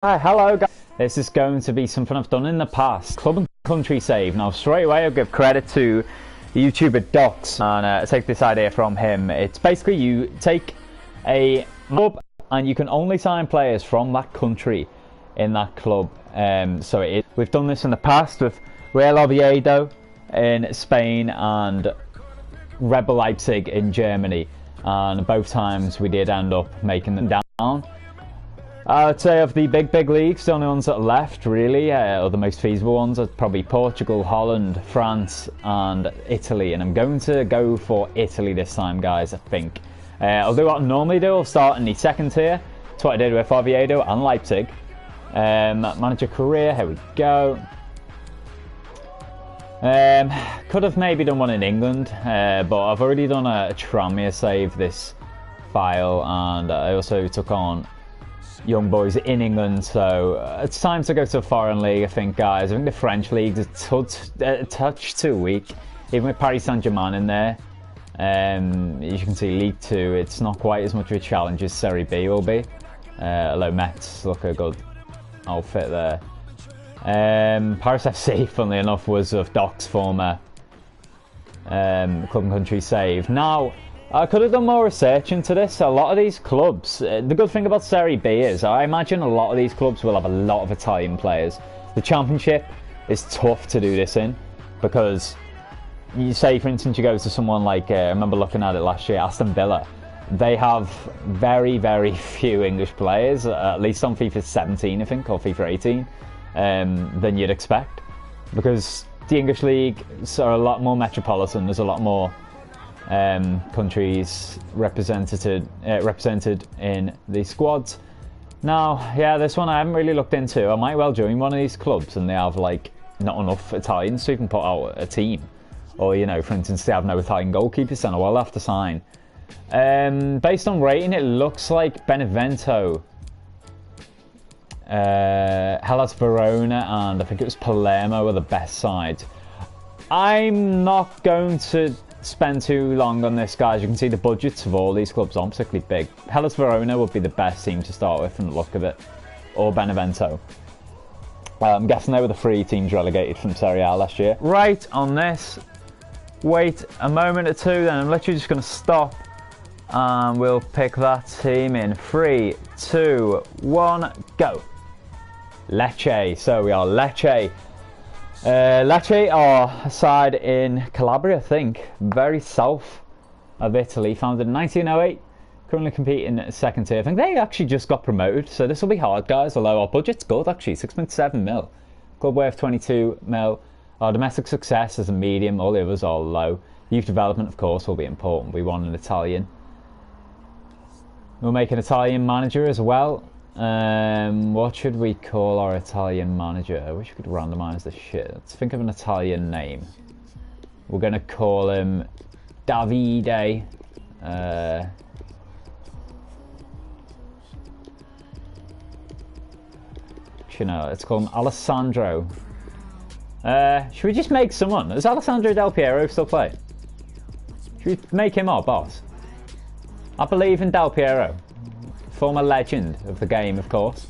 Hi, hello guys. This is going to be something I've done in the past. Club and country save. Now straight away I'll give credit to the YouTuber Docs and take this idea from him. It's basically you take a club and you can only sign players from that country in that club. We've done this in the past with Real Oviedo in Spain and Rebel Leipzig in Germany, and both times we did end up making them down. I'd say of the big leagues, the only ones that are left really, or the most feasible ones, are probably Portugal, Holland, France and Italy, and I'm going to go for Italy this time, guys. I think I'll do what I normally do. I'll start in the second tier. That's what I did with Oviedo and Leipzig. Manager career, here we go. Could have maybe done one in England, but I've already done a Tranmere save this file, and I also took on young boys in England, so it's time to go to a foreign league, I think, guys. I think the French league's a touch too weak, even with Paris Saint-Germain in there. As you can see, League 2, it's not quite as much of a challenge as Serie B will be, although Mets look a good outfit there. Paris FC, funnily enough, was of Doc's former club and country save. Now, I could have done more research into this. A lot of these clubs, the good thing about Serie B is I imagine a lot of these clubs will have a lot of Italian players. The Championship is tough to do this in, because you say, for instance, you go to someone like, I remember looking at it last year, Aston Villa. They have very few English players, at least on FIFA 17, I think, or FIFA 18, than you'd expect, because the English leagues are a lot more metropolitan. There's a lot more countries represented in the squads. Now, yeah, this one I haven't really looked into. I might well join one of these clubs and they have like not enough Italians to even put out a team, or, you know, for instance, they have no Italian goalkeepers, then I will have to sign. Based on rating, it looks like Benevento, Hellas Verona, and I think it was Palermo are the best sides. I'm not going to spend too long on this, guys. You can see the budgets of all these clubs aren't particularly big. Hellas Verona would be the best team to start with from the look of it, or Benevento. I'm guessing they were the 3 teams relegated from Serie A last year. Right, on this, wait a moment or two, then I'm literally just going to stop and we'll pick that team in 3, 2, 1, go. Lecce. So we are Lecce. Lecce are a side in Calabria, I think, very south of Italy, founded in 1908, currently competing in second tier. I think they actually just got promoted, so this will be hard, guys, although our budget's good, actually, 6.7 mil. Club worth 22 mil. Our domestic success is a medium, all the others are low. Youth development, of course, will be important. We want an Italian. We'll make an Italian manager as well. What should we call our Italian manager? I wish we could randomize this shit. Let's think of an Italian name. We're going to call him Davide. You know, let's call him Alessandro. Should we just make someone? Is Alessandro Del Piero still playing? Should we make him our boss? I believe in Del Piero. Former legend of the game, of course.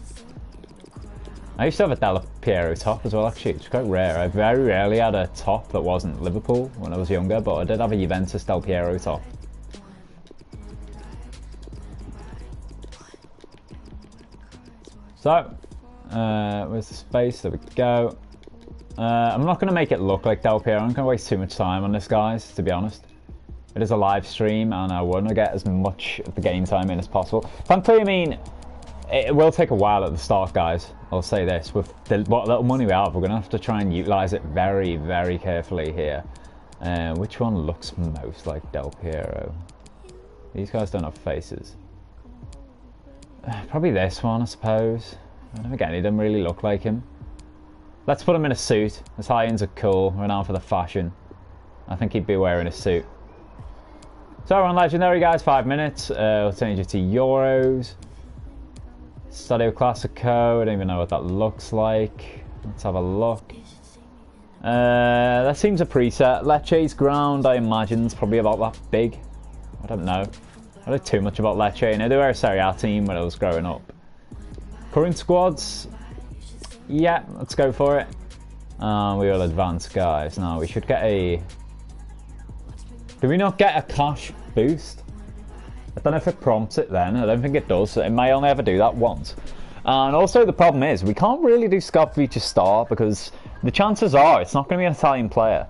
I used to have a Del Piero top as well, actually. It's quite rare. I very rarely had a top that wasn't Liverpool when I was younger, but I did have a Juventus Del Piero top. So, where's the space? There we go. I'm not going to make it look like Del Piero. I'm not going to waste too much time on this, guys, to be honest. It is a live stream and I want to get as much of the game time in as possible. Thankfully, I mean, it will take a while at the start, guys. I'll say this. With what little money we have, we're going to have to try and utilise it very carefully here. Which one looks most like Del Piero? These guys don't have faces. Probably this one, I suppose. I don't think any of them really look like him. Let's put him in a suit. Italians are cool. We're known for the fashion. I think he'd be wearing a suit. So we're on Legendary, guys, 5 minutes. We'll change it to Euros. Stadio Classico, I don't even know what that looks like. Let's have a look. That seems a preset. Lecce's ground, I imagine, is probably about that big. I don't know. I don't know too much about Lecce. I know they were a Serie A team when I was growing up. Current squads. Yeah, let's go for it. We will advance, guys. Now, we should get a... Do we not get a cash boost? I don't know if it prompts it then. I don't think it does. It may only ever do that once. And also the problem is we can't really do Scout Feature Star because the chances are it's not going to be an Italian player.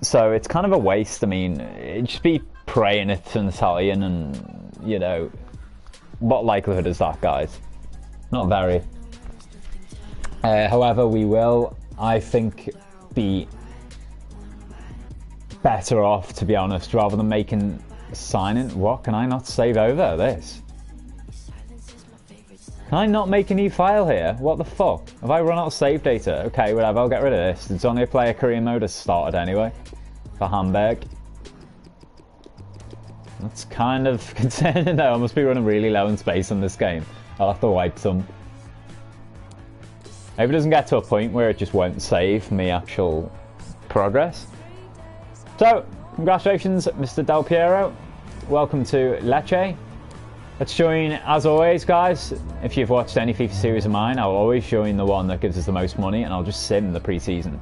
So it's kind of a waste. I mean, it'd just be praying it's an Italian and, you know, what likelihood is that, guys? Not very. However, we will, I think, be better off, to be honest, rather than making a signing. What? Can I not save over this? Can I not make a new file here? What the fuck? Have I run out of save data? Okay, whatever, I'll get rid of this. It's only a player career mode has started anyway. For Hamburg. That's kind of concerning though. I must be running really low in space on this game. I'll have to wipe some. Maybe it doesn't get to a point where it just won't save me actual progress. So, congratulations, Mr. Del Piero. Welcome to Lecce. Let's join, as always, guys. If you've watched any FIFA series of mine, I'll always join the one that gives us the most money, and I'll just sim the pre-season.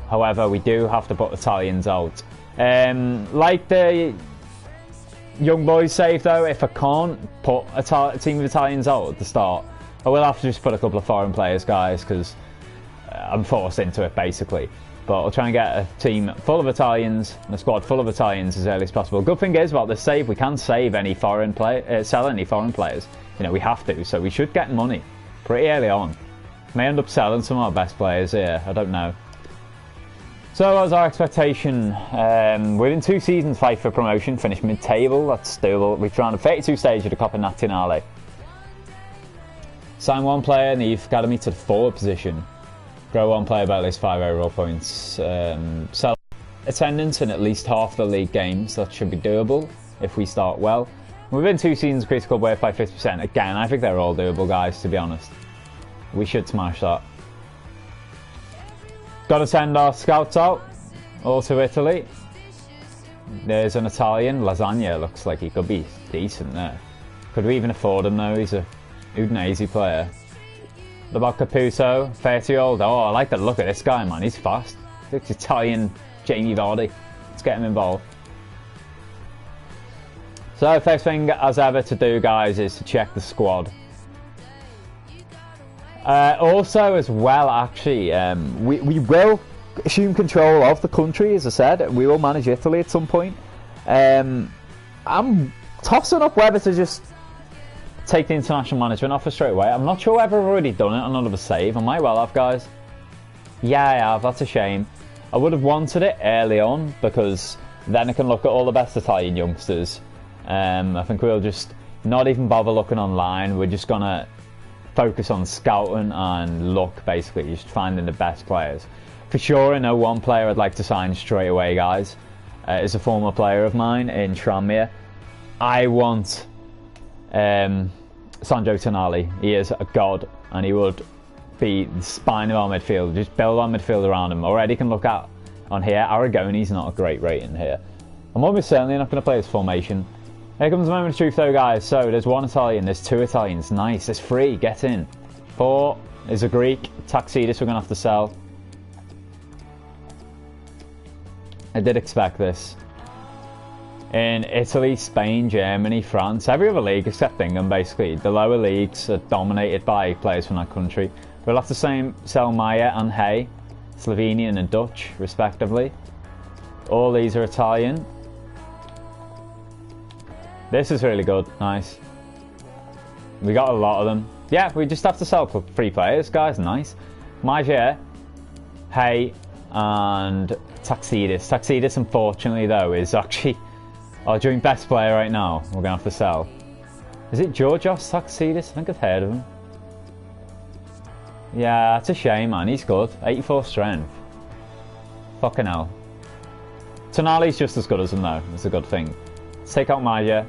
However, we do have to put Italians out. Like the young boys save, though, if I can't put a team of Italians out at the start, I will have to just put a couple of foreign players, guys, because I'm forced into it, basically. But I'll try and get a team full of Italians, and a squad full of Italians as early as possible. Good thing is about this save, we can save any foreign sell any foreign players. You know, we have to, so we should get money pretty early on. May end up selling some of our best players here, I don't know. So that was our expectation. Within 2 seasons, fight for promotion, finish mid-table. That's doable. We've run a 32 stage of the Coppa Nazionale. Sign 1 player in the youth academy to the forward position. Grow 1 player by at least 5 overall points. Sell attendance in at least half the league games. That should be doable if we start well. Within 2 seasons, increase club weight by 50%. Again, I think they're all doable, guys, to be honest. We should smash that. Got to send our scouts out, all to Italy. There's an Italian. Lasagna looks like he could be decent there. Could we even afford him though? He's a Udinese player. What about Caputo? 30-year-old. Oh, I like the look of this guy, man. He's fast. It's Italian Jamie Vardy. Let's get him involved. So, first thing as ever to do, guys, is to check the squad. Also, as well, actually, we will assume control of the country, as I said. We will manage Italy at some point. I'm tossing up whether to just take the international management offer straight away. I'm not sure whether I've already done it on another save. I might well have, guys. Yeah, I have. That's a shame. I would have wanted it early on because then I can look at all the best Italian youngsters. I think we'll just not even bother looking online. We're just going to focus on scouting and luck, basically, just finding the best players. For sure, I know one player I'd like to sign straight away, guys. Is a former player of mine in Tranmere. I want Sandro Tonali. He is a god, and he would be the spine of our midfield. Just build our midfield around him. Already can look at on here. Aragone's not a great rating here. I'm almost certainly not going to play this formation. Here comes the moment of truth though, guys. So there's 1 Italian, there's 2 Italians. Nice, there's 3, get in. 4 is a Greek. Taxidis we're going to have to sell. I did expect this. In Italy, Spain, Germany, France, every other league except England, basically. The lower leagues are dominated by players from that country. We'll have to sell Maya and Hay, Slovenian and Dutch, respectively. All these are Italian. This is really good. Nice. We got a lot of them. Yeah, we just have to sell 3 players, guys. Nice. Maja, Hay, and Taxidis. Taxidis, unfortunately, though, is actually our joint best player right now. We're going to have to sell. Is it Georgios Taxidis? I think I've heard of him. Yeah, that's a shame, man. He's good. 84 strength. Fucking hell. Tonali's just as good as him, though. It's a good thing. Let's take out Maja.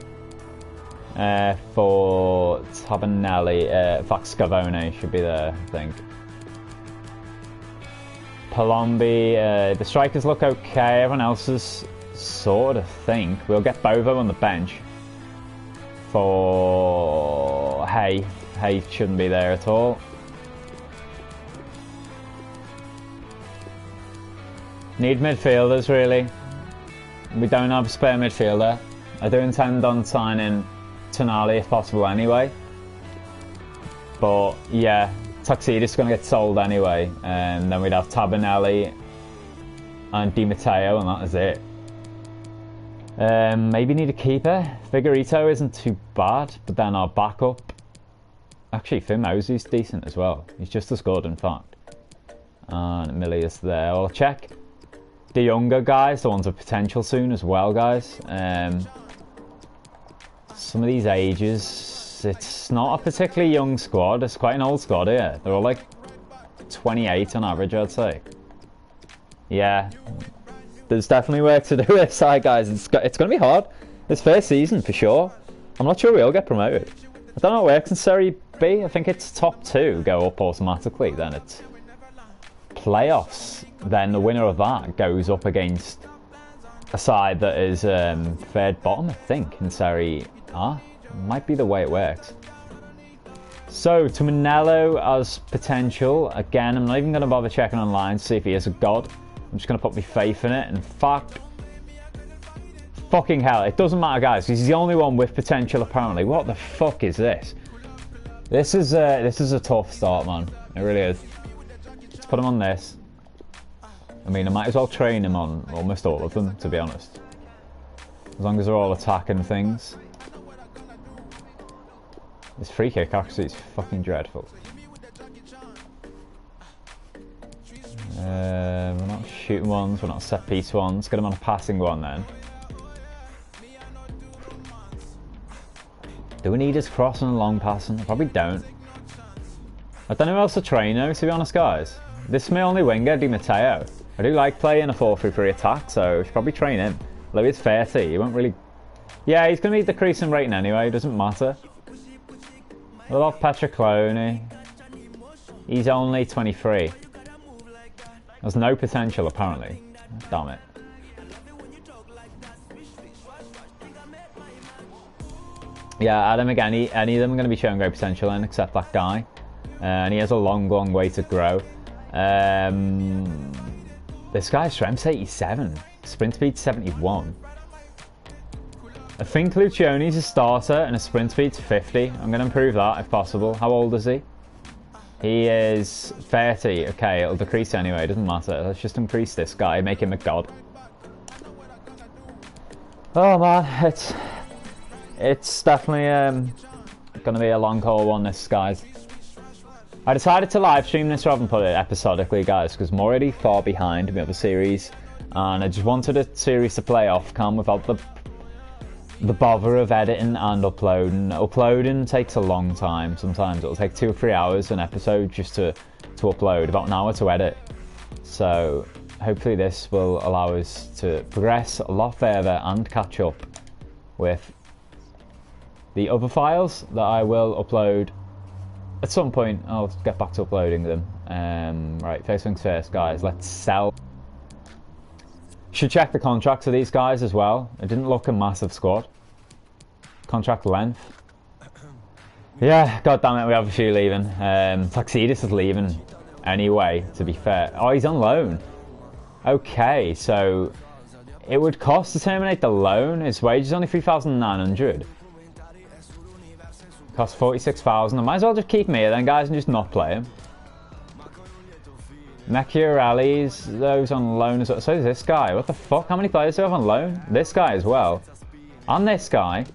For Tabanelli. Scavone should be there, I think. Palombi. The strikers look okay. Everyone else is sort of think. We'll get Bovo on the bench. For Hay. Hay shouldn't be there at all. Need midfielders, really. We don't have a spare midfielder. I do intend on signing Tonali if possible anyway. But yeah, Tuxedo's going to get sold anyway. And then we'd have Tabanelli and Di Matteo, and that is it. Maybe need a keeper. Figueredo isn't too bad, but then our backup. Actually, Fimozi's decent as well. He's just as good, in fact. And Millie is there. I'll check the younger guys, the ones with potential soon as well, guys. Some of these ages, it's not a particularly young squad. It's quite an old squad here. They're all like 28 on average, I'd say. Yeah, there's definitely work to do this side, guys. It's going to be hard. This first season, for sure. I'm not sure we'll get promoted. I don't know what it works in Serie B. I think it's top 2 go up automatically. Then it's playoffs. Then the winner of that goes up against a side that is third bottom, I think, in Serie A. Might be the way it works. So, Tuminello as potential. Again, I'm not even going to bother checking online to see if he is a god. I'm just going to put my faith in it. In fact, fucking hell, it doesn't matter, guys. He's the only one with potential, apparently. What the fuck is this? This is a tough start, man. It really is. Let's put him on this. I mean, I might as well train him on almost all of them, to be honest. As long as they're all attacking things. This free kick actually is fucking dreadful. We're not shooting ones, we're not set piece ones. Get him on a passing one then. Do we need his crossing and long passing? I probably don't. I don't know who else to train though, to be honest, guys. This is my only winger, Di Matteo. I do like playing a 4-3-3 attack, so I should probably train him. Although he's 30, he won't really... Yeah, he's going to be decreasing rating anyway, it doesn't matter. I love Petroclone. He's only 23. There's no potential, apparently. Damn it. Yeah, Adam, again, any of them are going to be showing great potential in, except that guy. And he has a long, long way to grow. This guy's strength's 87. Sprint speed 71. I think Lucioni's a starter and a sprint speed's 50. I'm going to improve that if possible. How old is he? He is 30. Okay, it'll decrease anyway. It doesn't matter. Let's just increase this guy. Make him a god. Oh man, it's definitely going to be a long haul one, this, guys. I decided to live stream this rather than put it episodically, guys, because I'm already far behind the other series, and I just wanted a series to play off cam without the bother of editing and uploading. Uploading takes a long time. Sometimes it'll take 2 or 3 hours an episode just to upload, about an hour to edit. So hopefully this will allow us to progress a lot further and catch up with the other files that I will upload at some point. I'll get back to uploading them. Right, first things first, guys, let's sell. Should check the contracts of these guys as well. It didn't look a massive squad. Contract length. Yeah, god damn it, we have a few leaving. Tuxedos is leaving anyway, to be fair. Oh, he's on loan. Okay, so it would cost to terminate the loan. His wage is only 3,900. Cost 46,000. I might as well just keep him here then, guys, and just not play him. Mercuriali's, those on loan as well. So is this guy. What the fuck? How many players do we have on loan? This guy as well. And this guy.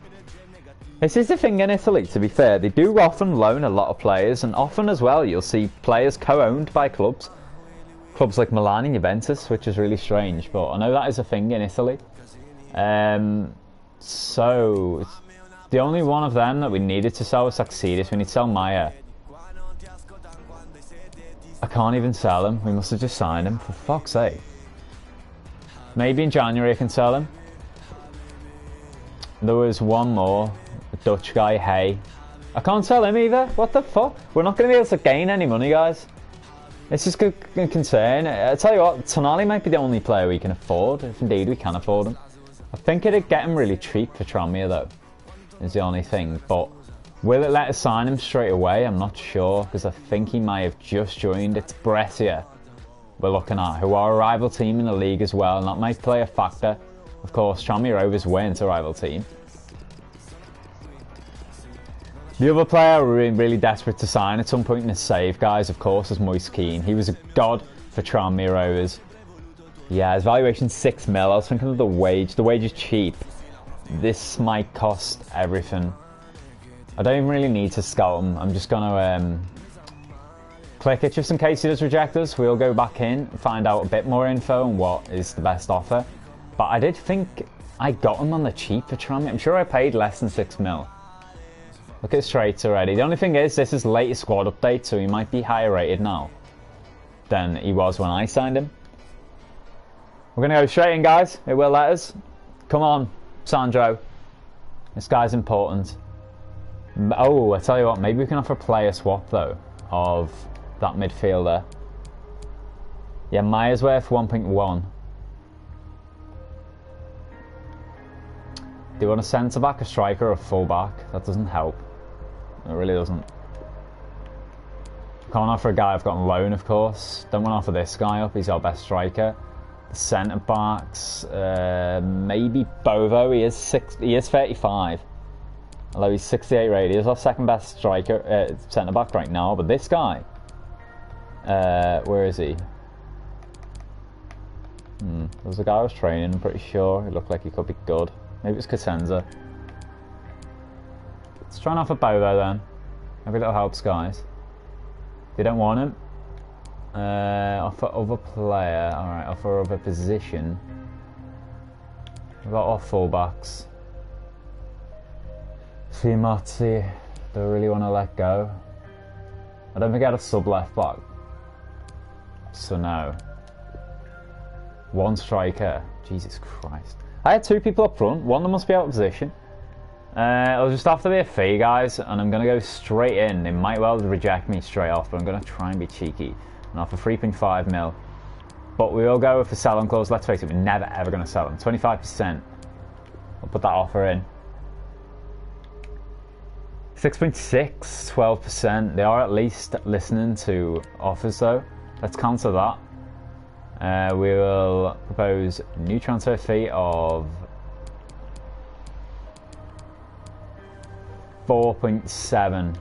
This is the thing in Italy, to be fair. They do often loan a lot of players, and often as well you'll see players co-owned by clubs. Clubs like Milan and Juventus, which is really strange, but I know that is a thing in Italy. So the only one of them that we needed to sell was Succeedus. We need to sell Maya. I can't even sell him. We must have just signed him, for fuck's sake. Maybe in January I can sell him. There was one more, a Dutch guy, Hay. I can't sell him either. What the fuck? We're not going to be able to gain any money, guys. This is a concern. I tell you what, Tonali might be the only player we can afford, if indeed we can afford him. I think it'd get him really cheap for Tranmere though, is the only thing. But Will it let us sign him straight away? I'm not sure, because I think he may have just joined. It's Brescia we're looking at, who are a rival team in the league as well, and that might play a factor. Of course, Tranmere Rovers weren't a rival team. The other player we're really desperate to sign at some point in his save, guys, of course, is Moise Keane. He was a god for Tranmere Rovers. Yeah, his valuation's 6 mil. I was thinking of the wage. The wage is cheap. This might cost everything. I don't even really need to scout him. I'm just going to click it just in case he does reject us. We'll go back in and find out a bit more info on what is the best offer. But I did think I got him on the cheap for Tranmere. I'm sure I paid less than 6 mil. Look at his traits already. The only thing is, this is latest squad update, so he might be higher rated now than he was when I signed him. We're going to go straight in, guys. It will let us. Come on, Sandro. This guy's important. Oh, I tell you what, maybe we can offer a player swap, though, of that midfielder. Yeah, Myers worth 1.1. Do you want a centre-back, a striker, or a full-back? That doesn't help. It really doesn't. Can't offer a guy I've got on loan, of course. Don't want to offer this guy up. He's our best striker. The centre-backs, maybe Bovo. He is 35. Although he's 68 rated. He's our second best striker, centre-back right now. But this guy, where is he? There was a guy I was training, I'm pretty sure. He looked like he could be good. Maybe it's Cosenza. Let's try and offer Bovo then. Maybe that'll help, guys. If you don't want him, offer other player. Alright, offer other position. What about our fullbacks? Fiamazzi, do I really want to let go? I don't think I had a sub left back. So no. One striker. Jesus Christ. I had 2 people up front. One of them must be out of position. I'll just have to be a fee, guys, and I'm going to go straight in. They might well reject me straight off, but I'm going to try and be cheeky and offer 3.5 mil. But we will go with the sell-on clause. Let's face it, we're never ever going to sell them. 25%. I'll put that offer in. 6.6, 12%. They are at least listening to offers, though. Let's cancel that. We will propose a new transfer fee of 4.7,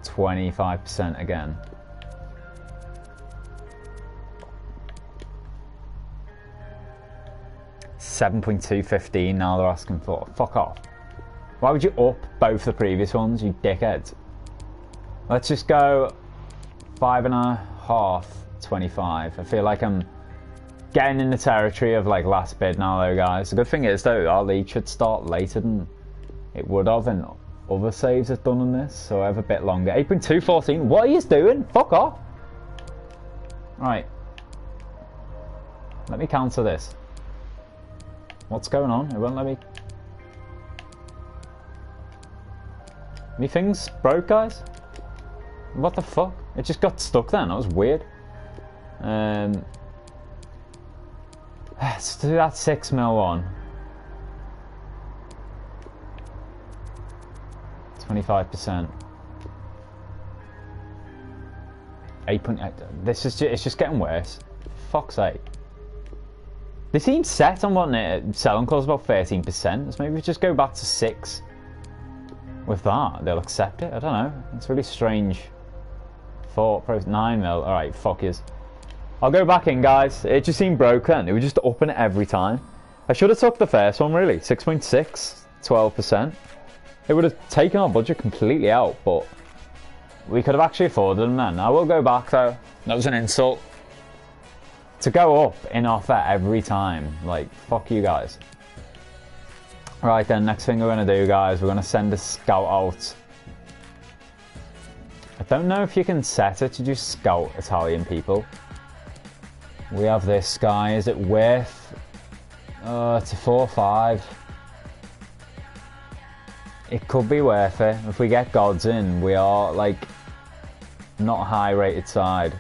25% again. $7.215 now they're asking for. Fuck off. Why would you up both the previous ones, you dickheads? Let's just go 5.5, 25. I feel like I'm getting in the territory of like last bid now, though, guys. The good thing is, though, our league should start later than it would have, and other saves have done on this, so I have a bit longer. 8.214. What are you doing? Fuck off. Right. Let me cancel this. What's going on? It won't let me. Anything's broke, guys? What the fuck? It just got stuck then. That was weird. Let's do that 6 mil one. 25%. 8.8. This is it's just getting worse. Fuck's sake. They seem set on wanting it selling clause about 13%. So maybe we just go back to 6. With that, they'll accept it. I don't know. It's really strange. 9 mil. Alright, fuck yous. I'll go back in, guys. It just seemed broken. It was just upping it every time. I should have took the first one, really. 6.6, 12%. It would have taken our budget completely out, but we could have actually afforded them then. I will go back, though. That was an insult. To go up in offer every time. Like, fuck you guys. Right then, next thing we're going to do, guys, we're going to send a scout out. I don't know if you can set it to just scout Italian people. We have this guy. Is it worth? It's a 4-5. It could be worth it. If we get gods in, we are like not a high rated side.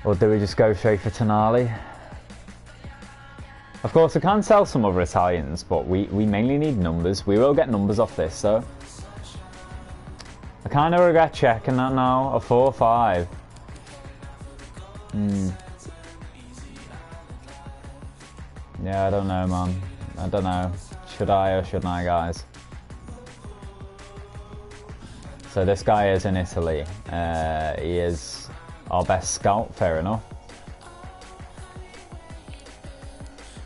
Or do we just go straight for Tonali? Of course, we can sell some other Italians, but we mainly need numbers. We will get numbers off this, though. I kind of regret checking that now. A 4-5. Yeah, I don't know, man. I don't know. Should I or shouldn't I, guys? So this guy is in Italy. He is our best scout, fair enough.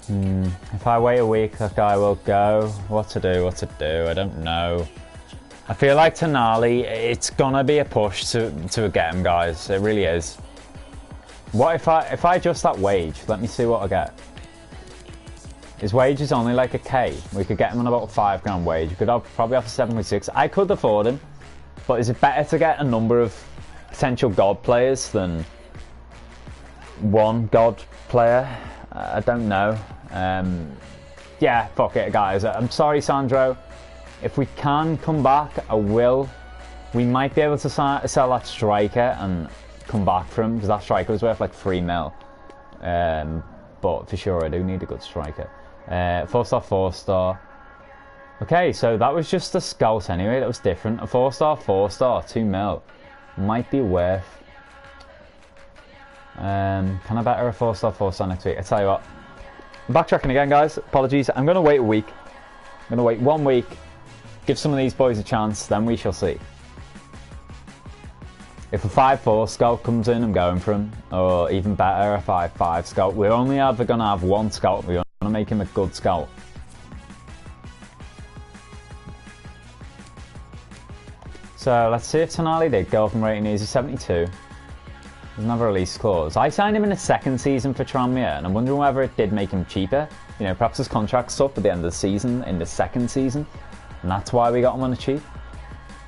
If I wait a week, that guy will go. What to do, I don't know. I feel like Tonali, it's gonna be a push to get him, guys. It really is. What if I adjust that wage? Let me see what I get. His wage is only like a K. We could get him on about a $5 wage. We could probably offer 7.6. I could afford him, but is it better to get a number of potential God players than one God player? I don't know. Yeah, fuck it, guys. I'm sorry, Sandro. If we can come back, I will. We might be able to sell that striker and come back for him, because that striker was worth like 3 mil. But for sure, I do need a good striker. 4-star, 4-star. Okay, so that was just a scout anyway. That was different. A 4-star, 4-star, 2 mil. Might be worth. Can I better a 4-star, 4-star next week? I tell you what. I'm backtracking again, guys. Apologies. I'm going to wait a week. I'm going to wait 1 week. Give some of these boys a chance, then we shall see. If a 5-4 scout comes in, I'm going for him. Or even better, a 5-5 scout. We're only ever going to have one scout. We're going to make him a good scout. So let's see if Tonali did go from rating. He's a 72. Doesn't have a release clause. I signed him in the second season for Tranmere, and I'm wondering whether it did make him cheaper. You know, perhaps his contract's up at the end of the season, in the second season, and that's why we got him on the cheap.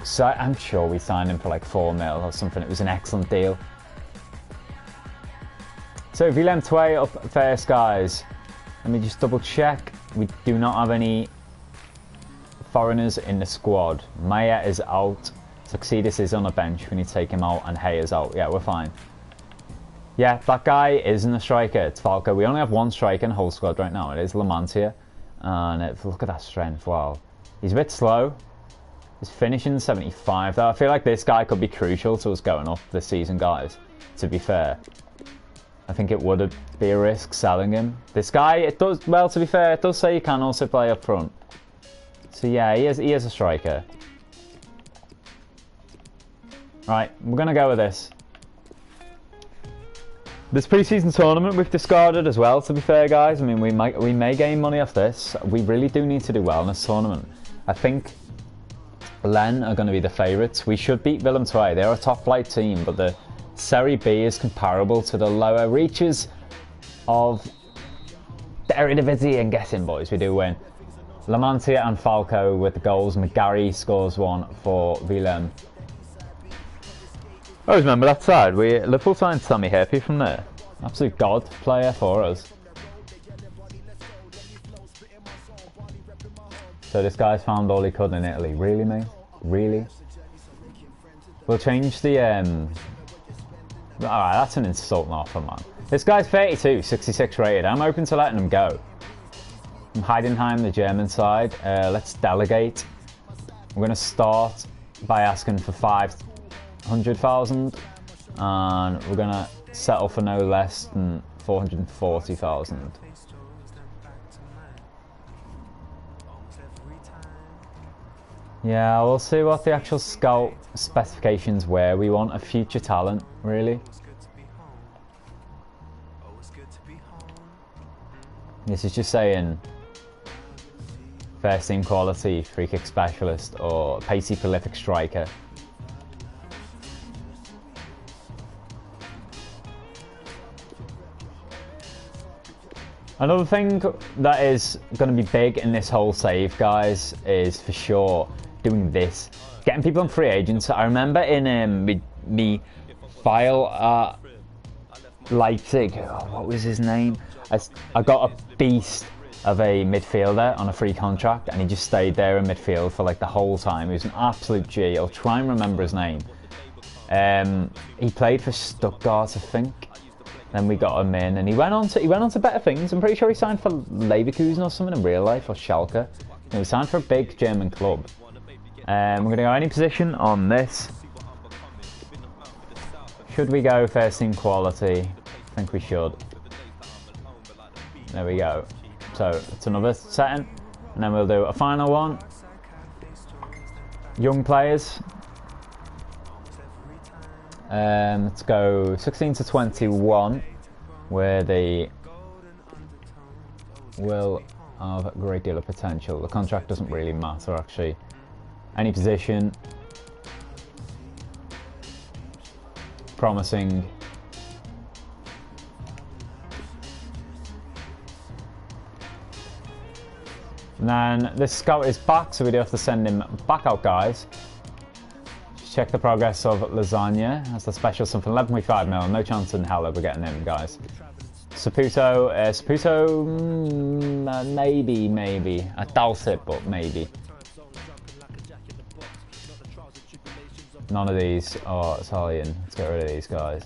So I'm sure we signed him for like 4 mil or something. It was an excellent deal. So Willem II up first, guys. Let me just double check. We do not have any foreigners in the squad. Maya is out. Succeedus is on a bench. We need to take him out, and Hay is out. Yeah, we're fine. Yeah, that guy isn't a striker. It's Falco. We only have one striker in the whole squad right now. It is Lamantia. And look at that strength. Wow. He's a bit slow. He's finishing 75 though. I feel like this guy could be crucial to us going up this season, guys. To be fair. I think it would be a risk selling him. This guy, it does, well, to be fair, it does say you can also play up front. So yeah, he is a striker. Right, we're going to go with this. This pre-season tournament we've discarded as well, to be fair, guys. I mean, we may gain money off this. We really do need to do well in this tournament. I think Len are going to be the favourites. We should beat Willem II. They're a top-flight team, but the Serie B is comparable to the lower reaches of the Eredivisie. And guessing, boys, we do win. Lamantia and Falco with the goals. McGarry scores one for Willem. I always remember that side. Liverpool signed Sammy Herpy from there. Absolute god player for us. So this guy's found all he could in Italy. Really, mate? Really? We'll change the... Alright, that's an insulting offer, man. This guy's 32, 66 rated. I'm open to letting him go. From Heidenheim, the German side. Let's delegate. We're going to start by asking for 500,000, and we're going to settle for no less than 440,000. Yeah, we'll see what the actual scout specifications were. We want a future talent, really. This is just saying first team quality, free kick specialist, or pacey prolific striker. Another thing that is going to be big in this whole save, guys, is for sure doing this. Getting people on free agents. I remember in me file at Leipzig, what was his name? I got a beast of a midfielder on a free contract, and he just stayed there in midfield for like the whole time. He was an absolute G. I'll try and remember his name. He played for Stuttgart, I think. Then we got him in, and he went on to better things. I'm pretty sure he signed for Leverkusen or something in real life, or Schalke. He signed for a big German club. We're going to go any position on this. Should we go first team quality? I think we should. There we go. So it's another setting, and then we'll do a final one. Young players. Let's go 16 to 21, where they will have a great deal of potential. The contract doesn't really matter actually. Any position. Promising. And then this scout is back, so we do have to send him back out, guys. Just check the progress of Lasagna. That's the special something 11.5 mil. No chance in hell that we're getting him, guys. Saputo, maybe. I doubt it, but maybe. None of these are Italian. Let's get rid of these guys.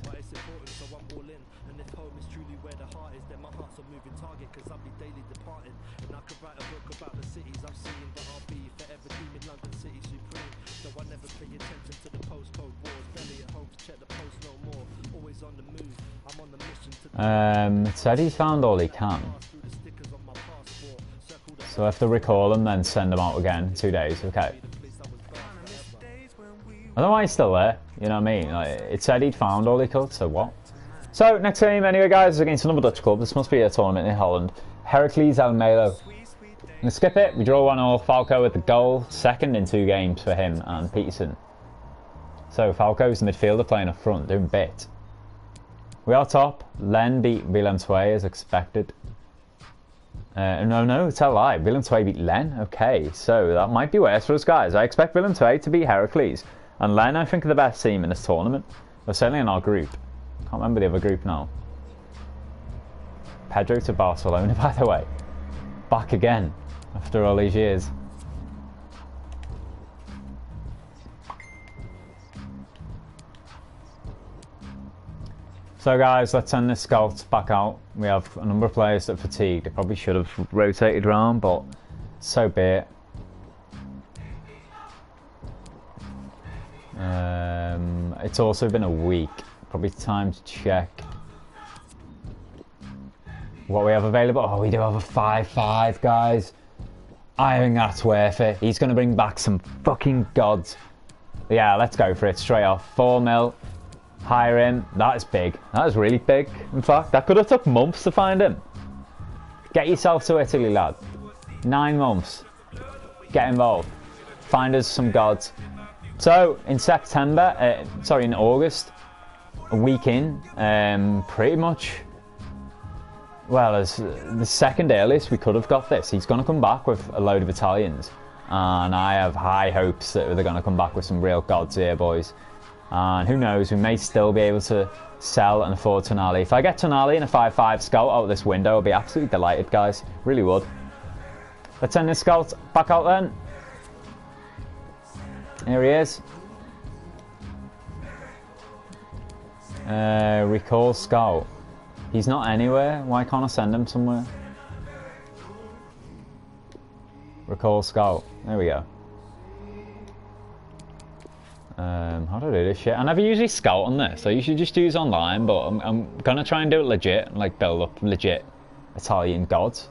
It said he's found all he can. So I have to recall him, then send him out again in 2 days. Okay. I don't know why he's still there, you know what I mean? Like, it said he'd found all he could, so what? So, next game anyway, guys, is against another Dutch club. This must be a tournament in Holland. Heracles Almelo. I'm going to skip it. We draw 1-1. Falco with the goal. Second in 2 games for him and Peterson. So, Falco's the midfielder playing up front, doing bit. We are top. Len beat Willem II as expected. No, it's a lie. Willem II beat Len. Okay, so that might be worse for us, guys. I expect Willem II to beat Heracles. And Len, I think, are the best team in this tournament. They're certainly in our group. Can't remember the other group now. Pedro to Barcelona, by the way. Back again after all these years. So guys, let's send this scout back out. We have a number of players that are fatigued. They probably should have rotated around, but so be it. It's also been a week. Probably time to check what we have available. Oh, we do have a 5-5, guys. I think that's worth it. He's going to bring back some fucking gods. Yeah, let's go for it straight off. 4 mil. Hire him. That is big. That is really big. In fact, that could have took months to find him. Get yourself to Italy, lad. 9 months. Get involved. Find us some gods. So, in in August, a week in, pretty much, well, as the second earliest we could have got this. He's going to come back with a load of Italians. And I have high hopes that they're going to come back with some real gods here, boys. And who knows, we may still be able to sell and afford Tonali. If I get Tonali in a 5-5 scout out of this window, I'll be absolutely delighted, guys. Really would. Let's send this scout back out then. Here he is. Recall scout. He's not anywhere. Why can't I send him somewhere? Recall scout. There we go. How do I do this shit? I never usually scout on this. I usually just use online, but I'm gonna try and do it legit, like build up legit Italian gods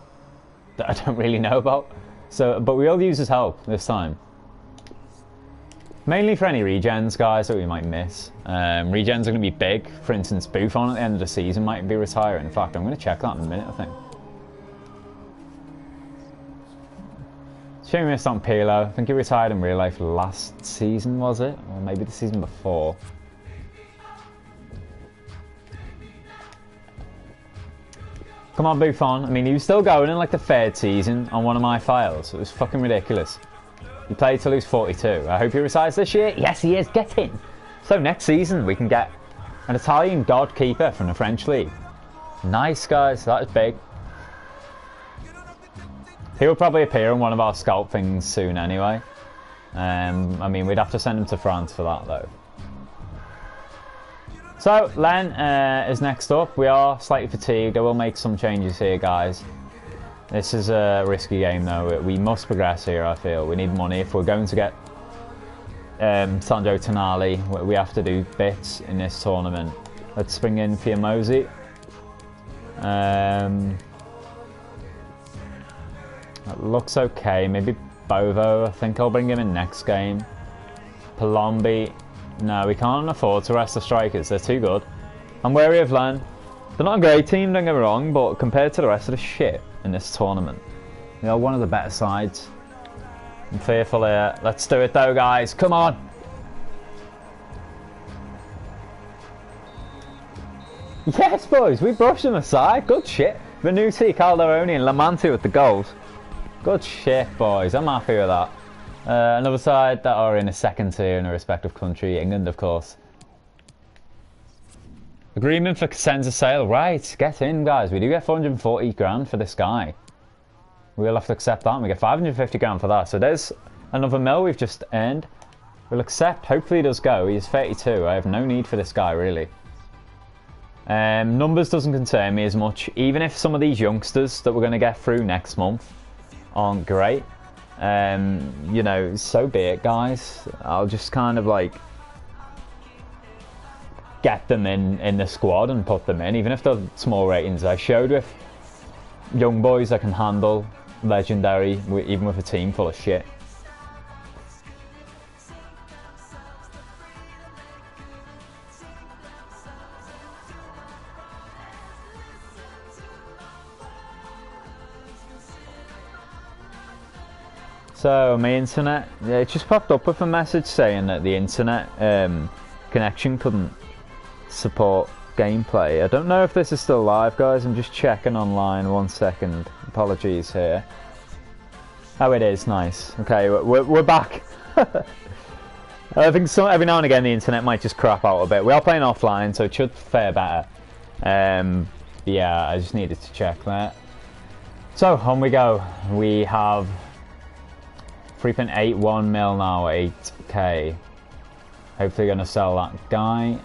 that I don't really know about. So, but we'll use his help this time. Mainly for any regens, guys, that we might miss. Regens are going to be big. For instance, Buffon at the end of the season might be retiring. In fact, I'm going to check that in a minute, I think. Shame we missed on Pirlo. I think he retired in real life last season, was it? Or maybe the season before. Come on, Buffon. I mean, he was still going in like the 3rd season on one of my files. It was fucking ridiculous. He played till he was 42. I hope he retires this year. Yes, he is. Get in. So next season we can get an Italian god keeper from the French league. Nice, guys. That is big. He will probably appear in one of our scout things soon anyway. I mean, we'd have to send him to France for that though. So Len is next up. We are slightly fatigued. I will make some changes here, guys. This is a risky game though. We must progress here, I feel. We need money if we're going to get Sandro Tonali. We have to do bits in this tournament. Let's bring in Fiamosi. That looks okay. Maybe Bovo. I think I'll bring him in next game. Palombi. No, we can't afford to rest the strikers. They're too good. I'm wary of Len. They're not a great team, don't get me wrong, but compared to the rest of the shit in this tournament, they are one of the better sides. I'm fearful here. Let's do it though, guys. Come on. Yes, boys. We brushed them aside. Good shit. Venuti, Calderoni and Lamanti with the goals. Good shit, boys. I'm happy with that. Another side that are in a second tier in a respective country. England, of course. Agreement for Cosenza sale. Right. Get in, guys. We do get 440 grand for this guy. We'll have to accept that, and we get 550 grand for that. So there's another mil we've just earned. We'll accept. Hopefully he does go. He's 32. I have no need for this guy, really. Numbers doesn't concern me as much. Even if some of these youngsters that we're going to get through next month aren't great. You know, so be it, guys. I'll just kind of like get them in the squad and put them in. Even if they're small ratings. I showed with young boys that can handle legendary, even with a team full of shit. So my internet, it just popped up with a message saying that the internet connection couldn't support gameplay. I don't know if this is still live, guys. I'm just checking online. 1 second. Apologies here. Oh, it is. Nice. Okay, we're back. I think every now and again the internet might just crap out a bit. We are playing offline, so it should fare better. Yeah, I just needed to check that. So on we go. We have 3.81 mil now, 8k. Hopefully going to sell that guy.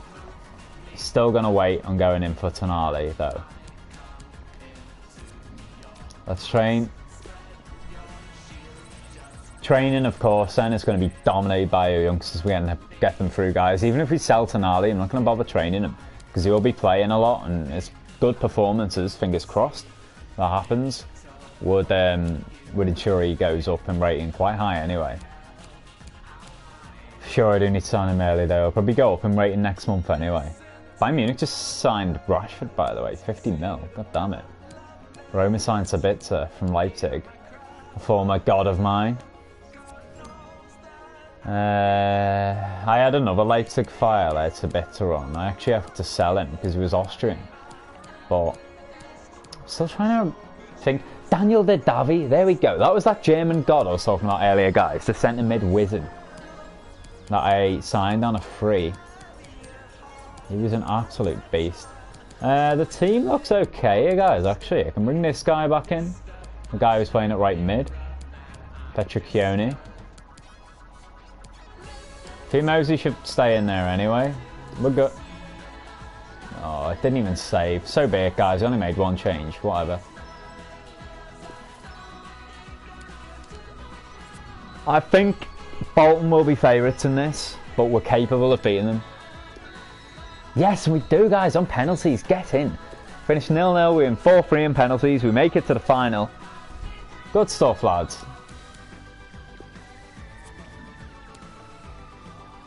Still going to wait on going in for Tonali though. Let's train. Training, of course, then is going to be dominated by our youngsters. We're going to get them through, guys. Even if we sell Tonali, I'm not going to bother training him because he will be playing a lot and it's good performances. Fingers crossed that happens. Would ensure he goes up in rating quite high anyway. Sure, I do need to sign him early though. I'll probably go up in rating next month anyway. Bayern Munich just signed Rashford, by the way, 50 mil. God damn it. Roma signed Sabitzer from Leipzig, a former god of mine. I had another Leipzig file I had Sabitzer on. I actually have to sell him because he was Austrian. But I'm still trying to think. Daniel De Davi, there we go. That was that German god I was talking about earlier, guys. The centre mid wizard that I signed on a free. He was an absolute beast. The team looks okay here, guys, actually. I can bring this guy back in. The guy who's playing at right mid. Petricchioni. Fimosi should stay in there anyway. We're good. Oh, it didn't even save. So be it, guys. I only made one change. Whatever. I think Bolton will be favourites in this, but we're capable of beating them. Yes, we do, guys, on penalties. Get in. Finish 0-0. We're in 4-3 in penalties. We make it to the final. Good stuff, lads.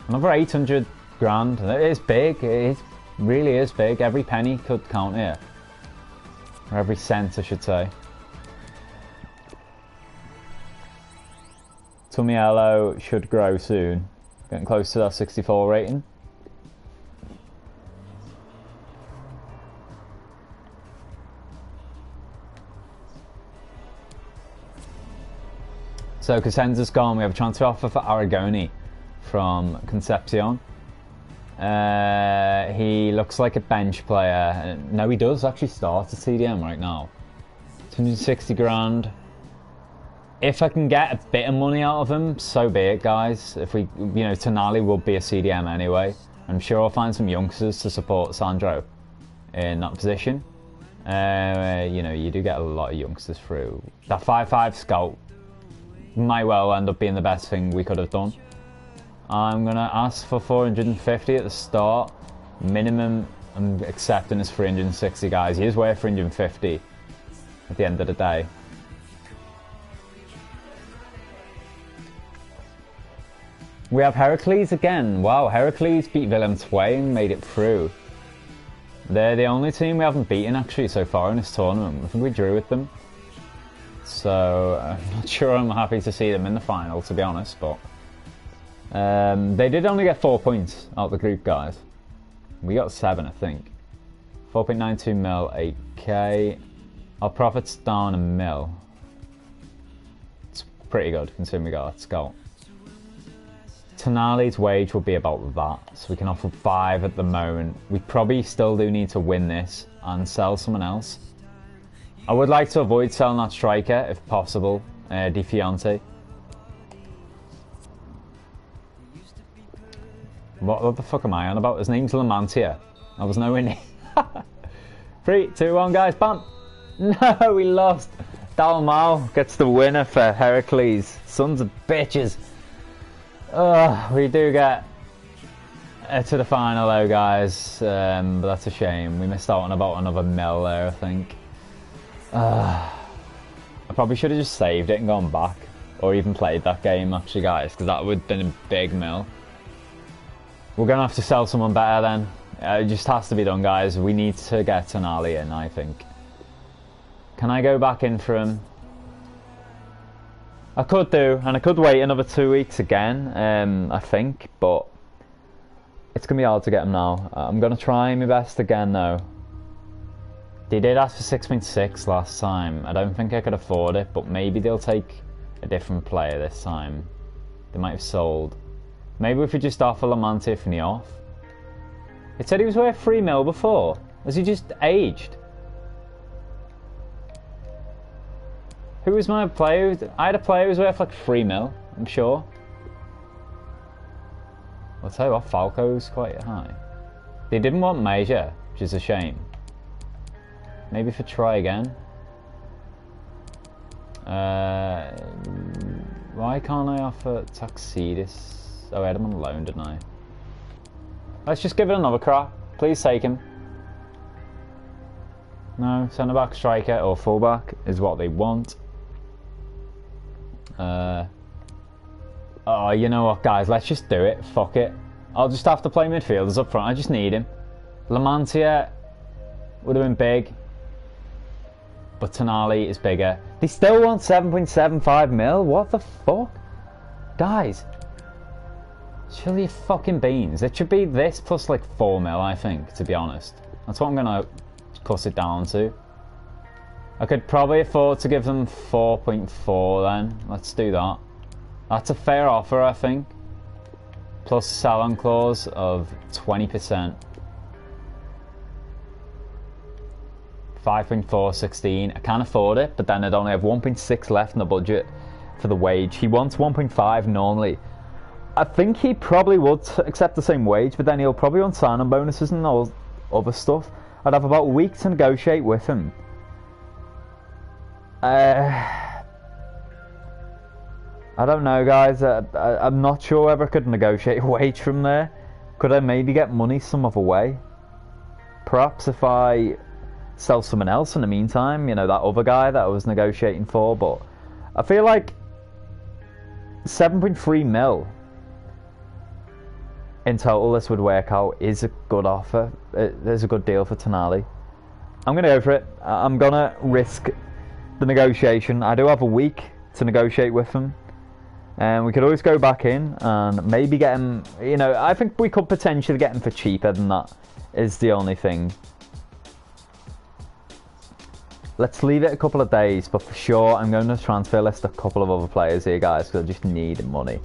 Another 800 grand. It is big. It really is big. Every penny could count here. Or every cent, I should say. Tumiello should grow soon. Getting close to that 64 rating. So Cosenza's gone. We have a transfer offer for Aragoni from Concepcion. He looks like a bench player. No, he does actually start at CDM right now. 260 grand. If I can get a bit of money out of him, so be it, guys. If we, you know, Tonali will be a CDM anyway. I'm sure I'll find some youngsters to support Sandro in that position. You know, you do get a lot of youngsters through. That 5-5 scout might well end up being the best thing we could have done. I'm gonna ask for 450 at the start. Minimum I'm accepting is 360, guys. He is worth 350 at the end of the day. We have Heracles again. Wow, Heracles beat Willem II and made it through. They're the only team we haven't beaten actually so far in this tournament. I think we drew with them. So I'm not sure I'm happy to see them in the final, to be honest, but they did only get 4 points out of the group, guys. We got 7, I think. 4.92 mil, 8k. Our profit's down a mil. It's pretty good considering we got a skull. Tonali's wage will be about that, so we can offer 5 at the moment. We probably still do need to win this and sell someone else. I would like to avoid selling that striker if possible, Di Fiante. What the fuck am I on about? His name's Lamantia. I was nowhere near. 3, 2, 1, guys, bam! No, we lost. Dalmau gets the winner for Heracles. Sons of bitches. We do get to the final though, guys, but that's a shame. We missed out on about another mil there, I think. I probably should have just saved it and gone back, or even played that game actually, guys, because that would have been a big mil. We're going to have to sell someone better then. It just has to be done, guys. We need to get Tonali in, I think. Can I go back in for him? I could do, and I could wait another 2 weeks again, I think, but it's going to be hard to get him now. I'm going to try my best again, though. They did ask for 6.6 last time. I don't think I could afford it, but maybe they'll take a different player this time. They might have sold. Maybe if we just offer Lamantia from the off. It said he was worth 3 mil before. Has he just aged? Who was my player? I had a player who was worth like 3 mil, I'm sure. I'll tell you what, Falco's quite high. They didn't want Major, which is a shame. Maybe if I try again. Why can't I offer Taxidis? Oh, I had him on loan, didn't I? Let's just give it another crack. Please take him. No, centre back, striker, or fullback is what they want. Oh, you know what, guys? Let's just do it. Fuck it. I'll just have to play midfielders up front. I just need him. Lamantia would have been big, but Tonali is bigger. They still want 7.75 mil? What the fuck? Guys, chill your fucking beans. It should be this plus like 4 mil, I think, to be honest. That's what I'm going to cut it down to. I could probably afford to give them 4.4 then. Let's do that. That's a fair offer, I think. Plus sell-on clause of 20%. 5.416. I can't afford it, but then I'd only have 1.6 left in the budget for the wage. He wants 1.5 normally. I think he probably would accept the same wage, but then he'll probably want sign-on bonuses and all other stuff. I'd have about a week to negotiate with him. I don't know, guys. I'm not sure whether I could negotiate a wage from there. Could I maybe get money some other way? Perhaps if I sell someone else in the meantime, you know, that other guy that I was negotiating for, but I feel like 7.3 mil in total this would work out is a good offer. There's a good deal for Tonali. I'm going to go for it. I'm going to risk the negotiation. I do have a week to negotiate with him, and we could always go back in and maybe get him, you know, I think we could potentially get him for cheaper than that, is the only thing. Let's leave it a couple of days, but for sure I'm going to transfer list a couple of other players here, guys, because I just need money.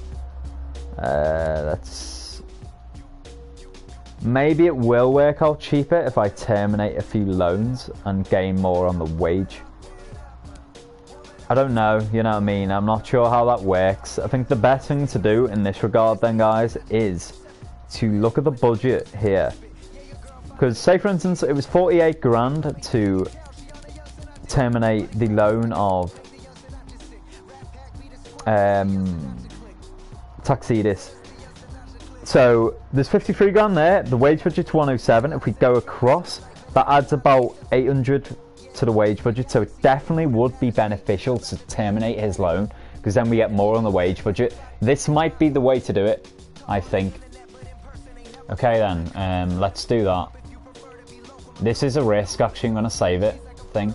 Maybe it will work out cheaper if I terminate a few loans and gain more on the wage. I don't know, you know what I mean? I'm not sure how that works. I think the best thing to do in this regard then, guys, is to look at the budget here. Because say for instance, it was 48 grand to terminate the loan of Taxidis. So there's 53 grand there. The wage budget's 107. If we go across, that adds about 800 to the wage budget. So it definitely would be beneficial to terminate his loan, because then we get more on the wage budget. This might be the way to do it, I think. Okay then, let's do that. This is a risk. Actually, I'm going to save it, I think.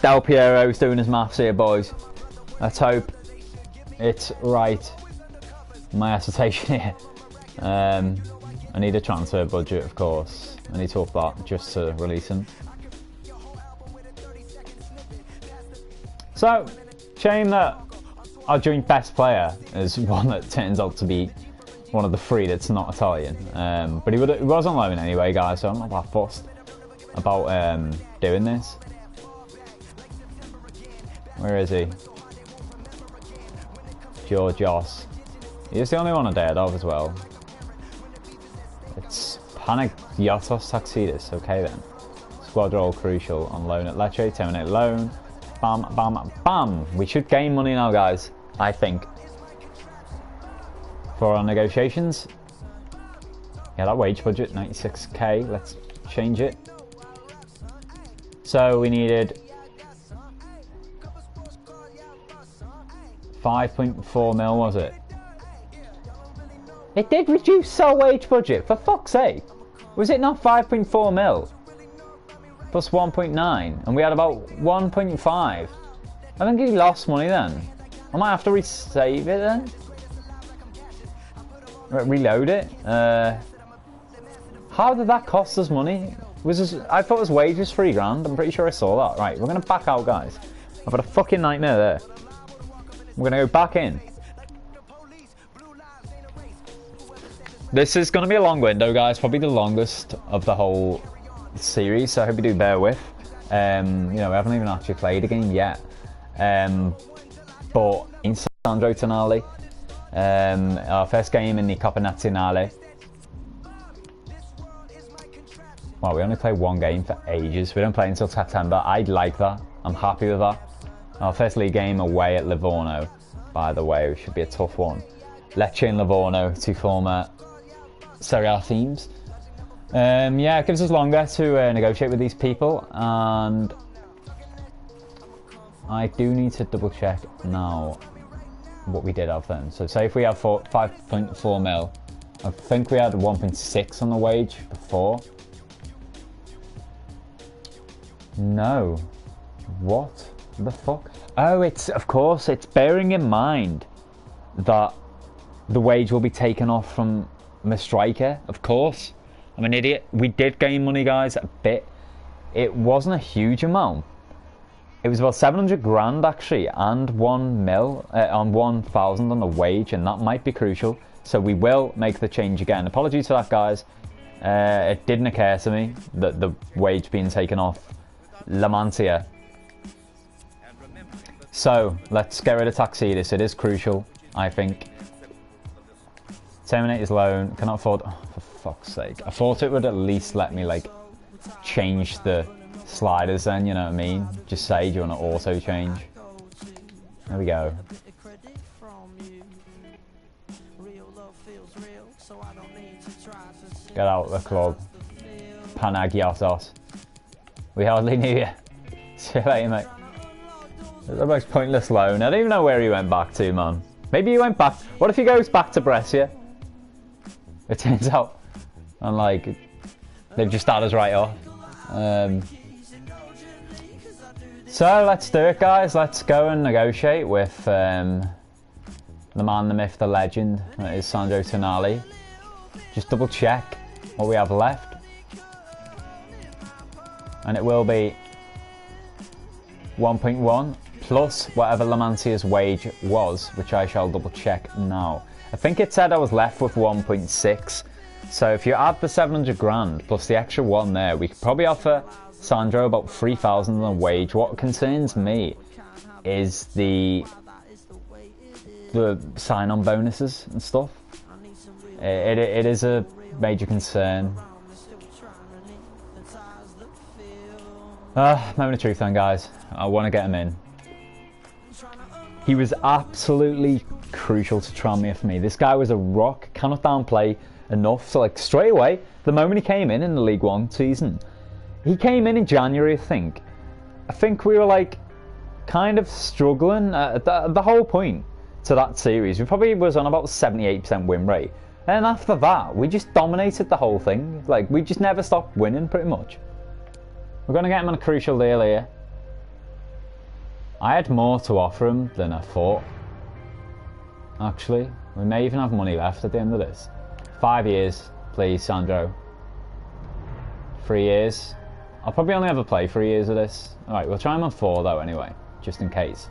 Del Piero's doing his maths here, boys. Let's hope it's right. My hesitation here. I need a transfer budget, of course. I need to up that just to release him. So, shame that our joint best player is one that turns out to be one of the three that's not Italian. But he was on loan anyway, guys, so I'm not that fussed about doing this. Where is he? Georgios. He's the only one I dared of as well. It's Panagiotis Taxidis. Okay then. Squad role crucial on loan at Lecce. Terminate loan. Bam, bam, bam. We should gain money now, guys. I think. For our negotiations. Yeah, that wage budget, 96k. Let's change it. So we needed 5.4 mil, was it? It did reduce our wage budget, for fuck's sake. Was it not 5.4 mil? Plus 1.9, and we had about 1.5. I think he lost money then. I might have to resave it then. Reload it. How did that cost us money? I thought his wage was 3 grand. I'm pretty sure I saw that. Right, we're gonna back out, guys. I've had a fucking nightmare there. We're gonna go back in. This is gonna be a long window, guys. Probably the longest of the whole series. So I hope you do bear with. You know, we haven't even actually played a game yet. But in Sandro Tonali, our first game in the Coppa Nazionale. Well, we only play one game for ages. We don't play until September. I'd like that. I'm happy with that. Our first league game away at Livorno, by the way, which should be a tough one. Lecce and Livorno, two former Serie A teams. Yeah, it gives us longer to negotiate with these people, and I do need to double check now what we did have then. So say if we have 5.4 mil, I think we had 1.6 on the wage before. No. What the fuck? Oh, it's, of course, it's bearing in mind that the wage will be taken off from the striker, of course. I'm an idiot. We did gain money, guys, a bit. It wasn't a huge amount. It was about 700 grand actually, and 1 mil on 1,000 on the wage, and that might be crucial. So we will make the change again. Apologies for that, guys. It didn't occur to me that the wage being taken off La Mancia. So let's get rid of Taxidis. It is crucial, I think. Terminate his loan. Cannot afford. Oh, for fuck's sake! I thought it would at least let me like change the sliders. Then, you know what I mean? Just say, do you want to auto change? There we go. Get out of the club, Panagiotis. We hardly knew you. See you later, mate. It's the most pointless loan. I don't even know where he went back to, man. Maybe he went back. What if he goes back to Brescia? It turns out, and like, they've just started us right off. So let's do it, guys. Let's go and negotiate with the man, the myth, the legend. That is Sandro Tonali. Just double check what we have left, and it will be 1.1 plus whatever La Mancia's wage was, which I shall double check now. I think it said I was left with 1.6. So if you add the 700 grand plus the extra one there, we could probably offer Sandro about 3,000 on a wage. What concerns me is the sign-on bonuses and stuff. It is a major concern. Moment of truth then, guys. I want to get him in. He was absolutely crucial to Tranmere for me. This guy was a rock, cannot downplay enough. So like straight away, the moment he came in the League One season, he came in January, I think. I think we were like kind of struggling the whole point to that series. We probably was on about 78% win rate. And after that, we just dominated the whole thing. Like, we just never stopped winning, pretty much. We're going to get him on a crucial deal here. I had more to offer him than I thought. Actually, we may even have money left at the end of this. 5 years, please, Sandro. 3 years. I'll probably only ever play 3 years of this. Alright, we'll try him on 4 though, anyway, just in case.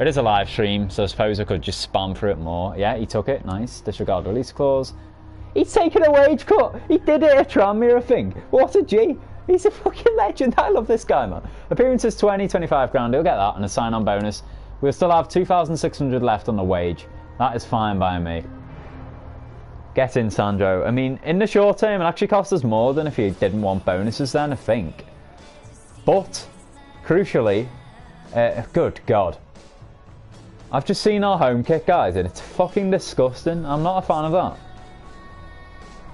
It is a live stream, so I suppose I could just spam through it more. Yeah, he took it. Nice. Disregard release clause. He's taken a wage cut. He did it at Tranmere, I think. What a G. He's a fucking legend. I love this guy, man. Appearances 20, 25 grand. He'll get that and a sign-on bonus. We'll still have 2,600 left on the wage. That is fine by me. Get in, Sandro. I mean, in the short term, it actually cost us more than if he didn't want bonuses then, I think. But, crucially, good God. I've just seen our home kit, guys, and it's fucking disgusting. I'm not a fan of that.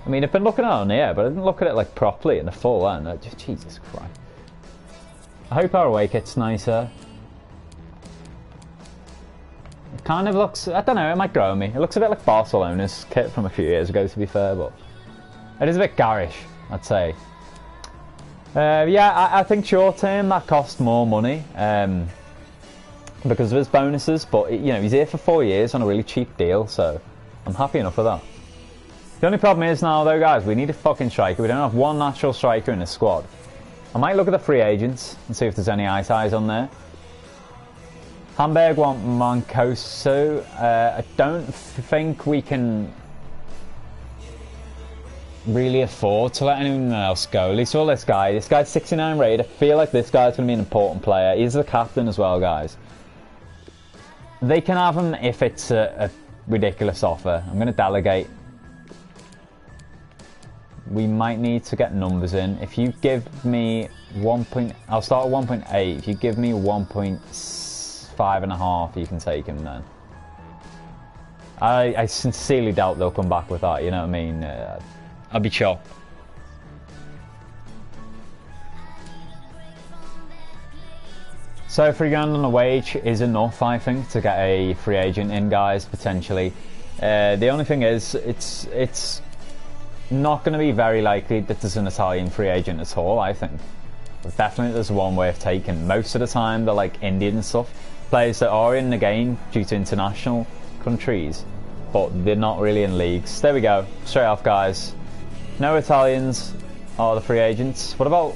I mean, I've been looking at it on here, but I didn't look at it like properly in the full end. Just Jesus Christ. I hope our away kit's nicer. It kind of looks, I don't know, it might grow on me. It looks a bit like Barcelona's kit from a few years ago, to be fair, but it is a bit garish, I'd say. Yeah, I think short term that cost more money because of his bonuses, but you know, he's here for 4 years on a really cheap deal, so I'm happy enough with that. The only problem is now though, guys, we need a fucking striker. We don't have one natural striker in the squad. I might look at the free agents and see if there's any ties on there. Hamburg want Mancoso. I don't think we can really afford to let anyone else go. At least all this guy. This guy's 69 rated. I feel like this guy's going to be an important player. He's the captain as well, guys. They can have him if it's a ridiculous offer. I'm going to delegate. We might need to get numbers in. If you give me I'll start at 1.8. If you give me 1.5.5, you can take him then. I sincerely doubt they'll come back with that, you know what I mean? I'll be shocked. So 3 grand on the wage is enough, I think, to get a free agent in, guys, potentially. The only thing is, it's not going to be very likely that there's an Italian free agent at all, I think. But definitely there's one way of taking. Most of the time they're like Indian and stuff. Players that are in the game due to international countries, but they're not really in leagues. There we go. Straight off, guys. No Italians are the free agents. What about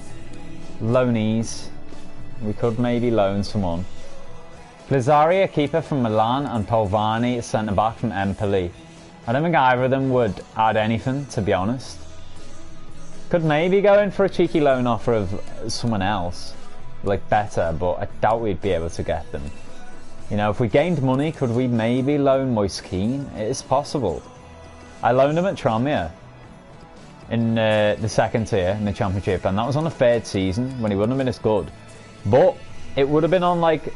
loanees? We could maybe loan someone. Lazzari, a keeper from Milan, and Polvani, a centre-back from Empoli. I don't think either of them would add anything, to be honest. Could maybe go in for a cheeky loan offer of someone else, like better, but I doubt we'd be able to get them. You know, if we gained money, could we maybe loan Moise Keane? It is possible. I loaned him at Tranmere in the second tier in the Championship, and that was on the 3rd season when he wouldn't have been as good. But it would have been on like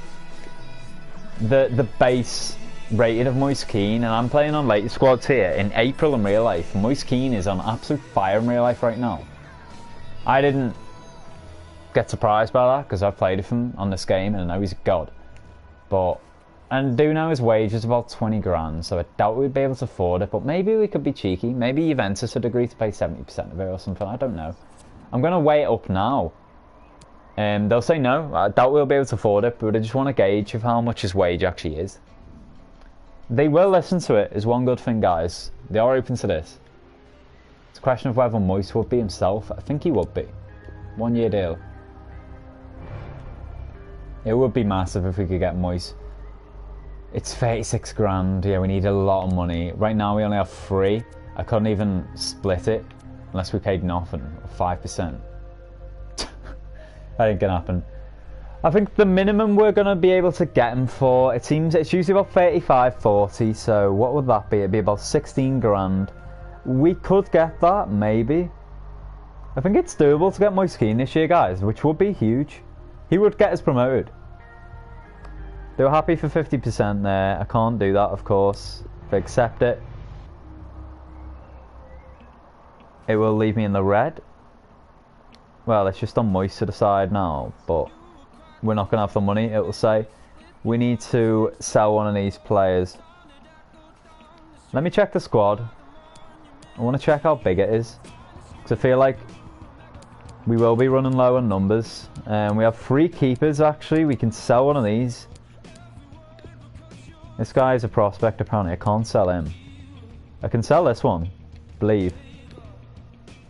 the base rated of Moise Keane, and I'm playing on later squads here in April in real life. Moise Keane is on absolute fire in real life right now. I didn't get surprised by that because I've played with him on this game and I know he's a god. But I do know his wage is about 20 grand, so I doubt we'd be able to afford it, but maybe we could be cheeky. Maybe Juventus would agree to pay 70% of it or something, I don't know. I'm going to weigh it up now. They'll say no, I doubt we'll be able to afford it, but I just want to gauge of how much his wage actually is. They will listen to it, is one good thing, guys. They are open to this. It's a question of whether Moise would be himself. I think he would be. 1 year deal. It would be massive if we could get Moise. It's 36 grand. Yeah, we need a lot of money. Right now we only have 3. I couldn't even split it unless we paid nothing, or 5%. That ain't gonna happen. I think the minimum we're going to be able to get him for, it seems it's usually about 35, 40, so what would that be? It'd be about 16 grand. We could get that, maybe. I think it's doable to get Moise Keane this year, guys, which would be huge. He would get us promoted. They were happy for 50% there. I can't do that, of course. If I accept it, it will leave me in the red. Well, it's just on Moist to decide now, but we're not going to have the money. It will say, we need to sell one of these players. Let me check the squad. I want to check how big it is, because I feel like we will be running low on numbers. We have 3 keepers, actually. We can sell one of these. This guy is a prospect, apparently. I can't sell him. I can sell this one, believe.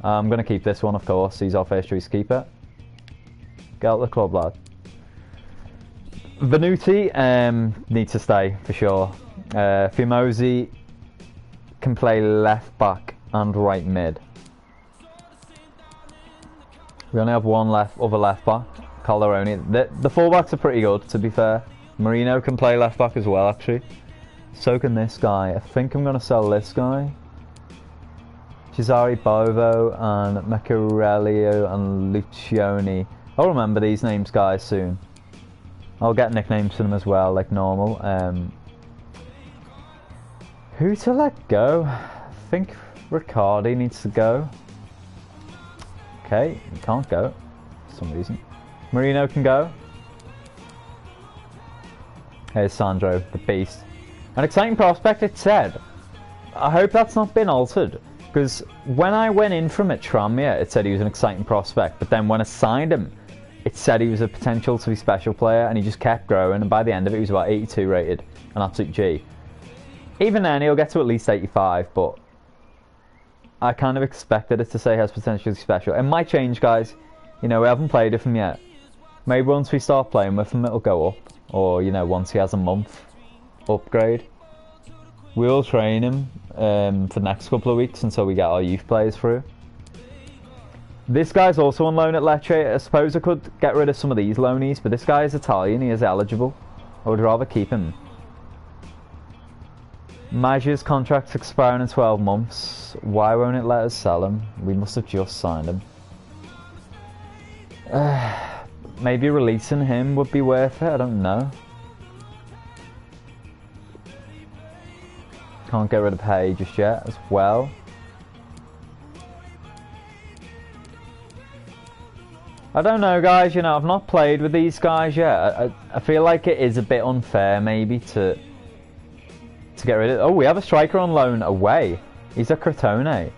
I'm going to keep this one, of course. He's our first choice keeper. Get out the club, lad. Venuti needs to stay, for sure. Fimosi can play left back and right mid. We only have one other left back, Calderoni. The fullbacks are pretty good, to be fair. Marino can play left back as well, actually. So can this guy. I think I'm going to sell this guy. Cesare Bovo and Maccarello and Lucioni. I'll remember these names, guys, soon. I'll get nicknames for them as well, like normal. Who to let go? I think Riccardi needs to go. Okay, he can't go for some reason. Marino can go. Here's Sandro, the beast. An exciting prospect, it said. I hope that's not been altered, because when I went in from at Tranmere, it said he was an exciting prospect, but then when I signed him, it said he was a potential to be special player, and he just kept growing, and by the end of it, he was about 82 rated, an absolute G. Even then, he'll get to at least 85, but I kind of expected it to say he has potential to be special. It might change, guys. You know, we haven't played with him yet. Maybe once we start playing with him, it'll go up. Or, you know, once he has a month upgrade. We'll train him for the next couple of weeks until we get our youth players through. This guy's also on loan at Lecce. I suppose I could get rid of some of these loanies, but this guy is Italian, he is eligible. I would rather keep him. Maggio's contract's expiring in 12 months. Why won't it let us sell him? We must have just signed him. Maybe releasing him would be worth it, I don't know. Can't get rid of Hay just yet as well. I don't know, guys, you know, I've not played with these guys yet. I feel like it is a bit unfair maybe to get rid of... Oh, we have a striker on loan away. He's a Crotone.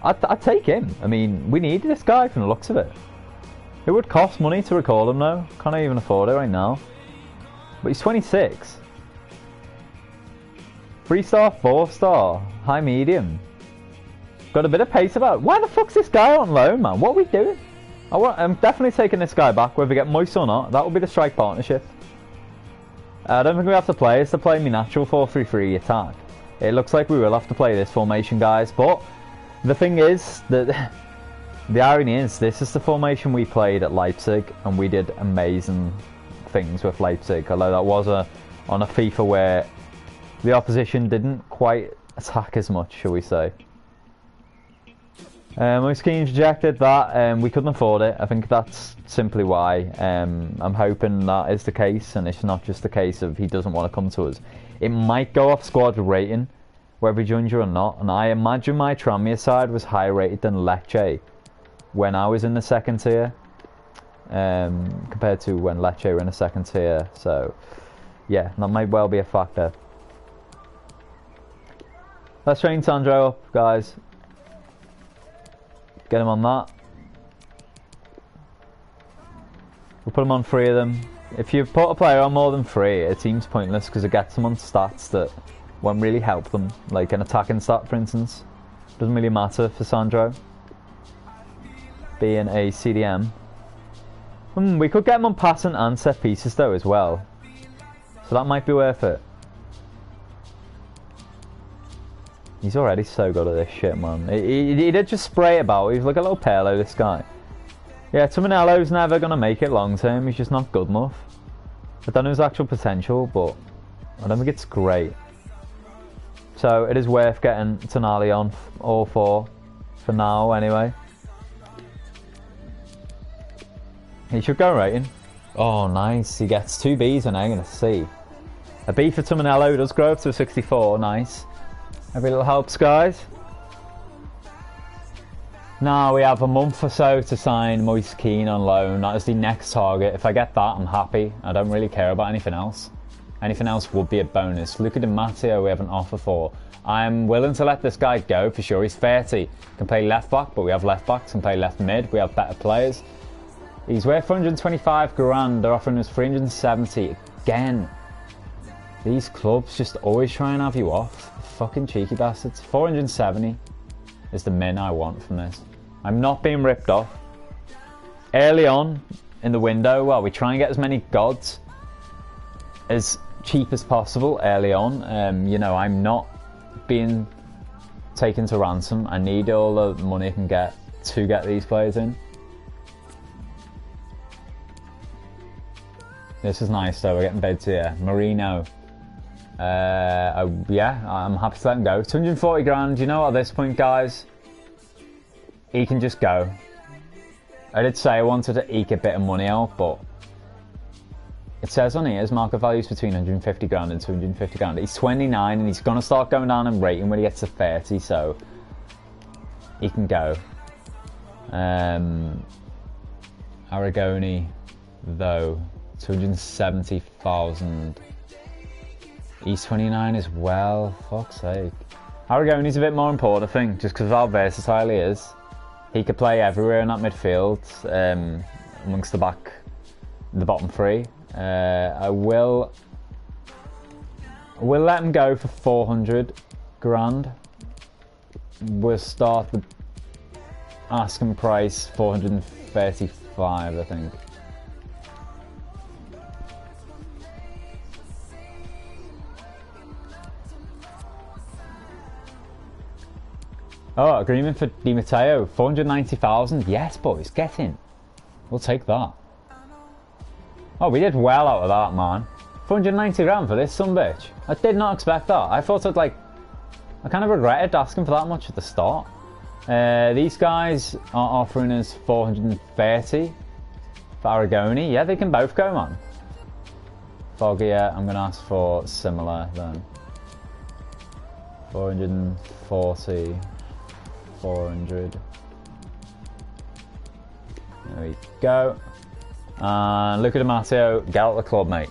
I'd take him. I mean, we need this guy from the looks of it. It would cost money to recall him though. Can't even afford it right now. But he's 26. 3-star, 4-star, high medium. Got a bit of pace about. Why the fuck's this guy on loan, man? What are we doing? I'm definitely taking this guy back, whether we get Moist or not. That will be the strike partnership. I don't think we have to play. It's to play me natural 4-3-3 attack. It looks like we will have to play this formation, guys. But the thing is that the irony is this is the formation we played at Leipzig, and we did amazing things with Leipzig. Although that was on a FIFA where the opposition didn't quite attack as much, shall we say. Moise Keane rejected that. We couldn't afford it. I think that's simply why. I'm hoping that is the case, and it's not just the case of he doesn't want to come to us. It might go off squad rating, whether he joins you or not. And I imagine my Tranmere side was higher rated than Lecce when I was in the second tier, compared to when Lecce were in the second tier. So, yeah, that might well be a factor. Let's train Sandro up, guys. Get him on that. We'll put him on 3 of them. If you put a player on more than 3, it seems pointless because it gets them on stats that won't really help them. Like an attacking stat, for instance. Doesn't really matter for Sandro being a CDM. We could get him on passing and set pieces though as well. So that might be worth it. He's already so good at this shit, man. He did just spray it about. He's like a little Pirlo, this guy. Yeah, Tominello's never going to make it long term. He's just not good enough. I don't know his actual potential, but I don't think it's great. So it is worth getting Tonali on all 4 for now, anyway. He should go rating. Oh, nice. He gets 2 Bs and I'm going to C. A B for Tumanello does grow up to a 64, nice. Every little helps, guys. Now we have a month or so to sign Moise Kean on loan. That is the next target. If I get that, I'm happy. I don't really care about anything else. Anything else would be a bonus. Luca Di Matteo we have an offer for. I'm willing to let this guy go for sure. He's 30. Can play left back, but we have left backs. Can play left mid. We have better players. He's worth 425 grand. They're offering us 370 again. These clubs just always try and have you off. Fucking cheeky bastards. 470 is the min I want from this. I'm not being ripped off. Early on in the window, well, we try and get as many gods as cheap as possible early on. You know, I'm not being taken to ransom. I need all the money I can get to get these players in. This is nice though, we're getting bids here. Marino. Yeah, I'm happy to let him go. 240 grand, you know what, at this point, guys, he can just go. I did say I wanted to eke a bit of money out, but it says on here his market value is between 150 grand and 250 grand. He's 29 and he's going to start going down in rating when he gets to 30, so he can go. Aragoni, though, 270,000. He's 29 as well, fuck's sake. Aragoni's a bit more important, I think, just because of how versatile he is. He could play everywhere in that midfield, amongst the bottom three. I will let him go for 400 grand. We'll start the asking price 435, I think. Oh, agreement for Di Matteo, 490,000. Yes, boys, get in. We'll take that. Oh, we did well out of that, man. 490 grand for this sumbitch. I did not expect that. I thought I kind of regretted asking for that much at the start. These guys are offering us 430 for Aragoni. Yeah, they can both go, man. Foggia, I'm going to ask for similar then. 440, 400. There we go. And Luca Di Matteo, get out of the club, mate.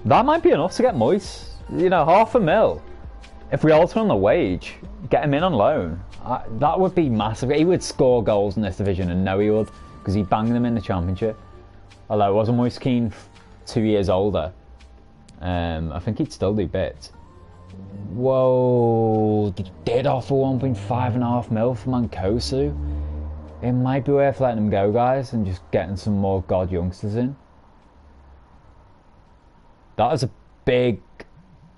That might be enough to get Moise. You know, $500,000. If we alter on the wage, get him in on loan. That would be massive. He would score goals in this division, and no, he would, because he banged them in the championship. Although, wasn't Moise Kean 2 years older? I think he'd still do bits. Whoa, they did offer 1.5 mil for Mancosu. It might be worth letting him go, guys, and just getting some more god youngsters in. That is a big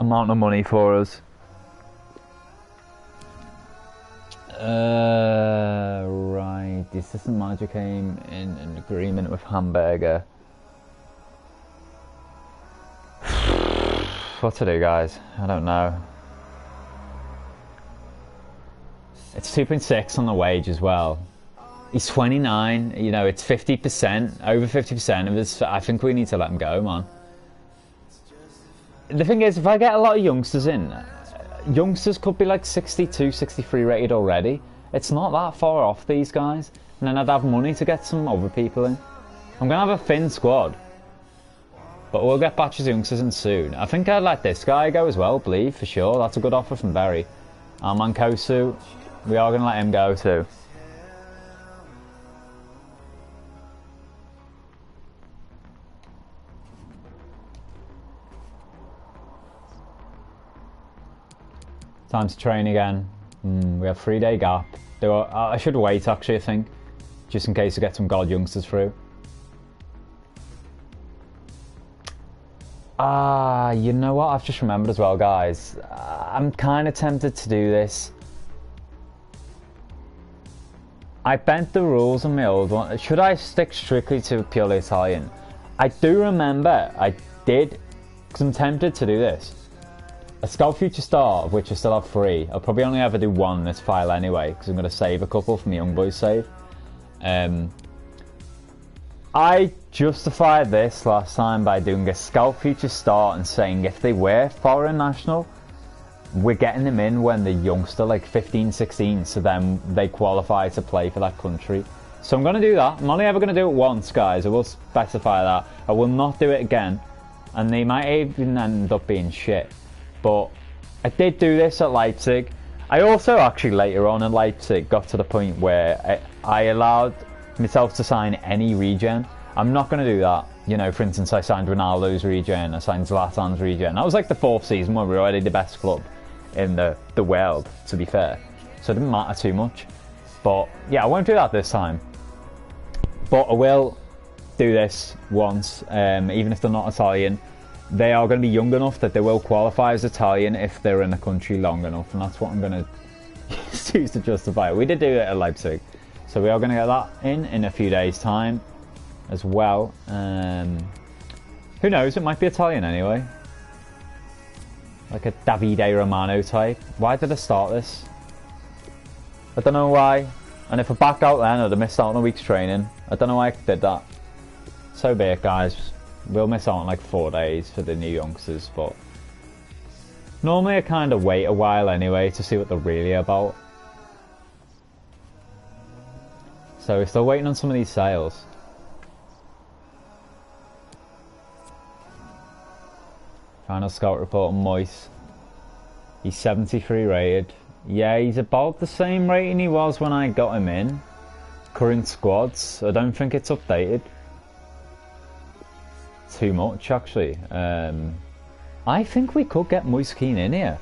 amount of money for us. Right, the assistant manager came in an agreement with Hamburger. What to do, guys? I don't know. It's 2.6 on the wage as well. He's 29, you know, it's 50%, over 50% of this. I think we need to let him go, man. The thing is, if I get a lot of youngsters in, youngsters could be like 62, 63 rated already. It's not that far off these guys. And then I'd have money to get some other people in. I'm going to have a thin squad. But we'll get batches of youngsters in soon. I think I'd let this guy go as well, Blee, for sure. That's a good offer from Berry. Mancosu, we are going to let him go too. Time to train again. We have 3-day gap. I should wait, actually, I think, just in case we get some god youngsters through. You know what? I've just remembered as well, guys. I'm kind of tempted to do this. I bent the rules on my old one. Should I stick strictly to purely Italian? I do remember I did, because I'm tempted to do this. A Scout Future Star, of which I still have 3. I'll probably only ever do 1 in this file anyway, because I'm going to save a couple for my young boys save. I I justified this last time by doing a scout future start and saying if they were foreign national, we're getting them in when they're youngster, like 15, 16, so then they qualify to play for that country. So I'm going to do that. I'm only ever going to do it once, guys. I will specify that. I will not do it again. And they might even end up being shit. But I did do this at Leipzig. I also actually later on in Leipzig got to the point where I allowed myself to sign any regen. I'm not going to do that. You know, for instance, I signed Ronaldo's regen. I signed Zlatan's regen. That was like the 4th season where we were already the best club in the world, to be fair. So it didn't matter too much. But yeah, I won't do that this time. But I will do this once, even if they're not Italian. They are going to be young enough that they will qualify as Italian if they're in the country long enough, and that's what I'm going to use to justify it. We did do it at Leipzig, so we are going to get that in a few days' time as well. Who knows, it might be Italian anyway. Like a Davide Romano type. Why did I start this? I don't know why. And if I back out then, I'd have missed out on a week's training. I don't know why I did that. So be it, guys. We'll miss out on like 4 days for the new youngsters, but normally I kind of wait a while anyway to see what they're really about. So we're still waiting on some of these sales. Final scout report on Moise. He's 73 rated. Yeah, he's about the same rating he was when I got him in. Current squads, I don't think it's updated too much actually. I think we could get Moise Kean in here.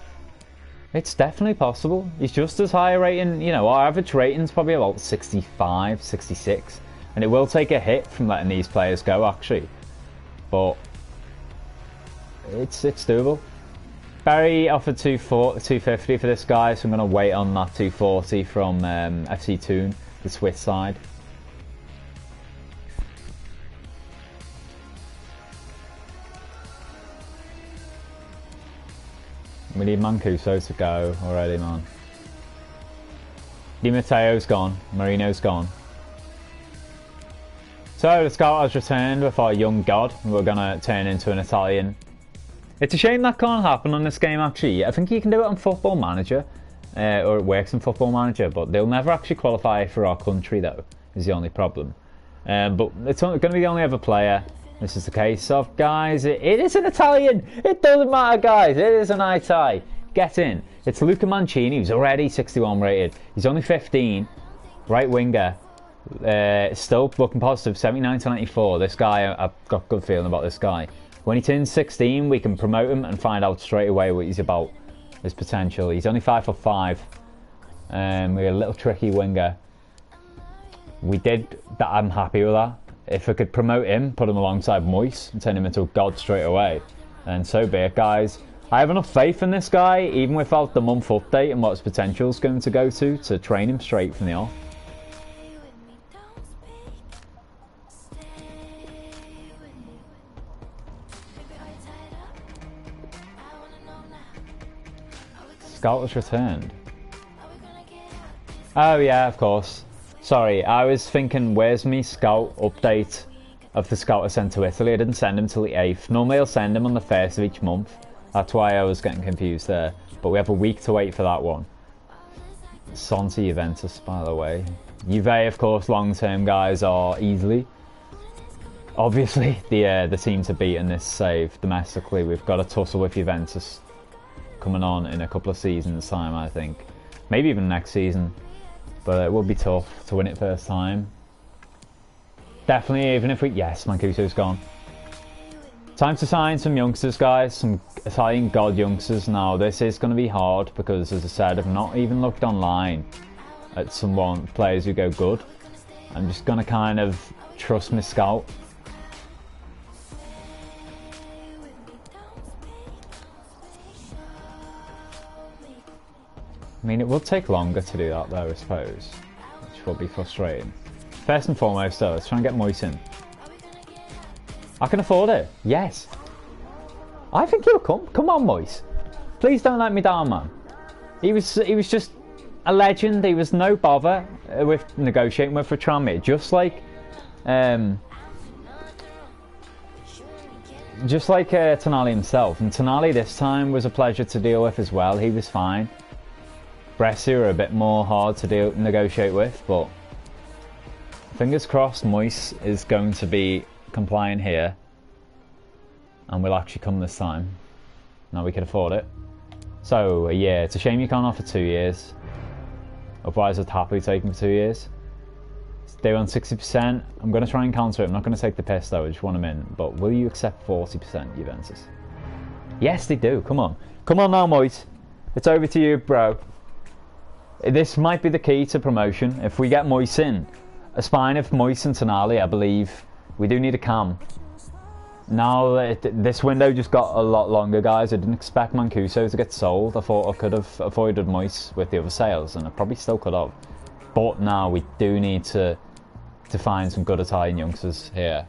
It's definitely possible. He's just as high a rating, you know, our average rating's probably about 65, 66. And it will take a hit from letting these players go actually. But it's doable. Barry offered 250 for this guy, so I'm going to wait on that 240 from FC Thun, the Swiss side. We need Mancuso to go already, man. Di Matteo's gone. Marino's gone. So the scout has returned with our young god. We're going to turn into an Italian. It's a shame that can't happen on this game actually. I think you can do it on Football Manager. Or it works in Football Manager. But they'll never actually qualify for our country though. Is the only problem. But it's going to be the only other player this is the case of, guys. It is an Italian. It doesn't matter, guys. It is an IT. Get in. It's Luca Mancini, who's already 61 rated. He's only 15. Right winger. Still looking positive. 79 to 94. This guy, I've got a good feeling about this guy. When he turns 16, we can promote him and find out straight away what he's about. His potential. He's only 5'5". We're a little tricky winger. We did that. I'm happy with that. If I could promote him, put him alongside Moise and turn him into a god straight away, then so be it, guys. I have enough faith in this guy, even without the month update and what his potential is going to go to train him straight from the off. Scout has returned. Oh yeah, of course. Sorry, I was thinking, where's me scout update of the scout I sent to Italy? I didn't send him till the 8th. Normally I'll send him on the 1st of each month. That's why I was getting confused there. But we have a week to wait for that one. Santi Juventus, by the way. Juve, of course, long-term guys are easily. Obviously, the team to beat in this save domestically. We've got a tussle with Juventus coming on in a couple of seasons' time, I think. Maybe even next season. But it will be tough to win it first time. Definitely, even if we... Yes, Mancuso's gone. Time to sign some youngsters, guys. Some Italian god youngsters. Now, this is going to be hard because, as I said, I've not even looked online at players who go good. I'm just going to kind of trust my scout. I mean, it will take longer to do that though, I suppose, which will be frustrating. First and foremost though, let's try and get Moise in. I can afford it, yes. I think he'll come. Come on, Moise. Please don't let me down, man. He was just a legend. He was no bother with negotiating with Ratramit, just like just like Tonali himself. And Tonali this time was a pleasure to deal with as well. He was fine. Brescia are a bit more hard to negotiate with, but fingers crossed Moise is going to be compliant here and will actually come this time. Now we can afford it. So yeah, it's a shame you can't offer 2 years. Otherwise I'd happily take him for 2 years. They want 60%. I'm going to try and counter it. I'm not going to take the piss though, I just want him in. But will you accept 40%, Juventus? Yes, they do. Come on. Come on now, Moise. It's over to you, bro. This might be the key to promotion. If we get Moise in, it's fine if Moise and Tonali, I believe. We do need a cam. Now, this window just got a lot longer, guys. I didn't expect Mancuso to get sold. I thought I could have avoided Moise with the other sales, and I probably still could have. But now we do need to find some good Italian youngsters here.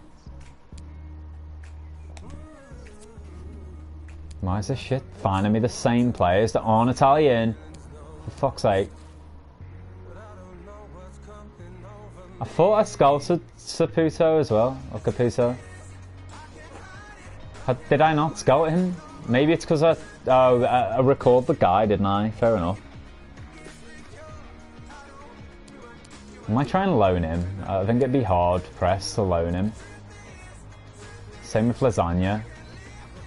Why is this shit finding me the same players that aren't Italian? For fuck's sake. I thought I scouted Saputo as well, or Caputo. Did I not scout him? Maybe it's because I recorded the guy, didn't I? Fair enough. I might try and loan him. I think it'd be hard pressed to loan him. Same with Lasagna.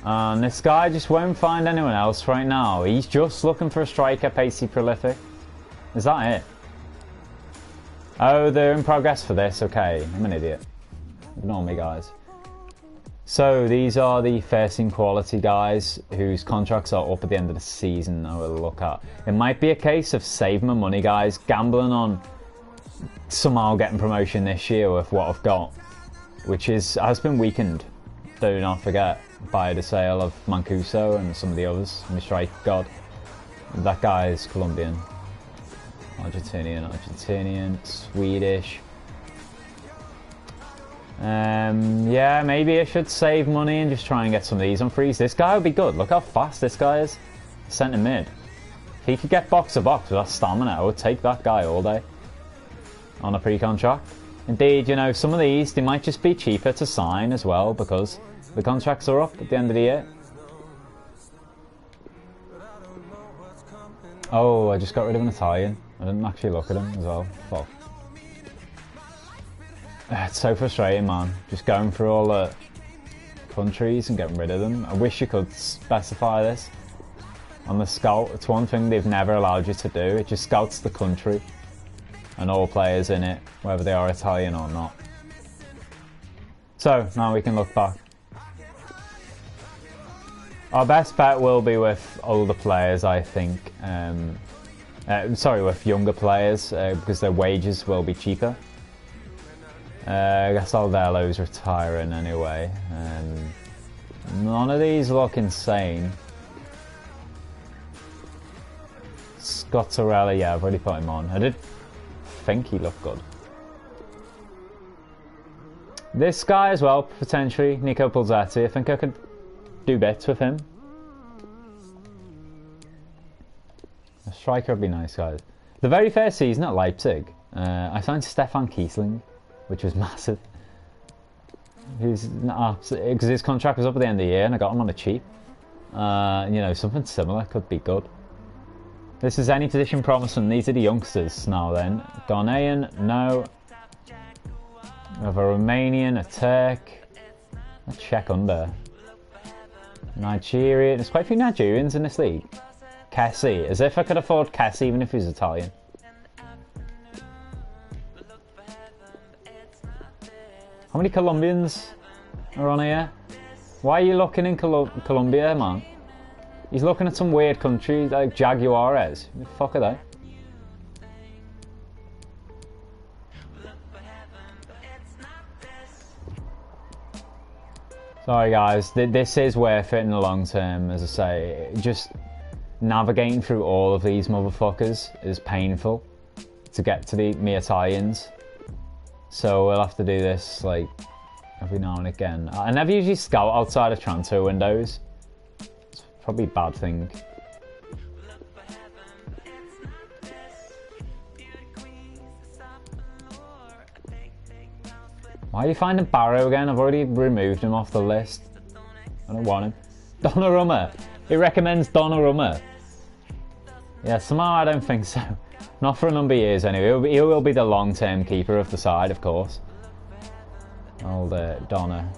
And this guy just won't find anyone else right now. He's just looking for a striker, pacey, prolific. Is that it? Oh, they're in progress for this. Okay, I'm an idiot. Ignore me, guys. So these are the first team quality guys whose contracts are up at the end of the season. I will look at. It might be a case of saving my money, guys, gambling on somehow getting promotion this year with what I've got, which has been weakened. Do not forget by the sale of Mancuso and some of the others. My strike god. That guy is Colombian, Argentinian, Swedish. Yeah, maybe I should save money and just try and get some of these on freeze. This guy would be good. Look how fast this guy is. Centre mid. If he could get box to box with that stamina, I would take that guy all day on a pre-contract. Indeed, you know, some of these, they might just be cheaper to sign as well because the contracts are up at the end of the year. Oh, I just got rid of an Italian. I didn't actually look at him as well. Fuck. It's so frustrating, man. Just going through all the countries and getting rid of them. I wish you could specify this on the scout. It's one thing they've never allowed you to do. It just scouts the country and all players in it, whether they are Italian or not. So, now we can look back. Our best bet will be with older players, I think. Sorry, with younger players, because their wages will be cheaper. I guess Aldelo's retiring anyway. None of these look insane. Scottarella, yeah, I've already put him on. I did think he looked good. This guy as well, potentially, Nico Pulzetti. I think I could do bits with him. A striker would be nice, guys. The very first season at Leipzig, I signed Stefan Kiesling, which was massive. Because his contract was up at the end of the year and I got him on a cheap. You know, something similar could be good. This is any position promising. These are the youngsters now then. Ghanaian, no. We have a Romanian, a Turk, a Czech under. Nigerian, there's quite a few Nigerians in this league. Kessie, as if I could afford Kessie even if he's Italian. How many Colombians are on here? Why are you looking in Colombia, man? He's looking at some weird country like Jaguares. Who the fuck are they? Sorry guys, this is worth it in the long term, as I say. Just navigating through all of these motherfuckers is painful to get to me Italians. So we'll have to do this like every now and again. I never usually scout outside of transfer windows. It's probably a bad thing. Why are you finding Barrow again? I've already removed him off the list. I don't want him. Donnarumma. It recommends Donnarumma. Yeah, somehow I don't think so. Not for a number of years anyway. He will be the long-term keeper of the side, of course. Old Donna.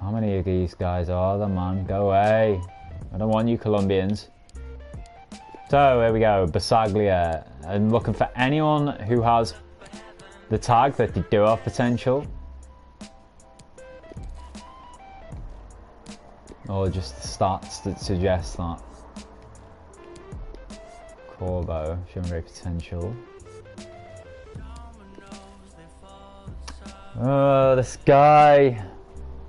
How many of these guys are there, man? Go away. I don't want you Colombians. So, here we go. Basaglia. I'm looking for anyone who has the tag that they do have potential. Or just the stats that suggest that. Corbo, showing great potential. Oh, this guy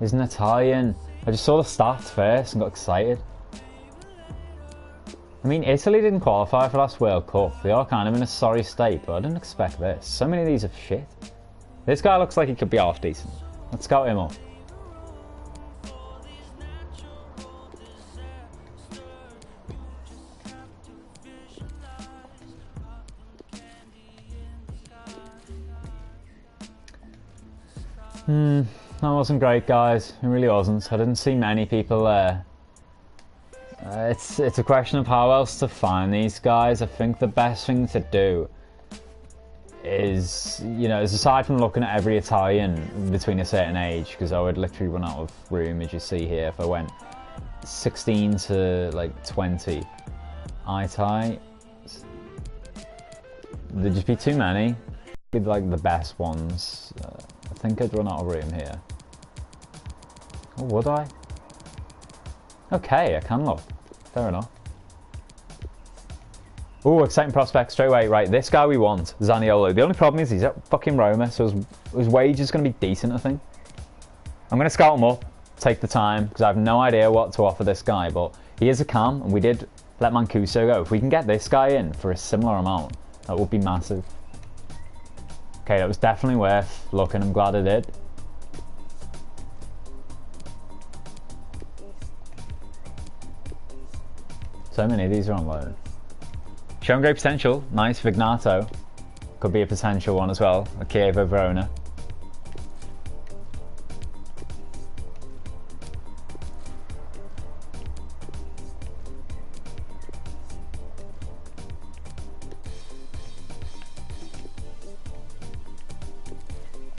isn't Italian. I just saw the stats first and got excited. I mean, Italy didn't qualify for last World Cup. They are kind of in a sorry state, but I didn't expect this. So many of these are shit. This guy looks like he could be half decent. Let's scout him up. That wasn't great, guys. It really wasn't. I didn't see many people there. It's a question of how else to find these guys. I think the best thing to do is, you know, aside from looking at every Italian between a certain age, because I would literally run out of room, as you see here, if I went 16 to like 20 Itai. There'd just be too many. Be like the best ones. I think I'd run out of room here. Or would I? Okay, I can look. Fair enough. Oh, exciting prospect straight away. Right, this guy we want, Zaniolo. The only problem is he's at fucking Roma, so his wage is going to be decent, I think. I'm going to scout him up, take the time, because I have no idea what to offer this guy, but he is a cam, and we did let Mancuso go. If we can get this guy in for a similar amount, that would be massive. Okay, that was definitely worth looking. I'm glad I did. So many of these are on loan. Showing great potential. Nice. Vignato. Could be a potential one as well. A Chievo Verona.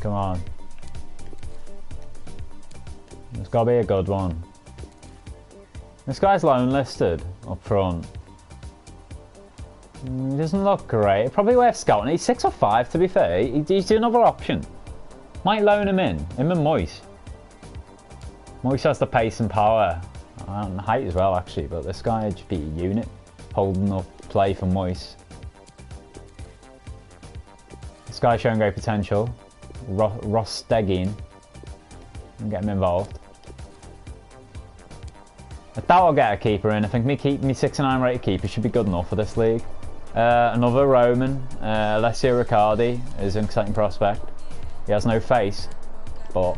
Come on. There's got to be a good one. This guy's loan listed up front. He doesn't look great. Probably worth scouting. He's 6 or 5 to be fair. He's another option. Might loan him in. Him and Moise. Moise has the pace and power. And height as well actually. But this guy would just be a unit. Holding up play for Moise. This guy's showing great potential. Rostegin. Get him involved. I doubt I'll get a keeper in. I think me 69 rated keeper should be good enough for this league. Another Roman, Alessio Riccardi, is an exciting prospect. He has no face, but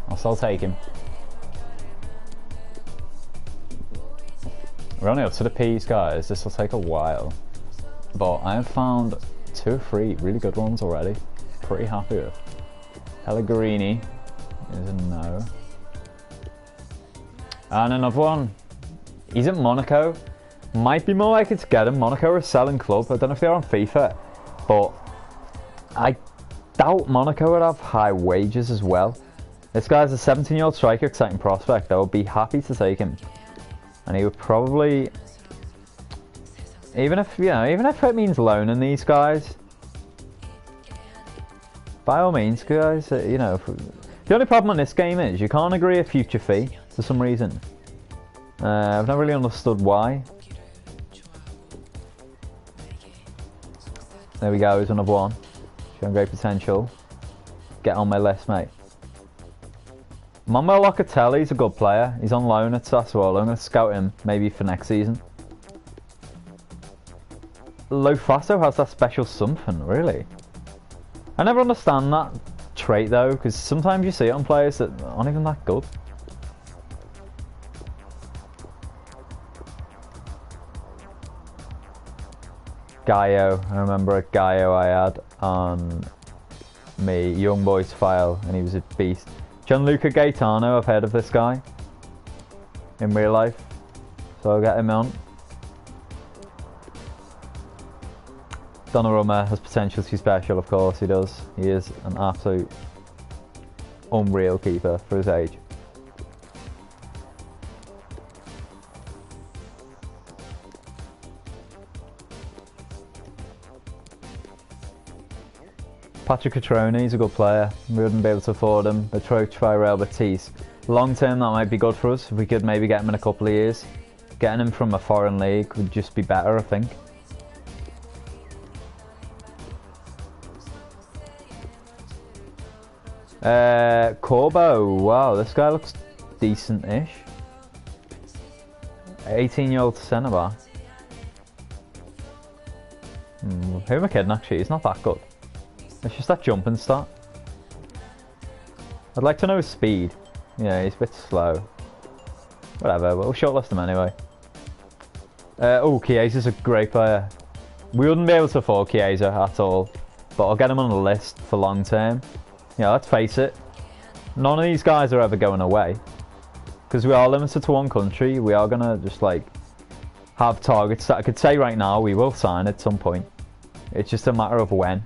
I'll still take him. We're only up to the P's, guys. This will take a while. But I have found 2 or 3 really good ones already. Pretty happy with. Pellegrini is a no. And another one. He's at Monaco. Might be more likely to get him. Monaco are a selling club. I don't know if they're on FIFA, but I doubt Monaco would have high wages as well. This guy's a 17-year-old striker, exciting prospect. I would be happy to take him, and he would probably, even if it means loaning these guys, by all means, guys. You know, the only problem on this game is you can't agree a future fee for some reason. I've never really understood why. There we go, here's another one. Showing great potential. Get on my list, mate. Manuel Locatelli's a good player. He's on loan at Sassuolo. I'm going to scout him maybe for next season. Lofaso has that special something, really. I never understand that trait though, because sometimes you see it on players that aren't even that good. Gaio, I remember a Gaio I had on my Young Boys file, and he was a beast. Gianluca Gaetano, I've heard of this guy in real life, so I'll get him on. Donnarumma has potential to be special, of course he does. He is an absolute unreal keeper for his age. Patrick Catrone, he's a good player. We wouldn't be able to afford him. Approached by Real Betis. Long term, that might be good for us if we could maybe get him in a couple of years. Getting him from a foreign league would just be better, I think. Corbo, wow, this guy looks decent-ish. 18-year-old centre-back. Who am I kidding, actually? He's not that good. It's just that jumping stat. I'd like to know his speed. Yeah, he's a bit slow. Whatever, but we'll shortlist him anyway. Oh, Chiesa's a great player. We wouldn't be able to afford Chiesa at all, but I'll get him on the list for long term. Yeah, let's face it. None of these guys are ever going away. Because we are limited to one country, we are going to just like have targets that I could say right now we will sign at some point. It's just a matter of when.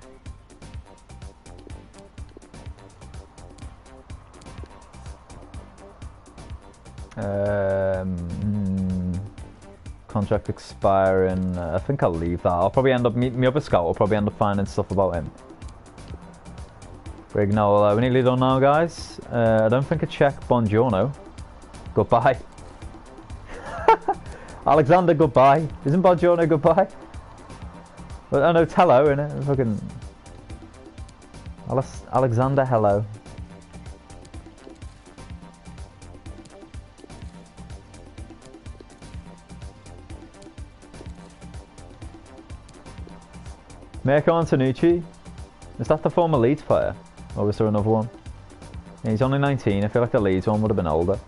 Contract expiring. I think I'll leave that. I'll probably end up my other scout will probably end up finding stuff about him. Brignol, we're nearly done now, guys. I don't think I check Buongiorno. Goodbye. Alexander, goodbye. Isn't Buongiorno goodbye? Well, oh no, it's hello, innit? Fucking Alexander, hello. Mirko Antonucci? Is that the former Leeds player? Or was there another one? Yeah, he's only 19. I feel like the Leeds one would have been older.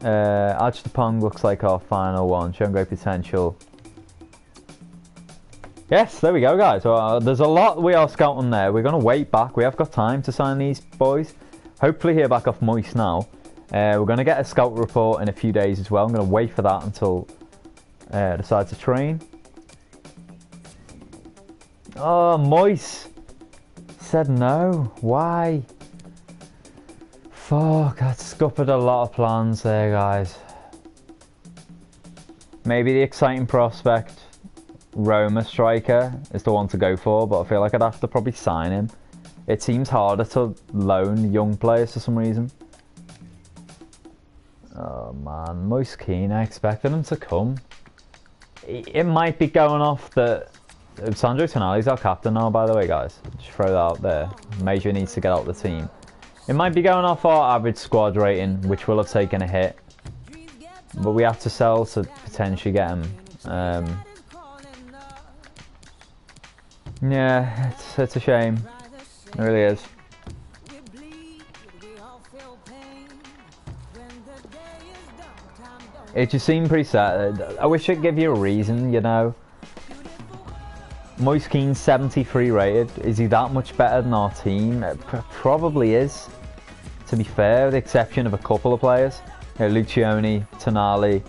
Ajtapong looks like our final one. Showing great potential. Yes, there we go, guys. Well, there's a lot we are scouting there. We're going to wait back. We have got time to sign these boys. Hopefully hear back off Moist now. We're going to get a scout report in a few days as well. I'm going to wait for that until I decide to train. Oh, Moist said no. Why? Fuck, that scuppered a lot of plans there, guys. Maybe the exciting prospect Roma striker is the one to go for, but I feel like I'd have to probably sign him. It seems harder to loan young players for some reason. Oh man, Moist Keane, I expected him to come. It might be going off that Sandro Tonali's our captain now, by the way, guys. Just throw that out there. Major needs to get out the team. It might be going off our average squad rating, which will have taken a hit. But we have to sell to potentially get him. Yeah, it's a shame. It really is. It just seemed pretty sad. I wish I'd give you a reason, you know. Moise Keane's 73 rated. Is he that much better than our team? It probably is, to be fair, with the exception of a couple of players. You know, Lucioni, Tonali,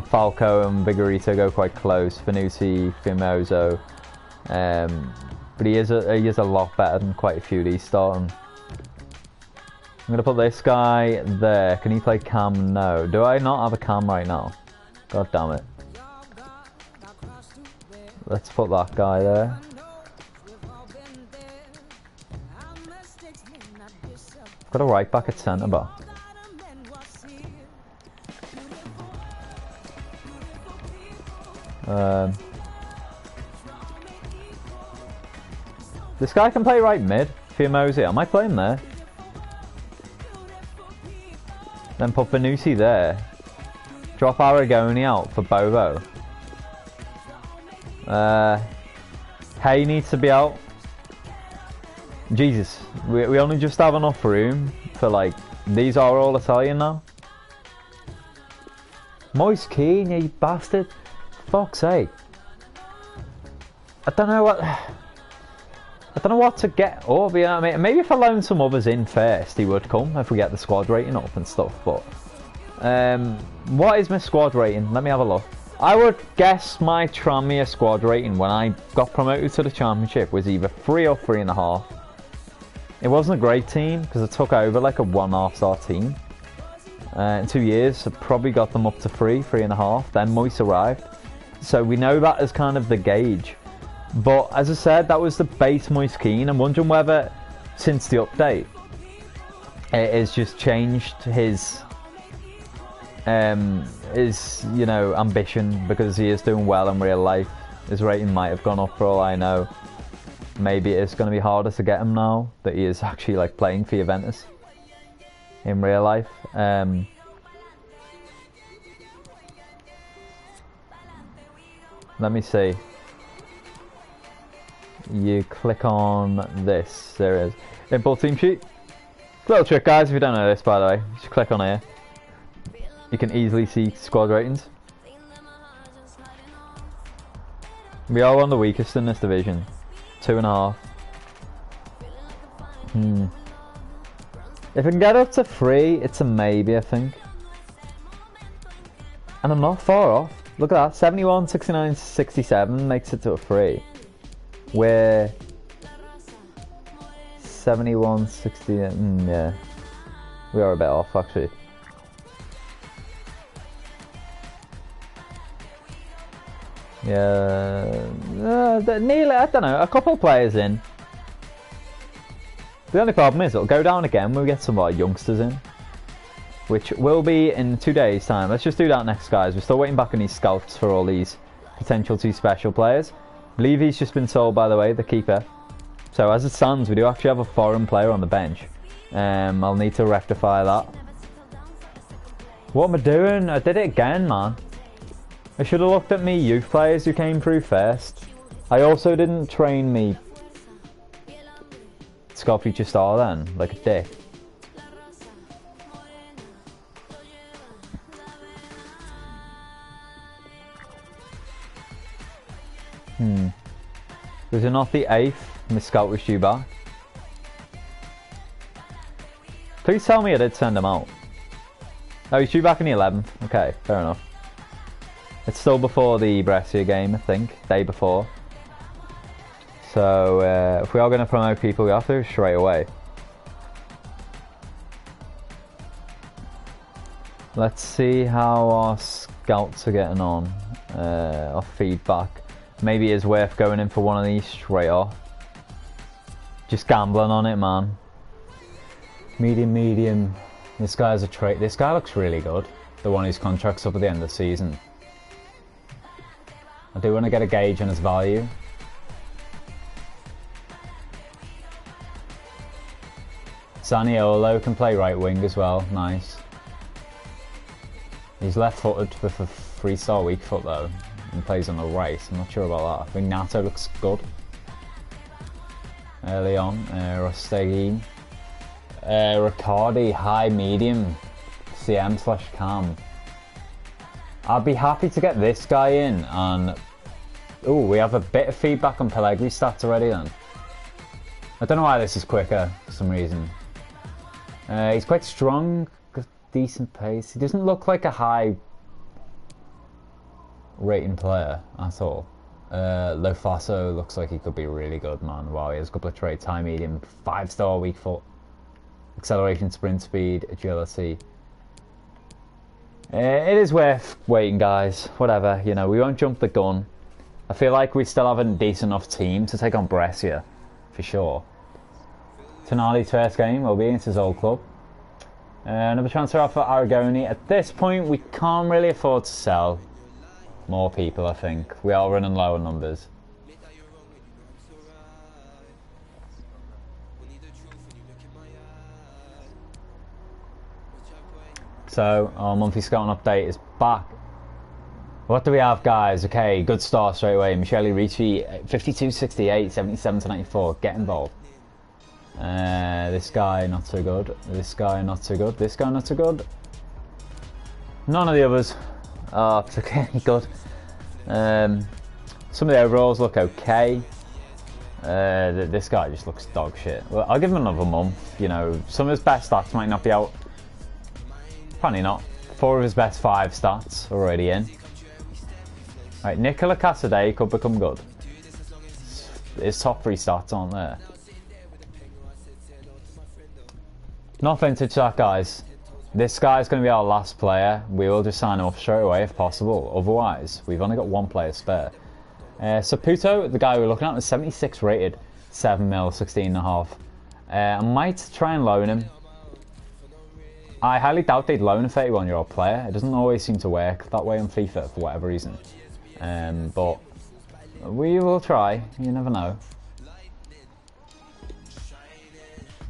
Falco and Vigorito go quite close. Fanucci, Fimoso. But he is a lot better than quite a few of these starting. I'm going to put this guy there. Can he play cam? No. Do I not have a cam right now? God damn it. Let's put that guy there. Got a right back at centre back. This guy can play right mid. Fiomosi, I might play him there. Then put Fanucci there. Drop Aragoni out for Bobo. Hay needs to be out. Jesus, we only just have enough room for like, these are all Italian now. Moise Keane, you bastard. Fuck's sake. I don't know what... I don't know what to get up, you know what I mean? Maybe if I loan some others in first, he would come if we get the squad rating up and stuff, but... what is my squad rating? Let me have a look. I would guess my Tranmere squad rating when I got promoted to the Championship was either 3 or 3.5. It wasn't a great team because I took over like a 1.5 star team. In 2 years, I probably got them up to 3.5. Then Moise arrived. So we know that as kind of the gauge. But as I said, that was the base Moise Keane. I'm wondering whether, since the update, it has just changed his you know, ambition because he is doing well in real life. His rating might have gone up for all I know. Maybe it's going to be harder to get him now that he is actually like playing for Juventus in real life. Let me see. You click on this. There it is. Import team sheet. Little trick, guys, if you don't know this, by the way. Just click on here. You can easily see squad ratings. We are one of the weakest in this division. 2.5. If I can get up to 3, it's a maybe, I think. And I'm not far off. Look at that. 71, 69, 67 makes it to a 3. We're 71, 60, yeah. We are a bit off, actually. Yeah, nearly, I don't know, a couple of players in. The only problem is it'll go down again when we get some of our youngsters in, which will be in 2 days' time. Let's just do that next, guys. We're still waiting back on these scouts for all these potential 2 special players. I believe he's just been sold, by the way, the keeper. So as it stands, we do actually have a foreign player on the bench. I'll need to rectify that. What am I doing? I did it again, man. I should have looked at me youth players who came through first. I also didn't train me Scout Future Star then, like a dick. Was it not the 8th? My scout was due back. Please tell me I did send him out. Oh, he's due back in the 11th. Okay, fair enough. It's still before the Brescia game, I think. Day before. So, if we are going to promote people, we have to straight away. Let's see how our scouts are getting on. Our feedback. Maybe it's worth going in for one of these straight off. Just gambling on it, man. Medium. This guy's a trait. This guy looks really good. The one whose contract's up at the end of the season. I do want to get a gauge on his value. Zaniolo can play right wing as well. Nice. He's left-footed with a 3-star weak foot though, and plays on the right. I'm not sure about that. I think Nato looks good. Early on, Rostegui. Riccardi, high medium, CM/cam. I'd be happy to get this guy in, and oh, we have a bit of feedback on Pellegri's stats already then. I don't know why this is quicker for some reason. He's quite strong, got decent pace. He doesn't look like a high rating player at all. Lofaso looks like he could be really good, man. Wow, he has a couple of traits, high medium, 5-star weak foot, acceleration, sprint speed, agility. It is worth waiting, guys. Whatever, you know, we won't jump the gun. I feel like we still have a decent enough team to take on Brescia, for sure. Tonali's first game will be against his old club. Another transfer offer for Aragoni. At this point, we can't really afford to sell more people, I think. We are running low on numbers. So, our monthly scouting update is back. What do we have, guys? Okay, good start straight away. Michele Ricci, 52-68, 77-94. Get involved. This guy, not so good. This guy, not so good. This guy, not so good. None of the others are particularly good. Some of the overalls look okay. This guy just looks dog shit. Well, I'll give him another month. You know, some of his best stats might not be out. Probably not. 4 of his best 5 stats already in. Right, Nicola Casadei could become good. His top 3 stats aren't there. Not vintage that, guys. This guy's going to be our last player. We will just sign him up straight away if possible. Otherwise, we've only got 1 player spare. Saputo, the guy we're looking at, was 76 rated, 7 mil, 16.5. I might try and loan him. I highly doubt they'd loan a 31-year-old player. It doesn't always seem to work that way on FIFA for whatever reason. But we will try. You never know.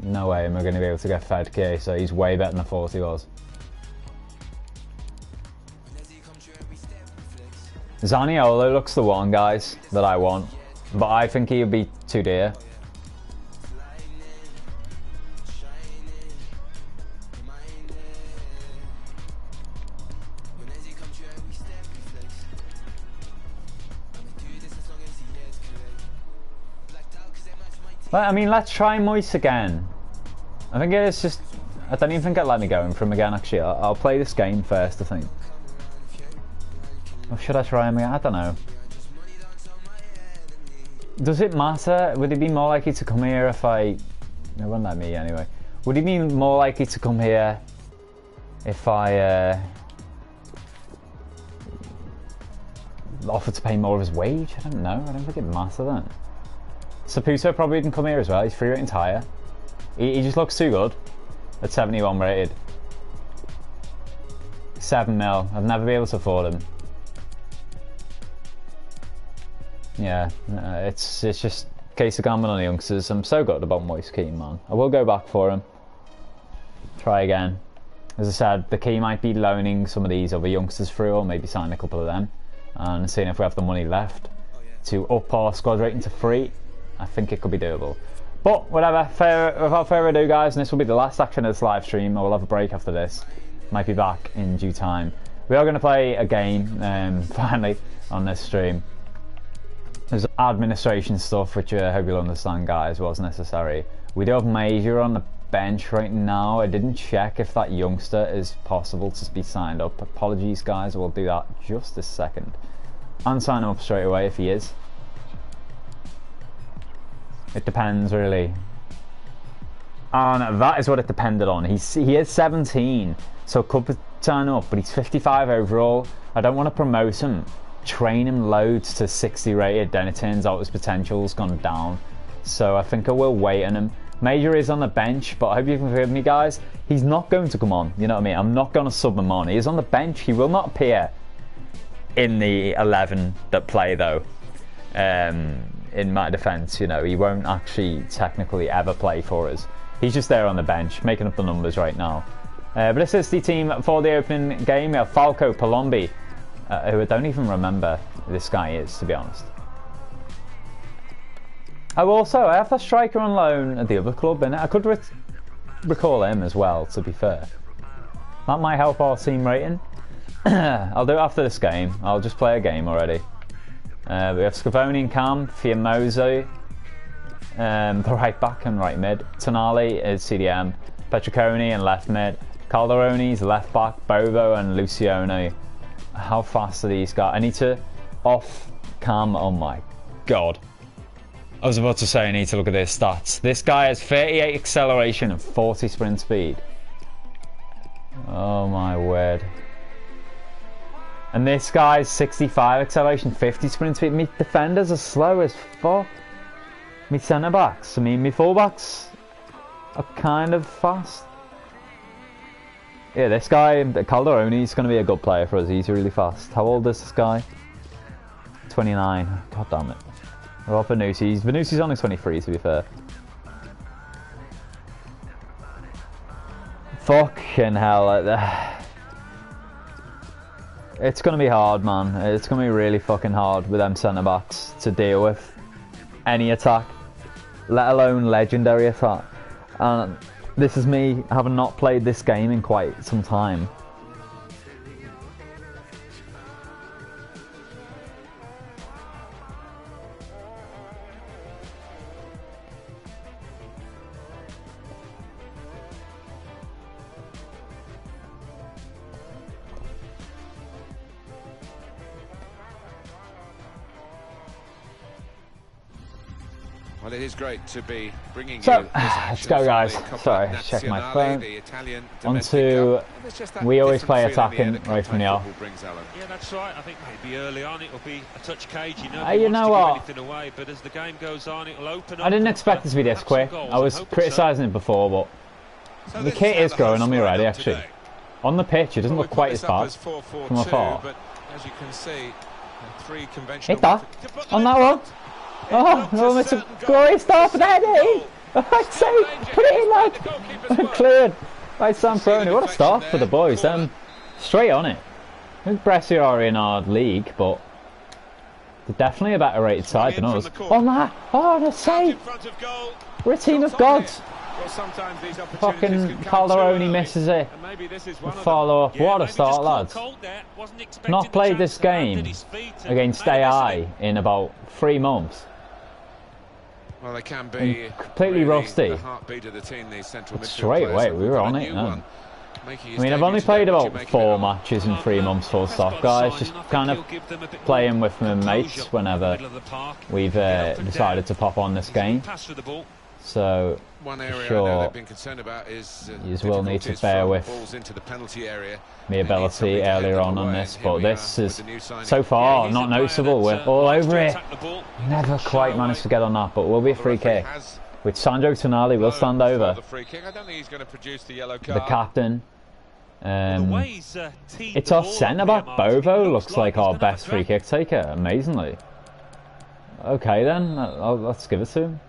No way am I going to be able to get Fedke, so he's way better than I thought he was. Zaniolo looks the one, guys, that I want, but I think he'll be too dear. I mean, let's try Moise again. I think it's just... I don't even think it'll let me go in for him again, actually. I'll play this game first, I think. Or should I try him again? I don't know. Does it matter? Would he be more likely to come here if I... It wouldn't let me anyway. Would he be more likely to come here if I offered to pay more of his wage? I don't know. I don't think it'd matter then. Saputo probably didn't come here as well. He's 3 ratings higher. He just looks too good at 71 rated. 7 mil. I'd never be able to afford him. Yeah, it's just a case of gambling on the youngsters. I'm so good about Moise Keane, man. I will go back for him. Try again. As I said, the key might be loaning some of these other youngsters through, or maybe signing a couple of them, and seeing if we have the money left to up our squad rating to 3. I think it could be doable. But whatever, without further ado, guys, and this will be the last action of this live stream. I will have a break after this. Might be back in due time. We are going to play a game, finally, on this stream. There's administration stuff, which I hope you'll understand, guys, was necessary. We do have Major on the bench right now. I didn't check if that youngster is possible to be signed up. Apologies, guys, we'll do that just a second. And sign him up straight away if he is. It depends, really. And that is what it depended on. He is 17, so could turn up, but he's 55 overall. I don't want to promote him, train him loads to 60 rated, then it turns out his potential's gone down. So I think I will wait on him. Major is on the bench, but I hope you can forgive me, guys. He's not going to come on, you know what I mean? I'm not going to sub him on. He is on the bench. He will not appear in the 11 that play, though. In my defence, you know, he won't actually technically ever play for us. He's just there on the bench, making up the numbers right now. But this is the team for the opening game. We have Falco Palombi, who I don't even remember who this guy is, to be honest. Oh, also, I have that striker on loan at the other club, and I could recall him as well, to be fair. That might help our team rating. I'll do it after this game. I'll just play a game already. We have Scavoni and Cam, Fiamoso, the right back and right mid. Tonali is CDM, Petriconi and left mid. Calderoni's left back, Bovo and Luciano. How fast are these guys? I need to off Cam. Oh my god. I was about to say I need to look at their stats. This guy has 38 acceleration and 40 sprint speed. Oh my word. And this guy's 65 acceleration, 50 sprint speed. Me defenders are slow as fuck. Me centre backs, I mean, me full backs are kind of fast. Yeah, this guy, Calderoni's going to be a good player for us. He's really fast. How old is this guy? 29. God damn it. Well, Venusi's only 23, to be fair. Fucking hell. It's going to be hard, man. It's going to be really fucking hard with them centre-backs to deal with any attack, let alone legendary attack. And this is me having not played this game in quite some time. Well, it is great to be bringing So, you this let's go, guys. Sorry, check my phone. On to, we always play attacking right from the off. Yeah, that's right. I think maybe early on it'll be a touch cagey. You know what? Anything away, but as the game goes on, it'll open up. I didn't expect it to be this quick. I was criticising it before, but the kit is growing on me already, actually. On the pitch, it doesn't look quite as bad from afar. As you can see, hit that on that one. Oh, no, it's a glorious start for the header. I'd say, put it in, lad. Cleared by Sam Crony. What a start for the boys. Straight on it. I think Brescia are in our league, but they're definitely a better rated side than us. On that. Oh, the save. We're a team of gods. Fucking Calderoni misses it. Follow up. What a start, lads. Not played this game against AI in about 3 months. Well, they can be completely rusty. The heartbeat of the team, these central straight away, we were on it. Man. I mean, I've only played about 4 matches in 3 months full stop, guys. Just kind of playing with my mates whenever we've decided to pop on this game. So, sure, you will need to bear with my ability earlier on this, but this is, so far, not noticeable. We're all over it. Never quite managed to get on that, but will be a free kick. With Sandro Tonali will stand over. The captain. It's our centre-back, Bovo, looks like our best free kick taker, amazingly. Okay then, let's give it to him.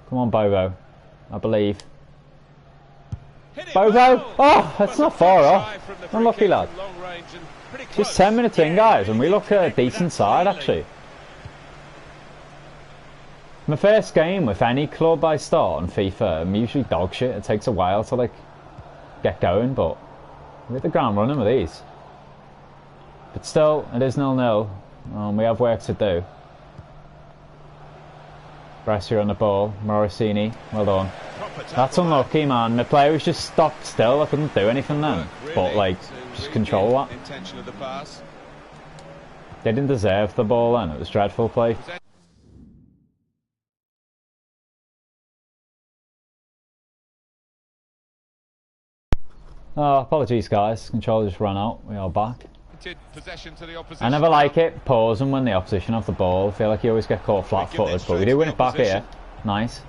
Come on, Bovo. I believe. Bovo! Oh, that's not far off. Unlucky, lad. Just 10 minutes in, guys, and we look a decent side, actually. My first game with any club I start on FIFA, I'm usually dog shit. It takes a while to, like, get going, but we hit the ground running with these. But still, it is 0-0, and we have work to do. Brescia on the ball, Morosini, well done. That's unlucky, man. The player was just stopped still. I couldn't do anything then. But, like, just control that. They didn't deserve the ball then. It was dreadful play. Oh, apologies, guys. Control just ran out. We are back. I never like it, pausing when the opposition have the ball. I feel like you always get caught flat-footed, but we do win it back here. Nice.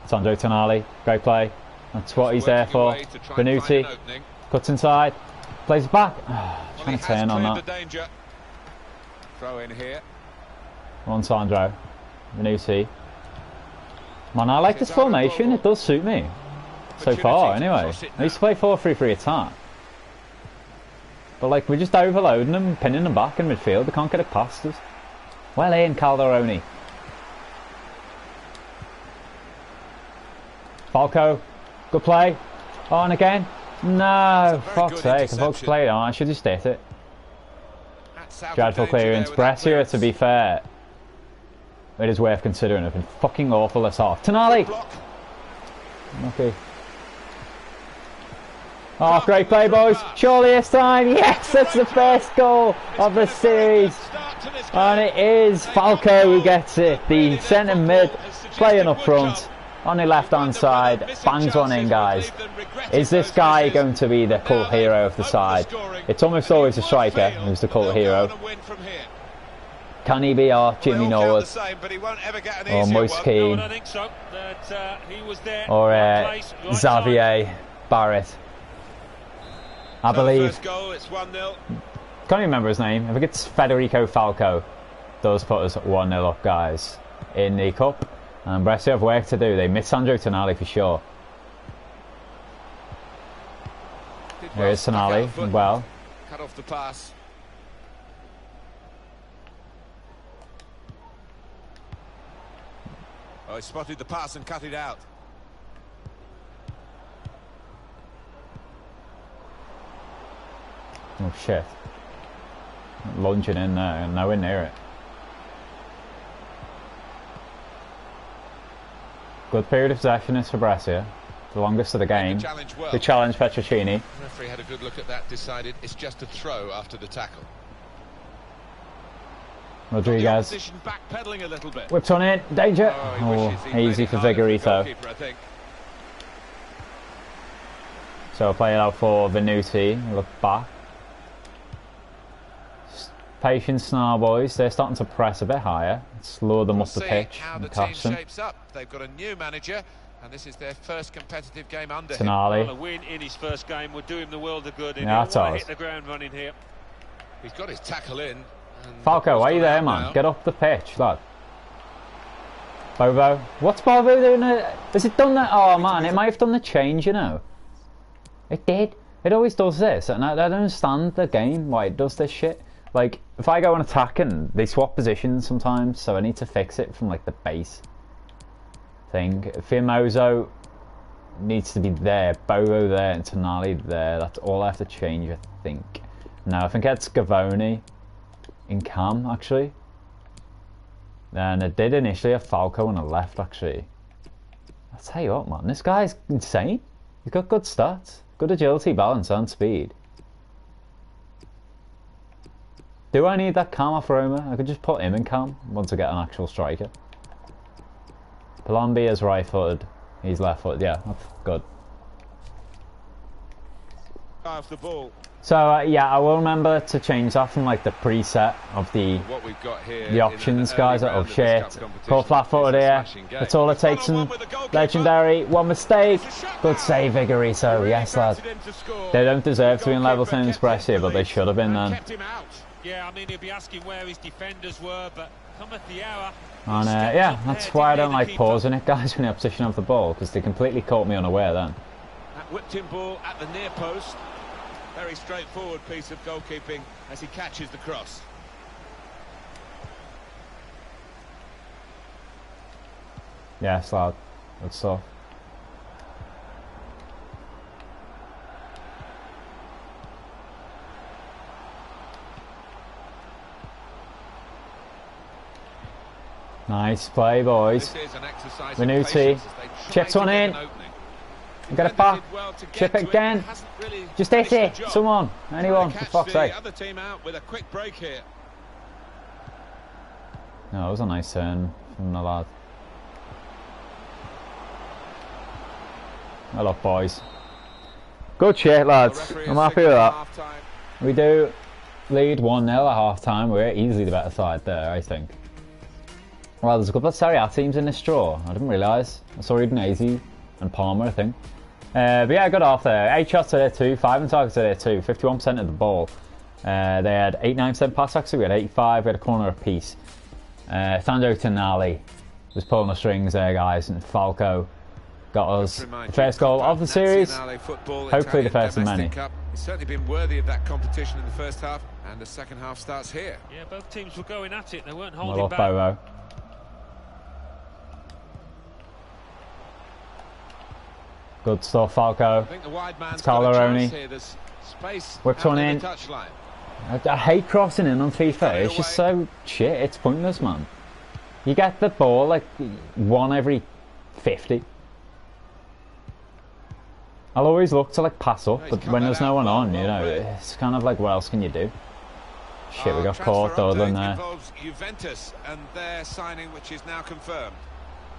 Sandro Tonali, great play. That's what he's there for. Benuti cuts inside, plays it back. Trying to turn on that. Throw in here. On Sandro. Benuti. Man, I like this formation. It does suit me. So far, anyway. I used to play 4-3-3 attack. But, like, we're just overloading them, pinning them back in midfield. They can't get it past us. Well in, Calderoni. Falco. Good play. On again. No, fuck's sake. I thought to play it on. I should just hit it. Dreadful clearance. Brescia, to be fair. It is worth considering. I've been fucking awful this half. Tonali! Okay. Oh, great play, boys. Surely this time. Yes, that's the first goal of the series. And it is Falco who gets it. The centre mid playing up front on the left-hand side. Bangs one in, guys. Is this guy going to be the cult hero of the side? It's almost always a striker who's the cult hero. Can he be our Jimmy Norwood, or Moise Keane, or Xavier Barrett? I believe. Can't even remember his name. I think it's Federico Falco. Does put us 1-0 up, guys, in the cup. And Brescia have work to do. They miss Sandro Tonali for sure. Here's Tonali. Well. Cut off the pass. Oh, he spotted the pass and cut it out. Oh shit. Lunging in there and nowhere near it. Good period of possession is for Brescia. the longest of the game. Challenge well. The challenge Petrocini. The referee had a good look at that, decided it's just a throw after the tackle. Rodriguez. Backpedaling a little bit. Whipped on it. Danger. Easy for Vigorito. So I'll play it out for Venuti. Look back. Patience now, boys. They're starting to press a bit higher. Slow them up the pitch. How the team shapes up. They've got a new manager, and this is their first competitive game under him. Well, a win in his first game would do him the world of good. And yeah, he'll hit the ground running here. He's got his tackle in. Falco, why are you there, man? Get up the pitch, lad. Bobo. What's Bobo doing? Has it done that? Oh, man, it might have done the change, you know. It did. It always does this, and I don't understand the game, why it does this shit. Like, if I go on attacking, they swap positions sometimes, so I need to fix it from, like, the base thing. Firmoso needs to be there, Bobo there, and Tonali there. That's all I have to change, I think. No, I think it's Gavoni in cam, actually. And I did initially have Falco on the left, actually. I'll tell you what, man, this guy's insane. He's got good stats, good agility, balance, and speed. Do I need that cam off Roma? I could just put him in cam once I get an actual striker. Palombi is right-footed. He's left-footed. Yeah, that's good. Off the ball. So yeah, I will remember to change that from like the preset of the options, guys. Oh shit! Call flat-footed here. That's all it takes. And legendary. One mistake. Good save, Vigorito. Yes, lad. They don't deserve to be in level 10 express here, but they should have been then. Yeah, I mean, he'll be asking where his defenders were, but cometh the hour. And yeah, that's why I don't like pausing it, guys, when the opposition have the ball, because they completely caught me unaware then. That whipped-in ball at the near post. Very straightforward piece of goalkeeping as he catches the cross. Yes, lad. Good stuff. Nice play, boys. Venuti chips one in. Get it back. Chip it again. Just hit it. Someone. Anyone. For fuck's sake. No, that was a nice turn from the lad. Well up, boys. Good shit, lads. I'm happy with that. We do lead 1-0 at half time. We're easily the better side there, I think. Well, there's a couple of Serie A teams in this draw. I didn't realise. I saw Udinese and Parma, I think. But yeah, good half there. 8 shots today too, 5 on target today too, 51% of the ball. They had 89% pass accuracy, we had 85, we had a corner apiece. Sandro Tonali was pulling the strings there, guys, and Falco got us the first goal of the series. Hopefully the first of many. He's certainly been worthy of that competition in the first half, and the second half starts here. Yeah, both teams were going at it, they weren't holding back. I love Bobo. Good stuff, Falco. It's Calderoni. Whipped one in. I hate crossing in on FIFA. It's just so shit. It's pointless, man. You get the ball like 1 every 50. I'll always look to like pass up, but when there's no one on, you know, it's kind of like, what else can you do? Shit, we got caught dawdling there. Juventus and their signing, which is now confirmed.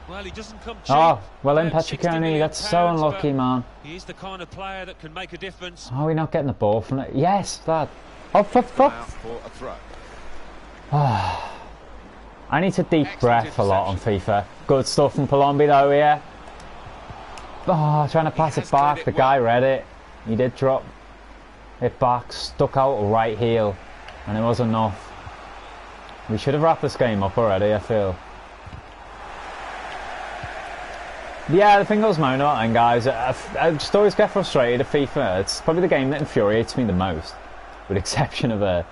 Well, he doesn't come cheap. Oh, well in Petroconi, that's so unlucky, man. He's the kind of player that can make a difference. Oh, we're not getting the ball from it. Yes, lad. Oh, for fuck. I need to deep breath a lot on FIFA. Good stuff from Palombi though here. Oh, trying to pass it back. The guy read it. He did drop it back. Stuck out right heel. And it was enough. We should have wrapped this game up already, I feel. Yeah, the thing I was moaning about then, guys, I just always get frustrated at FIFA. It's probably the game that infuriates me the most, with the exception of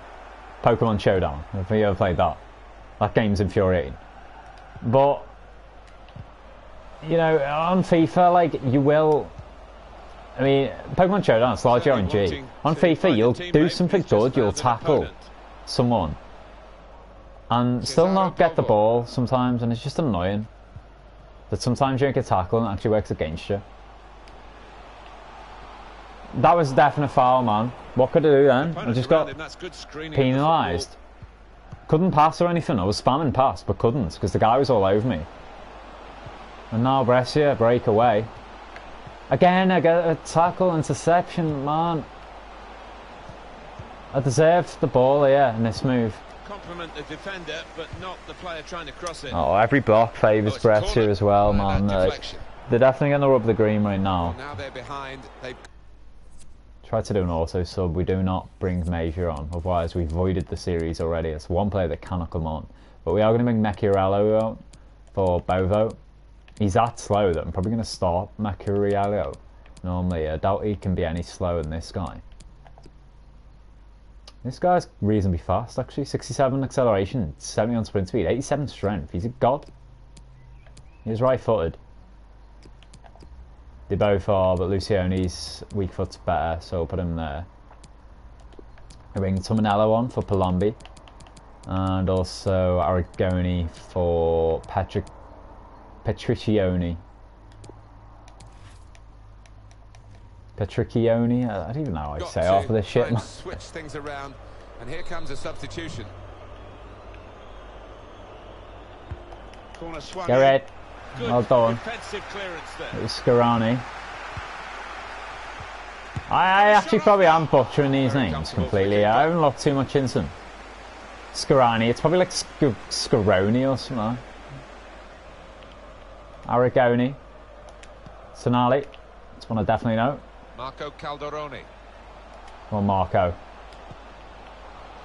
Pokemon Showdown. If you ever played that, that game's infuriating. But, you know, on FIFA, like, you will... I mean, Pokemon Showdown, it's largely RNG. On FIFA, you'll do something good, you'll tackle someone, and still not get the ball sometimes, and it's just annoying. That sometimes you make a tackle and it actually works against you. That was a definite foul, man. What could I do then? I just got penalised. Couldn't pass or anything. I was spamming pass, but couldn't because the guy was all over me. And now Brescia break away. Again, I get a tackle, interception, man. I deserved the ball here in this move. Compliment the defender, but not the player trying to cross it. Oh, every block favours Brescia as well, man. They're definitely going to rub the green right now. Now they're behind. Try to do an auto sub. We do not bring Major on, otherwise we've voided the series already. It's one player that cannot come on. But we are going to bring Mecchiarello out for Bovo. He's that slow that I'm probably going to start Mecchiarello. Normally, I doubt he can be any slower than this guy. This guy's reasonably fast, actually. 67 acceleration, 70 on sprint speed, 87 strength. He's a god. He's right-footed. They both are, but Lucione's weak foot's better, so I'll put him there. I bring Tominello on for Palombi, and also Aragoni for Petriccioni. Petriccioni? I don't even know how I say half of this shit, man. Switch things around, and here comes a substitution. Corner swung. Go red. Well done. It was Scarani. I actually probably am butchering these names completely. I haven't looked too much into them. Scarani, it's probably like Scaroni or something. Aragoni. Sonali. That's one I definitely know. Marco Calderoni. Well, Marco.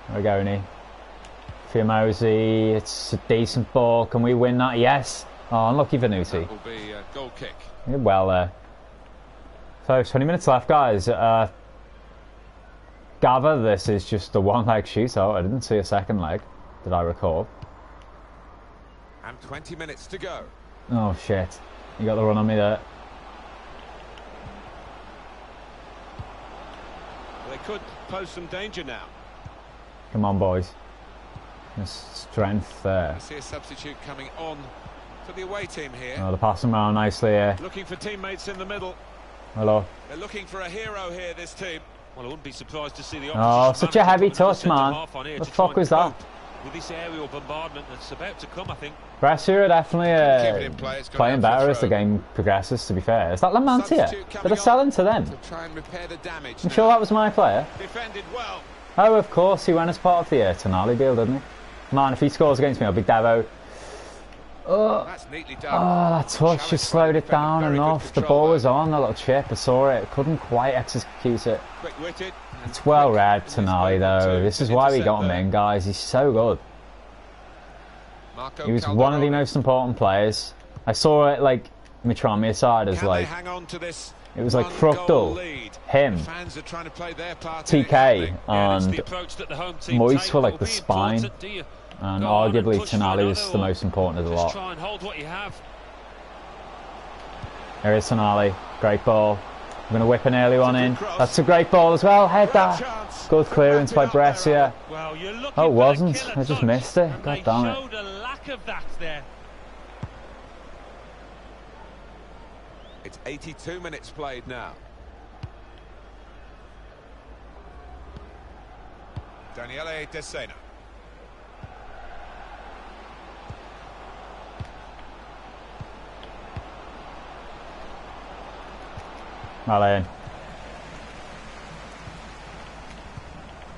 Aragoni. Fiamosi. It's a decent ball. Can we win that? Yes. Oh, unlucky Venuti. That will be a goal kick. Well there. So 20 minutes left, guys. Gather this is just a one-leg shootout. I didn't see a second leg. Did I recall? And 20 minutes to go. Oh shit! You got the run on me there. They could pose some danger now. Come on, boys. There's strength there. I see a substitute coming on for the away team here. Oh, they're passing around nicely here. Looking for teammates in the middle. Hello. They're looking for a hero here, this team. Well, I wouldn't be surprised to see the oh, such a heavy touch, man. What the fuck was that? With this aerial bombardment that's about to come, I think. Brescia are definitely playing better as the game progresses, to be fair. Is that Lamantia? Did I sell him to them? I'm sure that was my player. Defended well. Oh, of course, he went as part of the Tonali deal, didn't he? Man, if he scores against me, I'll be Devo. Oh, that touch just slowed it down enough. The ball was on, a little chip, I saw it. Couldn't quite execute it. It's well read, Tonali, though. This is why we got him in, guys. He's so good. He was one of the most important players. I saw it, like, Mitrami aside as, like, it was like Fructal, him, TK, and Moise were, like, the spine. And arguably Tonali was the most important of the lot. Here is Tonali, great ball. I'm going to whip an early one in. That's a great ball as well, head that. Good clearance by Brescia. Oh, it wasn't, I just missed it, god damn it. It's 82 minutes played now. Daniele Desena. Malayan.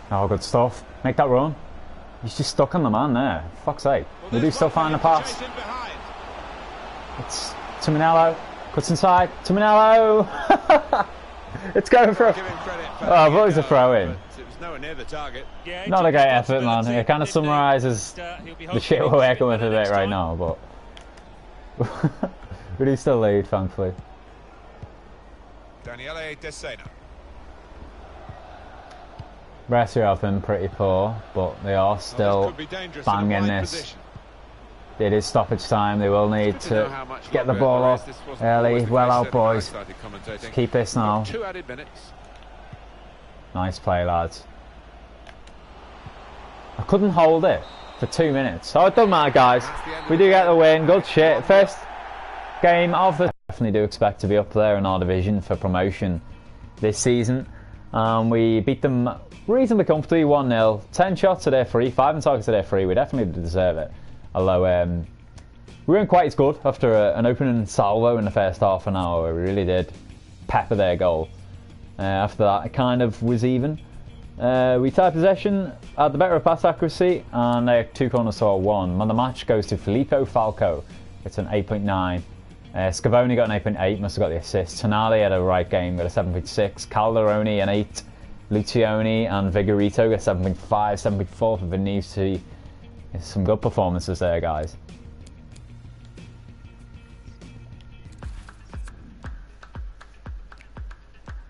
Oh, good stuff. Make that run. He's just stuck on the man there. Fuck's sake. We do still find the pass. It's Tominello. Cuts inside. Tominello! It's going for a... Oh, I thought it was a throw-in. Not a great effort, man. It kind of summarises the shit we're working with a bit right now, but... we do still lead, thankfully. Daniele Desena. Brescia have been pretty poor, but they are still banging this. It is stoppage time. They will need to get the ball up early. Well out, boys. Just keep this now. Nice play, lads. I couldn't hold it for 2 minutes. Oh, it doesn't matter, guys. We do get the win. Good shit. First game of the... Definitely do expect to be up there in our division for promotion this season. We beat them reasonably comfortably, 1-0. 10 shots to their 3, 5 on target to their 3. We definitely deserve it. Although we weren't quite as good after an opening salvo in the first half an hour. We really did pepper their goal. After that, it kind of was even. We tied possession, had the better pass accuracy, and they 2 corners saw 1. Man, the match goes to Filippo Falco. It's an 8.9. Scavoni got an 8.8, must have got the assist. Tonali had a right game, got a 7.6. Calderoni an 8. Lucioni and Vigorito got 7.5, 7.4 for Vinicius. Some good performances there, guys.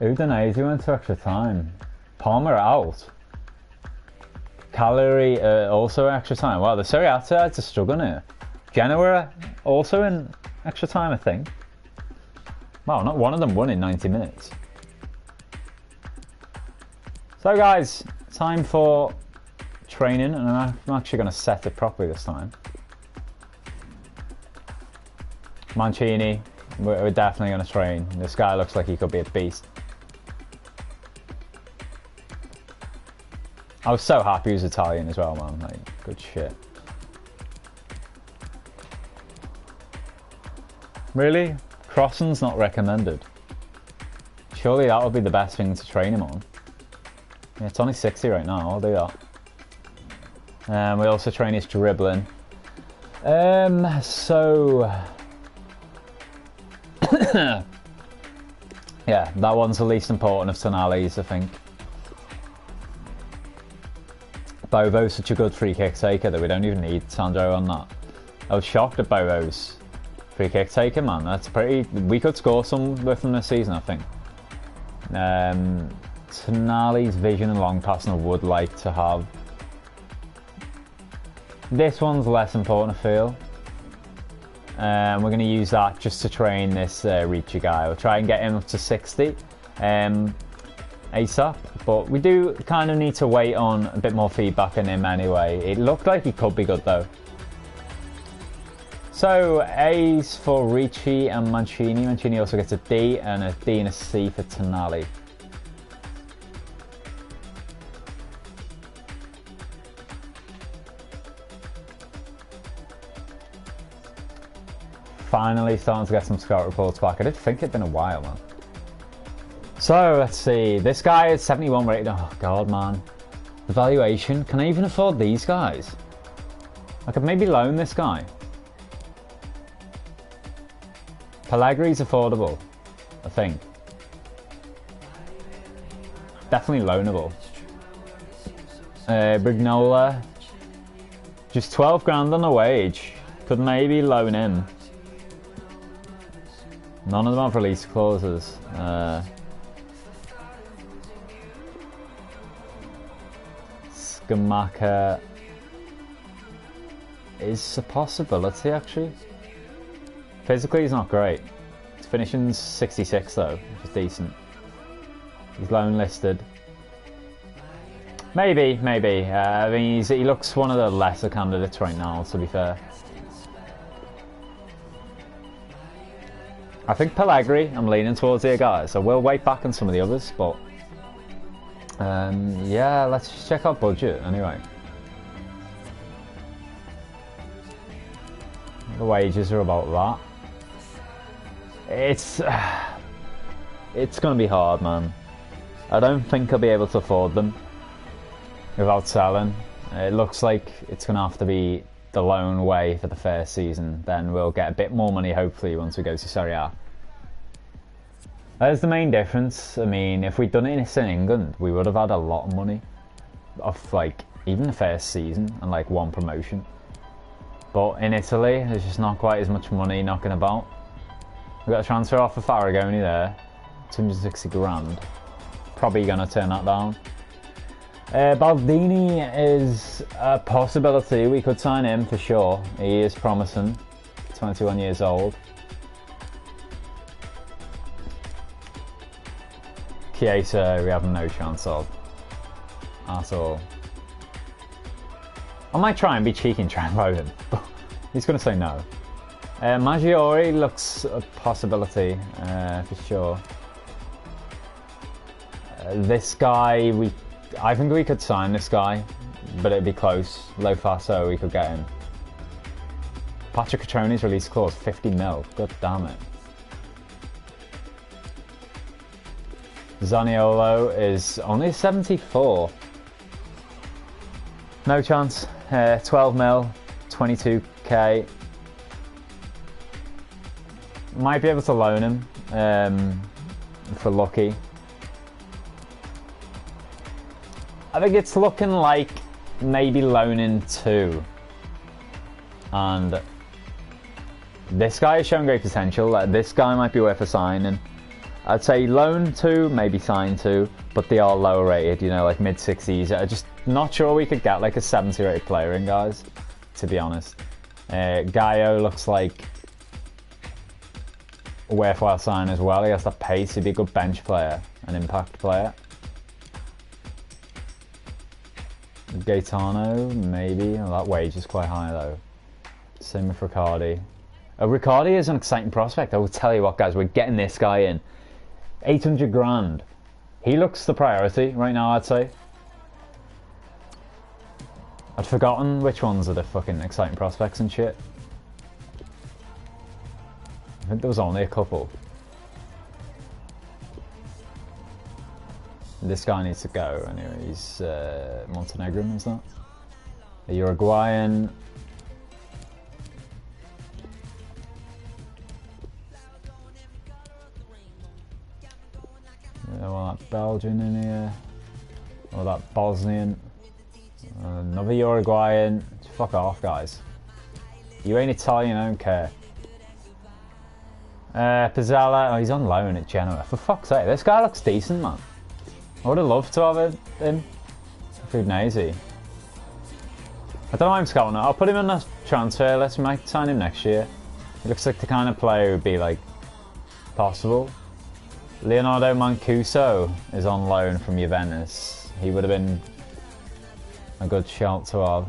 Udinese went to extra time. Palmer out. Cagliari also extra time. Wow, the Serie A sides are struggling here. Genoa also in extra time, I think. Wow, not one of them won in 90 minutes. So guys, time for training, and I'm actually going to set it properly this time. Mancini, we're definitely going to train. This guy looks like he could be a beast. I was so happy he was Italian as well, man. Like, good shit. Really? Crossing's not recommended. Surely that would be the best thing to train him on. Yeah, it's only 60 right now, I'll do that. We also train his dribbling. So... yeah, that one's the least important of Tonali's, I think. Bovo's such a good free kick taker that we don't even need Sandro on that. I was shocked at Bovo's free kick taker, man. That's pretty... We could score some with him this season, I think. Tonali's vision and long passing I would like to have. This one's less important, I feel. We're going to use that just to train this Ricci guy. We'll try and get him up to 60 ASAP. But we do kind of need to wait on a bit more feedback in him anyway. It looked like he could be good though. So A's for Ricci and Mancini. Mancini also gets a D, and a D and a C for Tonali. Finally starting to get some scout reports back. I did think it'd been a while, man. So let's see. This guy is 71 rated. Oh god, man. The valuation. Can I even afford these guys? I could maybe loan this guy. Pellegri's affordable, I think. Definitely loanable. Brignola. Just 12 grand on a wage. Could maybe loan him. None of them have release clauses. Scamacca is a possibility, actually. Physically, he's not great. His finishing's 66 though, which is decent. He's loan listed. Maybe. I mean, he looks one of the lesser candidates right now, to be fair. I think Pellegrini, I'm leaning towards here, guys. I will wait back on some of the others, but yeah, let's just check our budget anyway. The wages are about that. It's gonna be hard, man. I don't think I'll be able to afford them without selling. It looks like it's gonna have to be the loan way for the first season. Then we'll get a bit more money hopefully once we go to Serie A. That's the main difference. I mean, if we'd done it in England, we would have had a lot of money off like even the first season and like one promotion. But in Italy, there's just not quite as much money knocking about. We've got a transfer off for Farragoni there, 260 grand. Probably gonna turn that down. Baldini is a possibility. We could sign him for sure. He is promising. 21 years old. Chiesa, we have no chance of at all. I might try and be cheeky and try and load him, but he's going to say no. Maggiore looks a possibility for sure. This guy, I think we could sign this guy, but it'd be close. Low Faso, we could get him. Patrick Catroni's release clause, 50 mil. God damn it. Zaniolo is only 74. No chance. 12 mil, 22k. Might be able to loan him for lucky. I think it's looking like maybe loaning 2. And this guy has shown great potential. This guy might be worth a signing. I'd say loan 2, maybe sign 2, but they are lower rated, you know, like mid 60s. I'm just not sure we could get like a 70 rated player in, guys, to be honest. Gaio looks like a worthwhile sign as well. He has the pace, he'd be a good bench player, an impact player. Gaetano, maybe. Oh, that wage is quite high though. Same with Riccardi. Riccardi is an exciting prospect. I will tell you what, guys, we're getting this guy in. 800 grand. He looks the priority right now, I'd say. I'd forgotten which ones are the fucking exciting prospects and shit. I think there was only a couple. This guy needs to go anyway. He's Montenegrin, is that? A Uruguayan. Well, that Belgian in here. Or that Bosnian. Another Uruguayan. Fuck off, guys. You ain't Italian, I don't care. Pizzella. Oh, he's on loan at Genoa. For fuck's sake, this guy looks decent, man. I would have loved to have him. Udinese. I don't know why I'm scouting it. I'll put him on the transfer list. We might sign him next year. He looks like the kind of player who would be like possible. Leonardo Mancuso is on loan from Juventus. He would have been a good shout to have.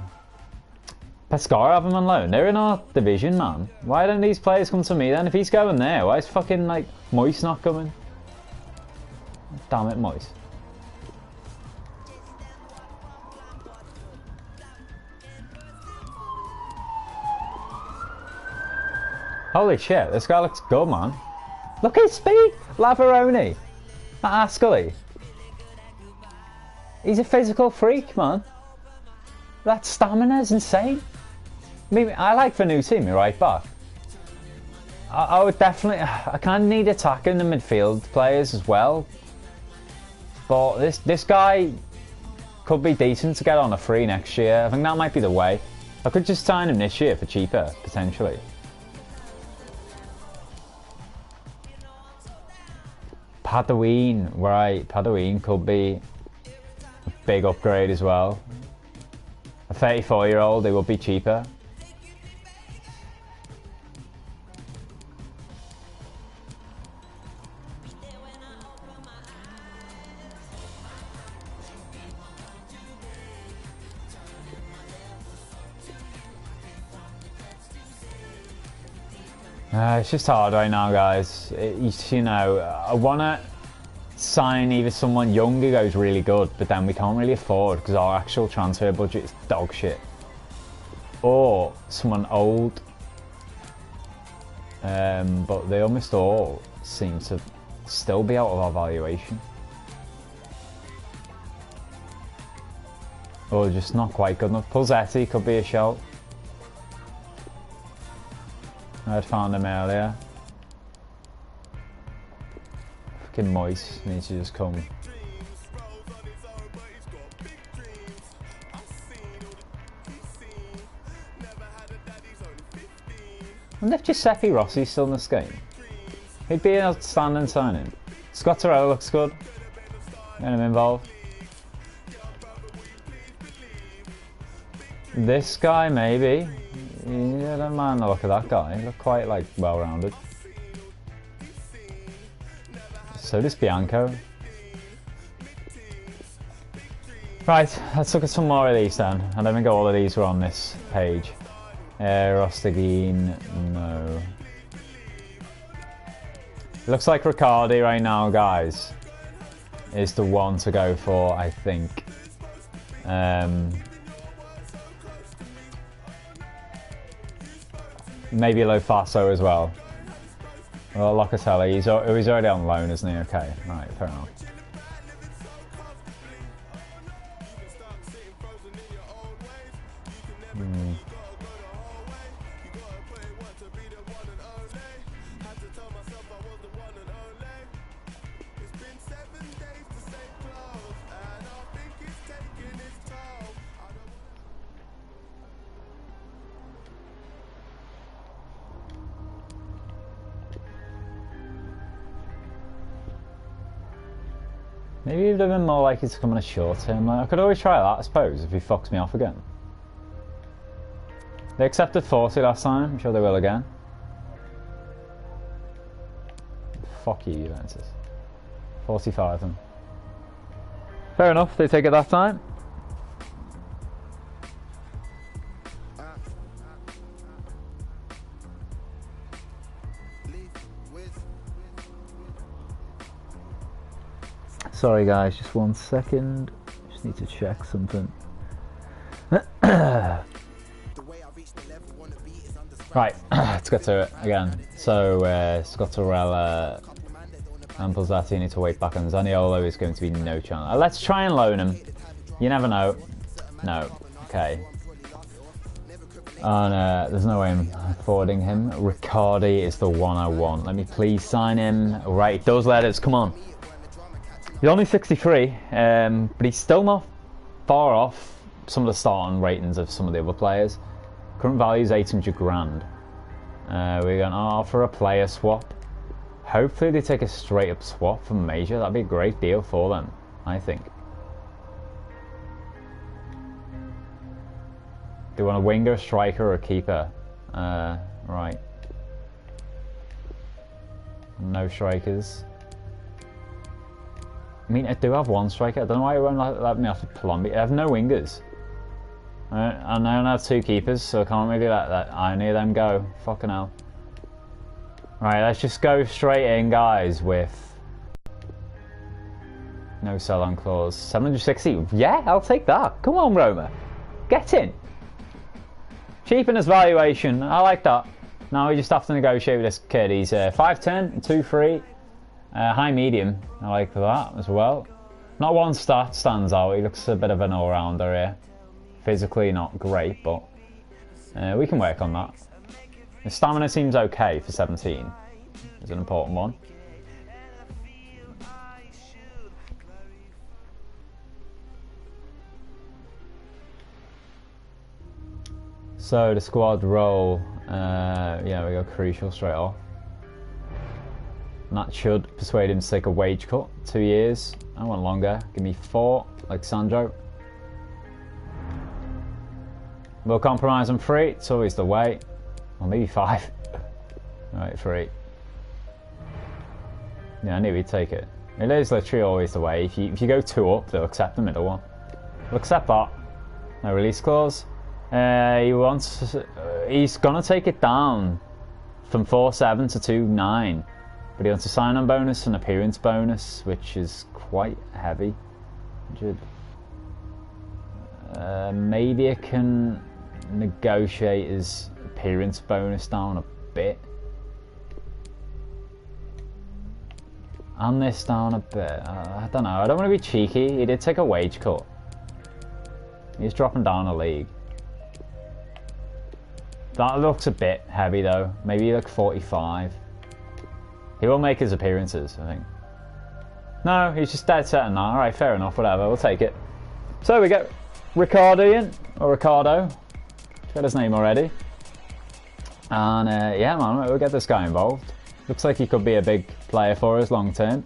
Pescara have him on loan. They're in our division, man. Why don't these players come to me then? If he's going there, why is fucking like Moyes not coming? Damn it, Moyes. Holy shit, this guy looks good, man. Look at his speed! Lavaroni. Ascoli. He's a physical freak, man. That stamina is insane. I mean, I like Vanucci, my right back. I would definitely... I kind of need attacking the midfield players as well. But this guy could be decent to get on a free next year. I think that might be the way. I could just sign him this year for cheaper, potentially. Padaween, right, Padaween could be a big upgrade as well. A 34-year-old, they will be cheaper. It's just hard right now, guys. You know, I want to sign either someone young who goes really good, but then we can't really afford because our actual transfer budget is dog shit. Or someone old. But they almost all seem to still be out of our valuation. Or just not quite good enough. Pulsetti could be a shout. I'd found him earlier. Fucking Moyes needs to just come. I wonder if Giuseppe Rossi's still in this game. He'd be an outstanding signing. Scott Torello looks good. Get him involved. This guy maybe. Yeah, I don't mind the look of that guy. He looked quite like well-rounded. So does Bianco. Right, let's look at some more of these then. I don't think all of these were on this page. Rostagin, no. It looks like Riccardi right now, guys. is the one to go for, I think. Maybe Lofaso as well. Well, Locatelli, he's already on loan, isn't he? Okay, right, fair enough. Maybe he'd have been more likely to come on a short term. Like, I could always try that, I suppose, if he fucks me off again. They accepted 40 last time. I'm sure they will again. Fuck you, Juventus. 45 then. Fair enough, they take it that time. Sorry guys, just 1 second. Just need to check something. Right, let's get to it again. So, Scottorella and Pulsati need to wait back on Zaniolo is going to be no chance. Let's try and loan him. You never know. No. Okay. And there's no way I'm forwarding him. Riccardi is the one I want. Let me please sign him. Right, it does let us. Come on. He's only 63, but he's still not far off some of the starting ratings of some of the other players. Current value is 800 grand. We're going to offer a player swap. Hopefully they take a straight up swap from Major. That'd be a great deal for them, I think. Do you want a winger, a striker, or a keeper? Right. No strikers. I mean, I do have one striker. I don't know why it won't let me have to Colombia. I have no wingers. I don't have two keepers, so I can't really let any of them go. Fucking hell. Right, let's just go straight in, guys, with no sell-on clause. 760. Yeah, I'll take that. Come on, Roma. Get in. Cheapen his valuation. I like that. Now we just have to negotiate with this kid. He's 5'10", 2'3". High medium, I like that as well. Not one stat stands out, he looks a bit of an all-rounder here. Physically not great, but we can work on that. His stamina seems okay for 17. It's an important one. So the squad role, yeah, we go crucial straight off. And that should persuade him to take a wage cut. 2 years. I want longer. Give me 4, like Sandro. We'll compromise on 3. It's always the way. Or maybe 5. Right, 3. Yeah, I knew he'd take it. It is literally always the way. If you go 2 up, they'll accept the middle one. They'll accept that. No release clause. He's gonna take it down from 4.7 to 2.9. But he wants a sign-on bonus and appearance bonus, which is quite heavy. 100. Maybe I can negotiate his appearance bonus down a bit. And this down a bit. I don't know. I don't want to be cheeky. He did take a wage cut. He's dropping down a league. That looks a bit heavy though. Maybe like 45. He will make his appearances, I think. No, he's just dead set on that. Alright, fair enough, whatever, we'll take it. So we get Riccardo in, or Ricardo. Got his name already. And yeah, man, we'll get this guy involved. Looks like he could be a big player for us long term.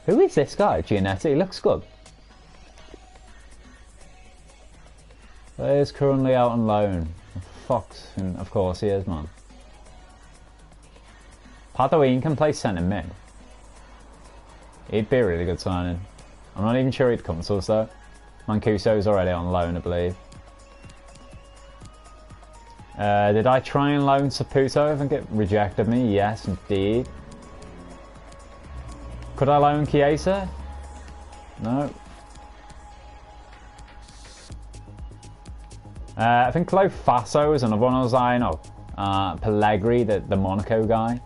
Who is this guy? Giannetti, he looks good. He's currently out on loan. Fox, and of course he is, man. Padoin can play centre mid. He'd be a really good signing. I'm not even sure he'd come to us though. Mancuso's already on loan, I believe. Did I try and loan Saputo and get rejected me? Yes, indeed. Could I loan Chiesa? No. I think Lo Faso is another one I was eyeing up. Pellegri, the Monaco guy.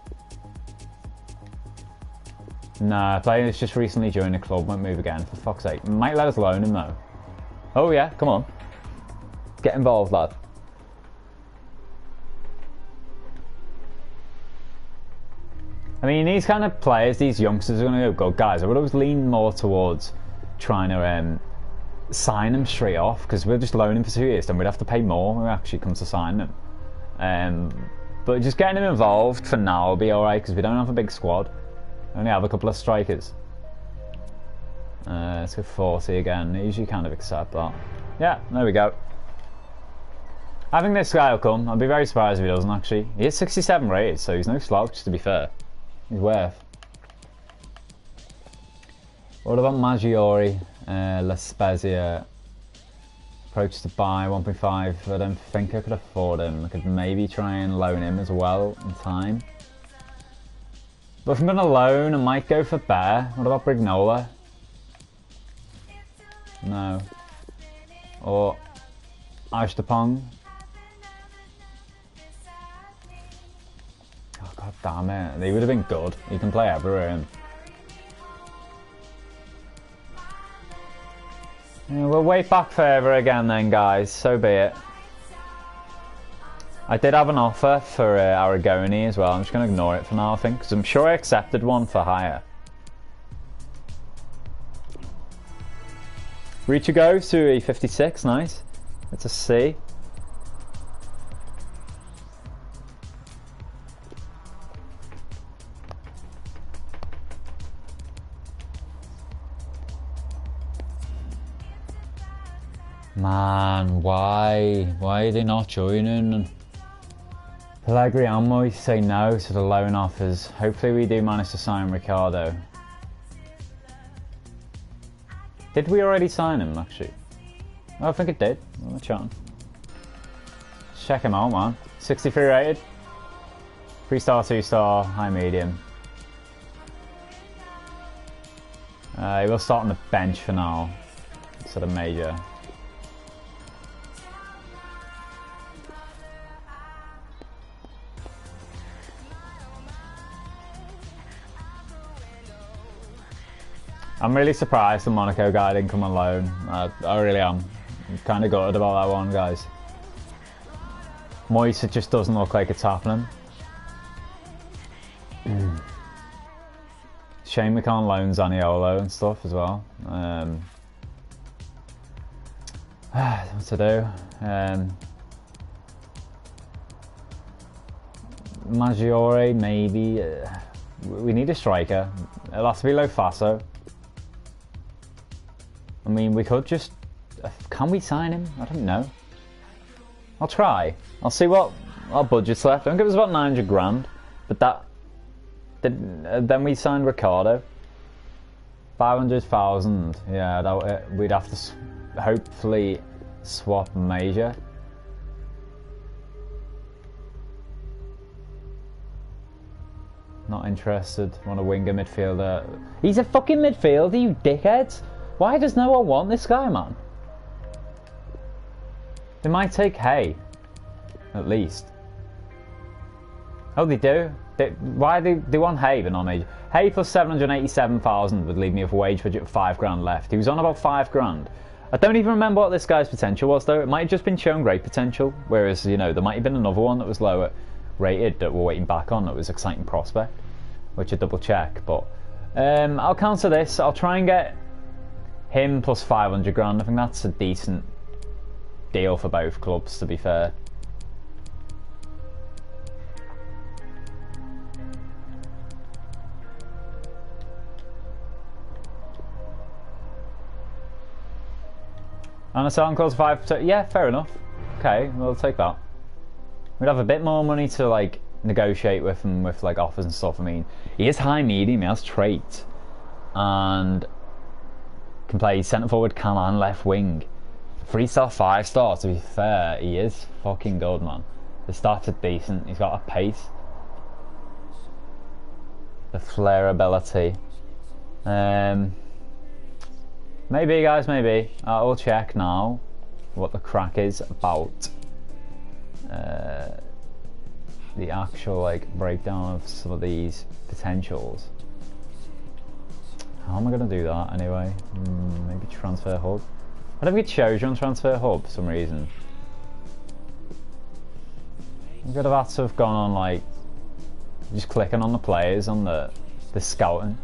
Nah, player that's just recently joined the club won't move again, for fuck's sake. Might let us loan him though. Oh yeah, come on. Get involved, lad. I mean, these kind of players, these youngsters are going to go good. Guys, I would always lean more towards trying to sign them straight off, because we're just loaning for 2 years, then we'd have to pay more when we actually come to sign them. But just getting them involved for now will be alright, because we don't have a big squad. We only have a couple of strikers. Let's go 40 again. I usually kind of accept that. Yeah, there we go. I think this guy will come. I'd be very surprised if he doesn't, actually. He is 67 rated, so he's no slouch, to be fair. He's worth. What about Maggiore? Spezia. Approach to buy 1.5. I don't think I could afford him. I could maybe try and loan him as well in time. But if I'm going to loan, I might go for Bear. What about Brignola? No. Or Ashtapong. Oh god damn it. They would have been good. You can play everywhere. Yeah, we'll wait back further again then, guys. So be it. I did have an offer for Aragoni as well. I'm just going to ignore it for now, I think, because I'm sure I accepted one for hire. Reacher goes to a 56, nice. It's a C. Man, why? Why are they not joining? Pellegrini and Moy say no to the loan offers. Hopefully we do manage to sign Ricardo. Did we already sign him, actually? Oh, I think it did. I'm chatting. Check him out, man. 63 rated. 3-star, 2-star, high medium. He will start on the bench for now, instead of major. I'm really surprised the Monaco guy didn't come on loan. I really am. I'm kind of gutted about that one, guys. Moise, it just doesn't look like it's happening. Shame we can't loan Zaniolo and stuff as well. What to do? Maggiore, maybe. We need a striker. It'll have to be Lo Faso. I mean, we could just... Can we sign him? I don't know. I'll try. I'll see what our budget's left. I think it was about 900 grand. But that... then we signed Ricardo. 500,000. Yeah, that, we'd have to hopefully swap major. Not interested. Want a winger midfielder. He's a fucking midfielder, you dickheads. Why does no one want this guy, man? They might take Hay, at least. Oh, they do? Why do they want Hay but not major? Hay plus 787,000 would leave me with a wage budget of 5 grand left. He was on about 5 grand. I don't even remember what this guy's potential was, though. It might have just been shown great potential, whereas, you know, there might have been another one that was lower rated that we're waiting back on that was exciting prospect, which I double check. But I'll counter this. I'll try and get him plus 500 grand. I think that's a decent deal for both clubs, to be fair. And a selling clause 5%. Yeah, fair enough. Okay, we'll take that. We'd have a bit more money to like negotiate with him with like offers and stuff. I mean, he is high medium, he has traits, and can play centre forward, can and left wing. 3-star, 5-star. To be fair, he is fucking good, man. The stats are decent. He's got a pace, the flair ability. Maybe, guys, maybe. I'll check now what the crack is about the actual like breakdown of some of these potentials. How am I gonna do that anyway? Maybe transfer hub. I don't think it shows you on transfer hub for some reason. I could have had to have gone on like just clicking on the players on the scouting.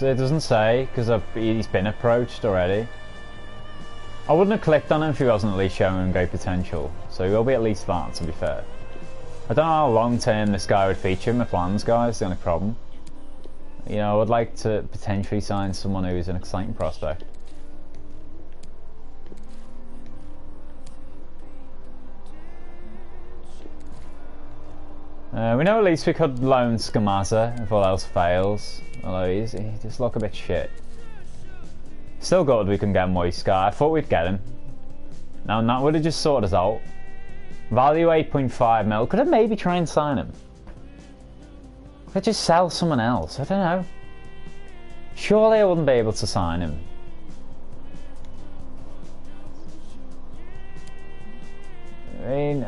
It doesn't say, because he's been approached already. I wouldn't have clicked on him if he wasn't at least showing great potential, so he will be at least that, to be fair. I don't know how long term this guy would feature in my plans, guys, the only problem. You know, I would like to potentially sign someone who's an exciting prospect. We know at least we could loan Scamaza if all else fails, although he just look a bit shit. Still good we can get Moist Guy. I thought we'd get him. Now that would have just sorted us out. Value 8.5 mil. Could I maybe try and sign him? Could I just sell someone else? I don't know. Surely I wouldn't be able to sign him. I mean,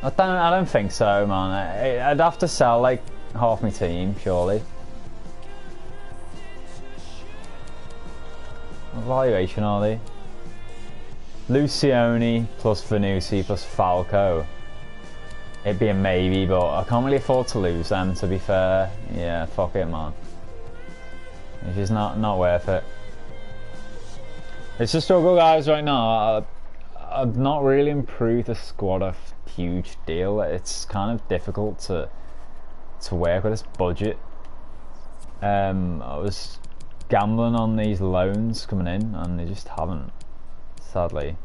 I don't think so, man. I'd have to sell like half my team, surely. What valuation are they? Lucioni plus Vanucci plus Falco. It'd be a maybe, but I can't really afford to lose them, to be fair. Yeah, fuck it, man. It's just not worth it. It's a struggle, guys, right now. I've not really improved the squad a huge deal. It's kind of difficult to work with this budget. I was gambling on these loans coming in and they just haven't, sadly.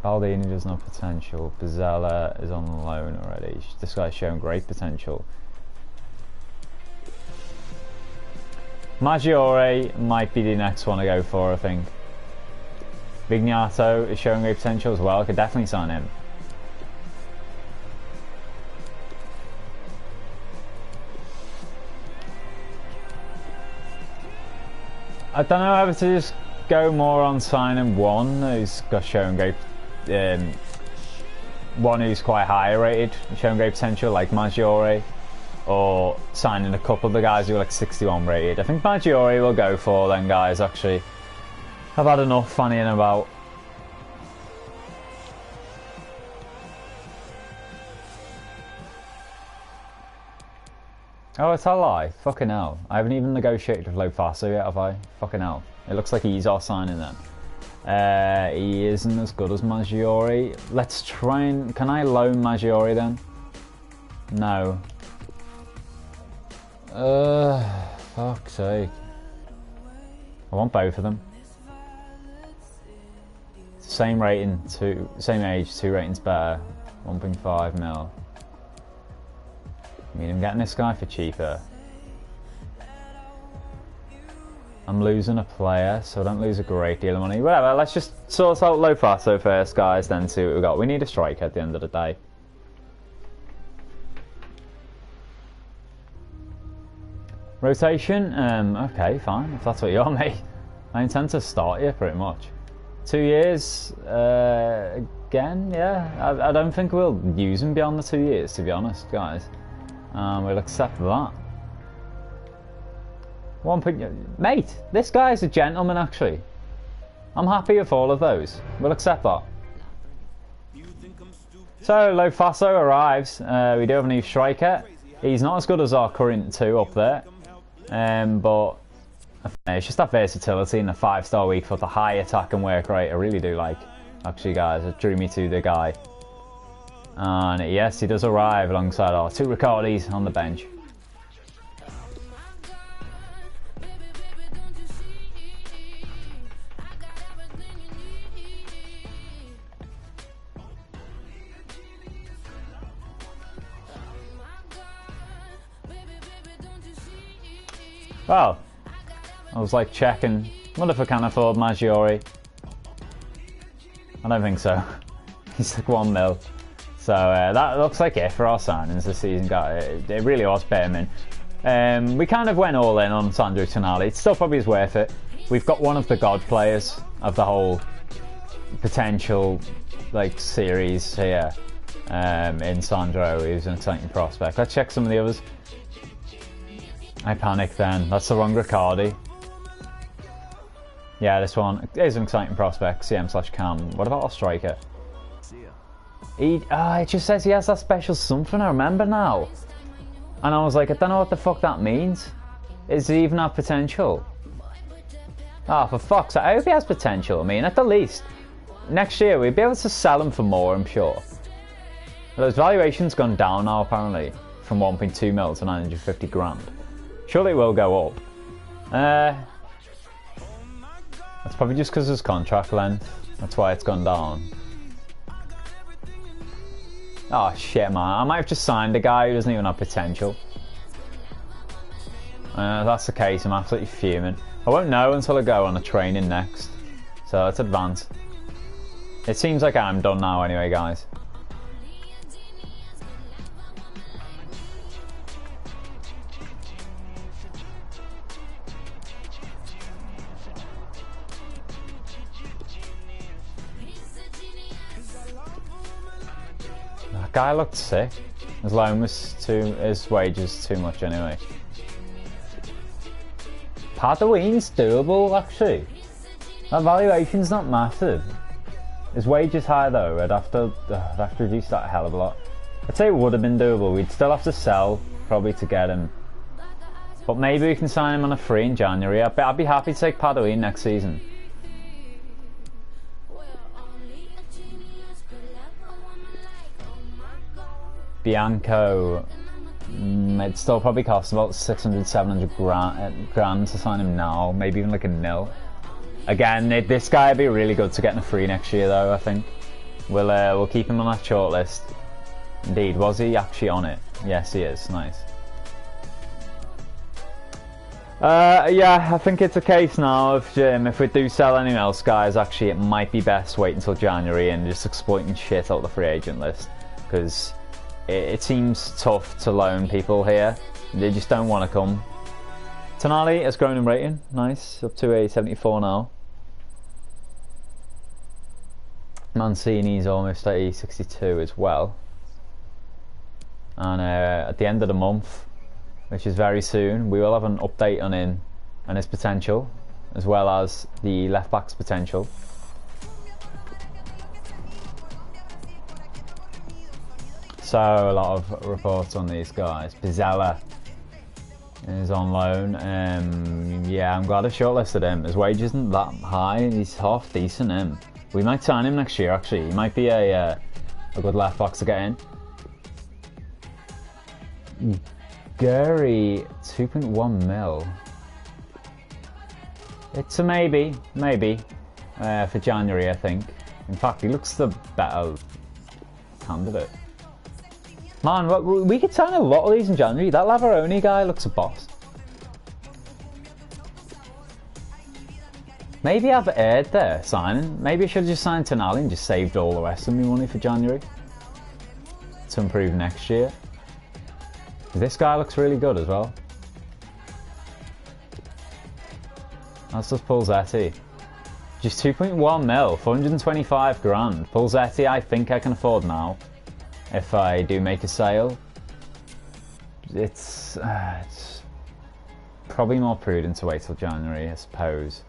Baldini doesn't have potential. Pizzella is on loan already. This guy's showing great potential. Maggiore might be the next one to go for, I think. Vignato is showing great potential as well. I could definitely sign him. I don't know whether to just go more on signing one who's got showing great, one who's quite high rated, showing great potential, like Maggiore, or signing a couple of the guys who are like 61 rated. I think Maggiore will go for then, guys. Actually, I've had enough fannying about. Oh, it's a lie. Fucking hell. I haven't even negotiated with Lofaso yet, have I? Fucking hell. It looks like he's our signing then. He isn't as good as Maggiore. Let's try and... Can I loan Maggiore then? No. Fuck's sake. I want both of them. Same rating, same age, 2 ratings better. 1.5 mil. I mean, I'm getting this guy for cheaper. I'm losing a player, so I don't lose a great deal of money. Whatever, let's just sort out Lofaso first, guys, then see what we got. We need a striker at the end of the day. Rotation? Okay, fine, if that's what you are, mate. I intend to start you, pretty much. 2 years, again, yeah. I don't think we'll use him beyond the 2 years, to be honest, guys. We'll accept that. Mate, this guy's a gentleman, actually. I'm happy with all of those. We'll accept that. So, Lofaso arrives. We do have a new striker. He's not as good as our current 2 up there. But it's just that versatility and the 5-star weak foot, the high attack and work rate. I really do like. actually, guys. It drew me to the guy. And yes, he does arrive alongside our 2 Ricardis on the bench. Well, I was like checking. Wonder if I can afford Maggiore. I don't think so. He's like 1 mil. So that looks like it for our signings this season. It really was bare min. We kind of went all in on Sandro Tonali. It still probably is worth it. We've got one of the god players of the whole potential like series here in Sandro. He's an exciting prospect. Let's check some of the others. I panicked then. That's the wrong Riccardi. Yeah, this one is an exciting prospect. CM/Cam. What about our striker? It just says he has that special something. I remember now. And I was like, I don't know what the fuck that means. Is he even have potential? For fuck's sake. I hope he has potential. I mean, at the least, next year we'll be able to sell him for more, I'm sure. Well, his valuation's gone down now, apparently, from 1.2 mil to 950 grand. Surely it will go up. That's probably just because of his contract length. That's why it's gone down. Oh shit, man. I might have just signed a guy who doesn't even have potential. If that's the case, I'm absolutely fuming. I won't know until I go on a training next. So let's advance. It seems like I'm done now anyway, guys. That guy looked sick. His loan was his wages too much anyway. Padawin's doable actually. That valuation's not massive. His wages high though. I'd have to reduce that a hell of a lot. I'd say it would have been doable. We'd still have to sell probably to get him. But maybe we can sign him on a free in January. I'd be happy to take Padawin next season. Bianco, it'd still probably cost about 600-700 grand to sign him now, maybe even like a nil. Again, this guy would be really good to get in a free next year though, I think. We'll keep him on that shortlist. Indeed, was he actually on it? Yes, he is. Nice. Yeah, I think it's a case now of if we do sell anyone else, guys, actually it might be best wait until January and just exploiting shit out the free agent list, because it seems tough to loan people here. They just don't want to come. Tonali has grown in rating. Nice. Up to a 74 now. Mancini's almost at a 62 as well. And at the end of the month, which is very soon, we will have an update on his potential, as well as the left back's potential. So a lot of reports on these guys. Pizzella is on loan. Yeah, I'm glad I shortlisted him. His wage isn't that high. He's half decent. We might sign him next year. Actually, he might be a good left back to get in. Gary, 2.1 mil. It's a maybe for January, I think. In fact, he looks the better candidate. Man, we could sign a lot of these in January. That Lavaroni guy looks a boss. Maybe I've erred there signing. Maybe I should have just signed Tonali and just saved all the rest of my money for January to improve next year. This guy looks really good as well. That's just Pulsetti. Just 2.1 mil, 425 grand. Pulsetti I think I can afford now. If I do make a sale, it's probably more prudent to wait till January, I suppose.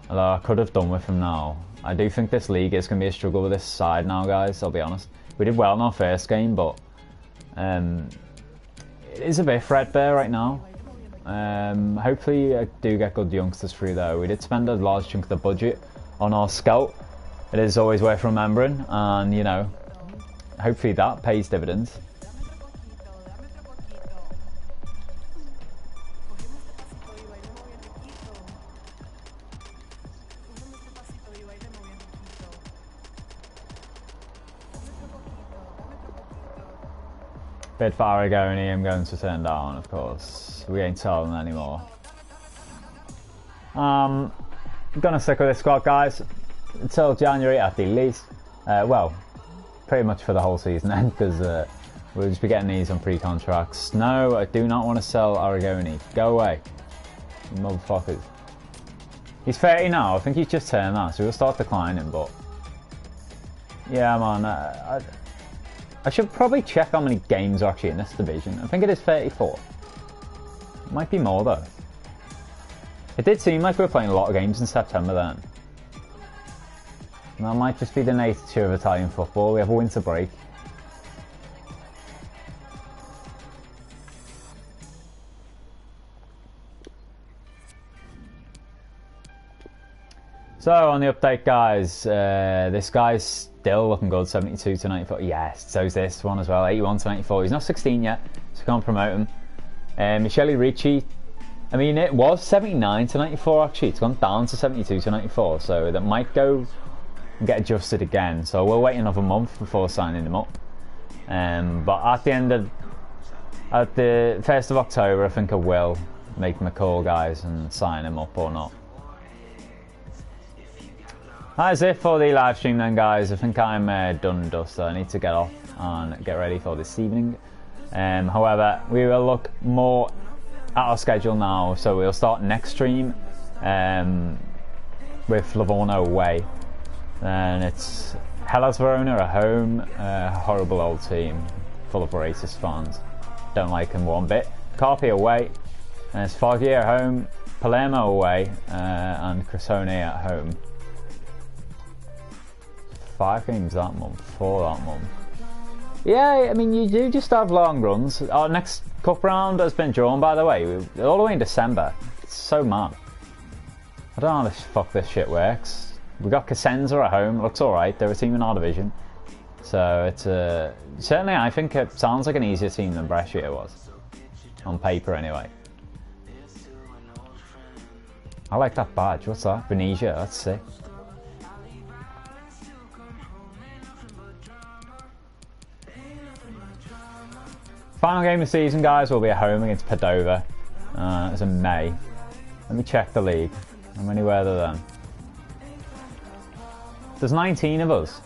Although I could have done with him now. I do think this league is going to be a struggle with this side now, guys, I'll be honest. We did well in our first game, but it is a bit threadbare right now. Hopefully I do get good youngsters through though. We did spend a large chunk of the budget on our scout, it is always worth remembering, and you know, hopefully that pays dividends. Bid for Aragoni, I'm going to turn down, of course. We ain't selling anymore. I'm gonna stick with this squad, guys, until January at the least. Well, pretty much for the whole season then, because we'll just be getting these on pre-contracts. No, I do not want to sell Aragoni. Go away, you motherfuckers. He's 30 now. I think he's just turned that, so he'll start declining. But yeah, man. I should probably check how many games are actually in this division. I think it is 34. It might be more though. It did seem like we were playing a lot of games in September then. And that might just be the nature of Italian football. We have a winter break. So on the update, guys, this guy's still looking good, 72 to 94. Yes, so's this one as well, 81 to 94. He's not 16 yet, so can't promote him. Michele Ricci, I mean, it was 79 to 94 actually. It's gone down to 72 to 94, so that might go and get adjusted again. So we'll wait another month before signing him up. But at the 1st of October, I think I will make him a call, guys, and sign him up or not. That's it for the live stream then, guys. I think I'm done and dusted. I need to get off and get ready for this evening. However, we will look more at our schedule now. So we'll start next stream with Livorno away. And it's Hellas Verona at home. Horrible old team, full of racist fans. Don't like them one bit. Carpi away. And it's Foggia at home. Palermo away. And Crotone at home. 5 games that month, 4 that month. Yeah, I mean, you do just have long runs. Our next cup round has been drawn, by the way, all the way in December. It's so mad. I don't know how the fuck this shit works. We got Cosenza at home, looks alright, they're a team in our division. So it's certainly, I think it sounds like an easier team than Brescia was. On paper anyway. I like that badge, what's that? Venezia, that's sick. Final game of the season, guys, will be at home against Padova. It's in May. Let me check the league. How many were there then? There's 19 of us.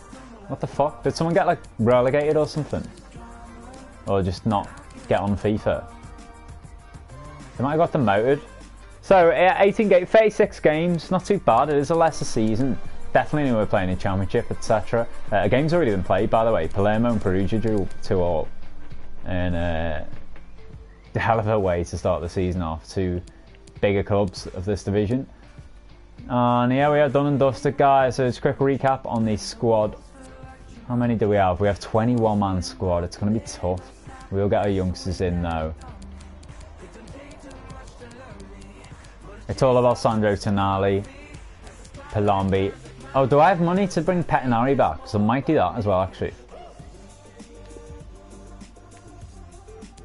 What the fuck? Did someone get like relegated or something? Or just not get on FIFA? They might have got demoted. So 36 games, not too bad. It is a lesser season. Definitely knew we were playing in Championship, etc. A game's already been played, by the way. Palermo and Perugia drew 2-2. And a hell of a way to start the season off. 2 bigger clubs of this division. And yeah, we are done and dusted, guys. So just a quick recap on the squad. How many do we have? We have 21-man squad. It's going to be tough. We'll get our youngsters in though. It's all about Sandro Tonali, Palombi. Oh, do I have money to bring Pettinari back? Because I might do that as well, actually.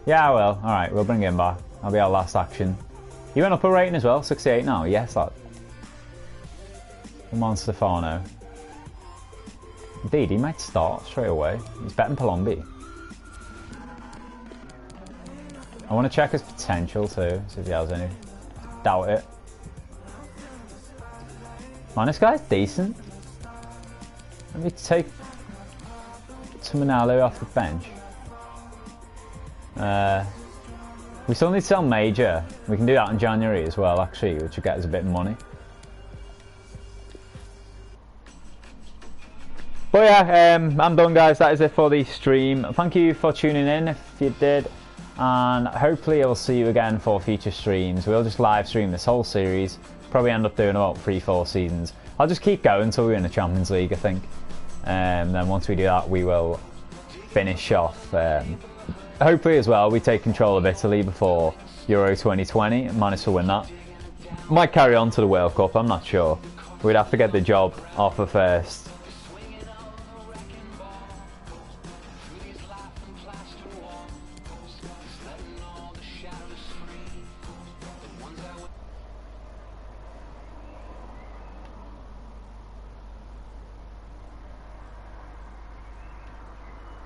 Yeah, well, alright, we'll bring him back. That'll be our last action. He went up a rating as well, 68 now. Yes, lad. Come on, Stefano. Indeed, he might start straight away. He's better than Palombi. I want to check his potential too, see if he has any. Doubt it. Man, this guy's decent. Let me take Tumanalo off the bench. We still need to sell Major. We can do that in January as well, actually, which will get us a bit of money. But yeah, I'm done, guys. That is it for the stream. Thank you for tuning in if you did, and hopefully I'll see you again for future streams. We'll just live stream this whole series. Probably end up doing about 3-4 seasons. I'll just keep going until we're in the Champions League, I think. And then once we do that, we will finish off. Hopefully as well, we take control of Italy before Euro 2020 and manage to win that. Might carry on to the World Cup, I'm not sure. We'd have to get the job offer first.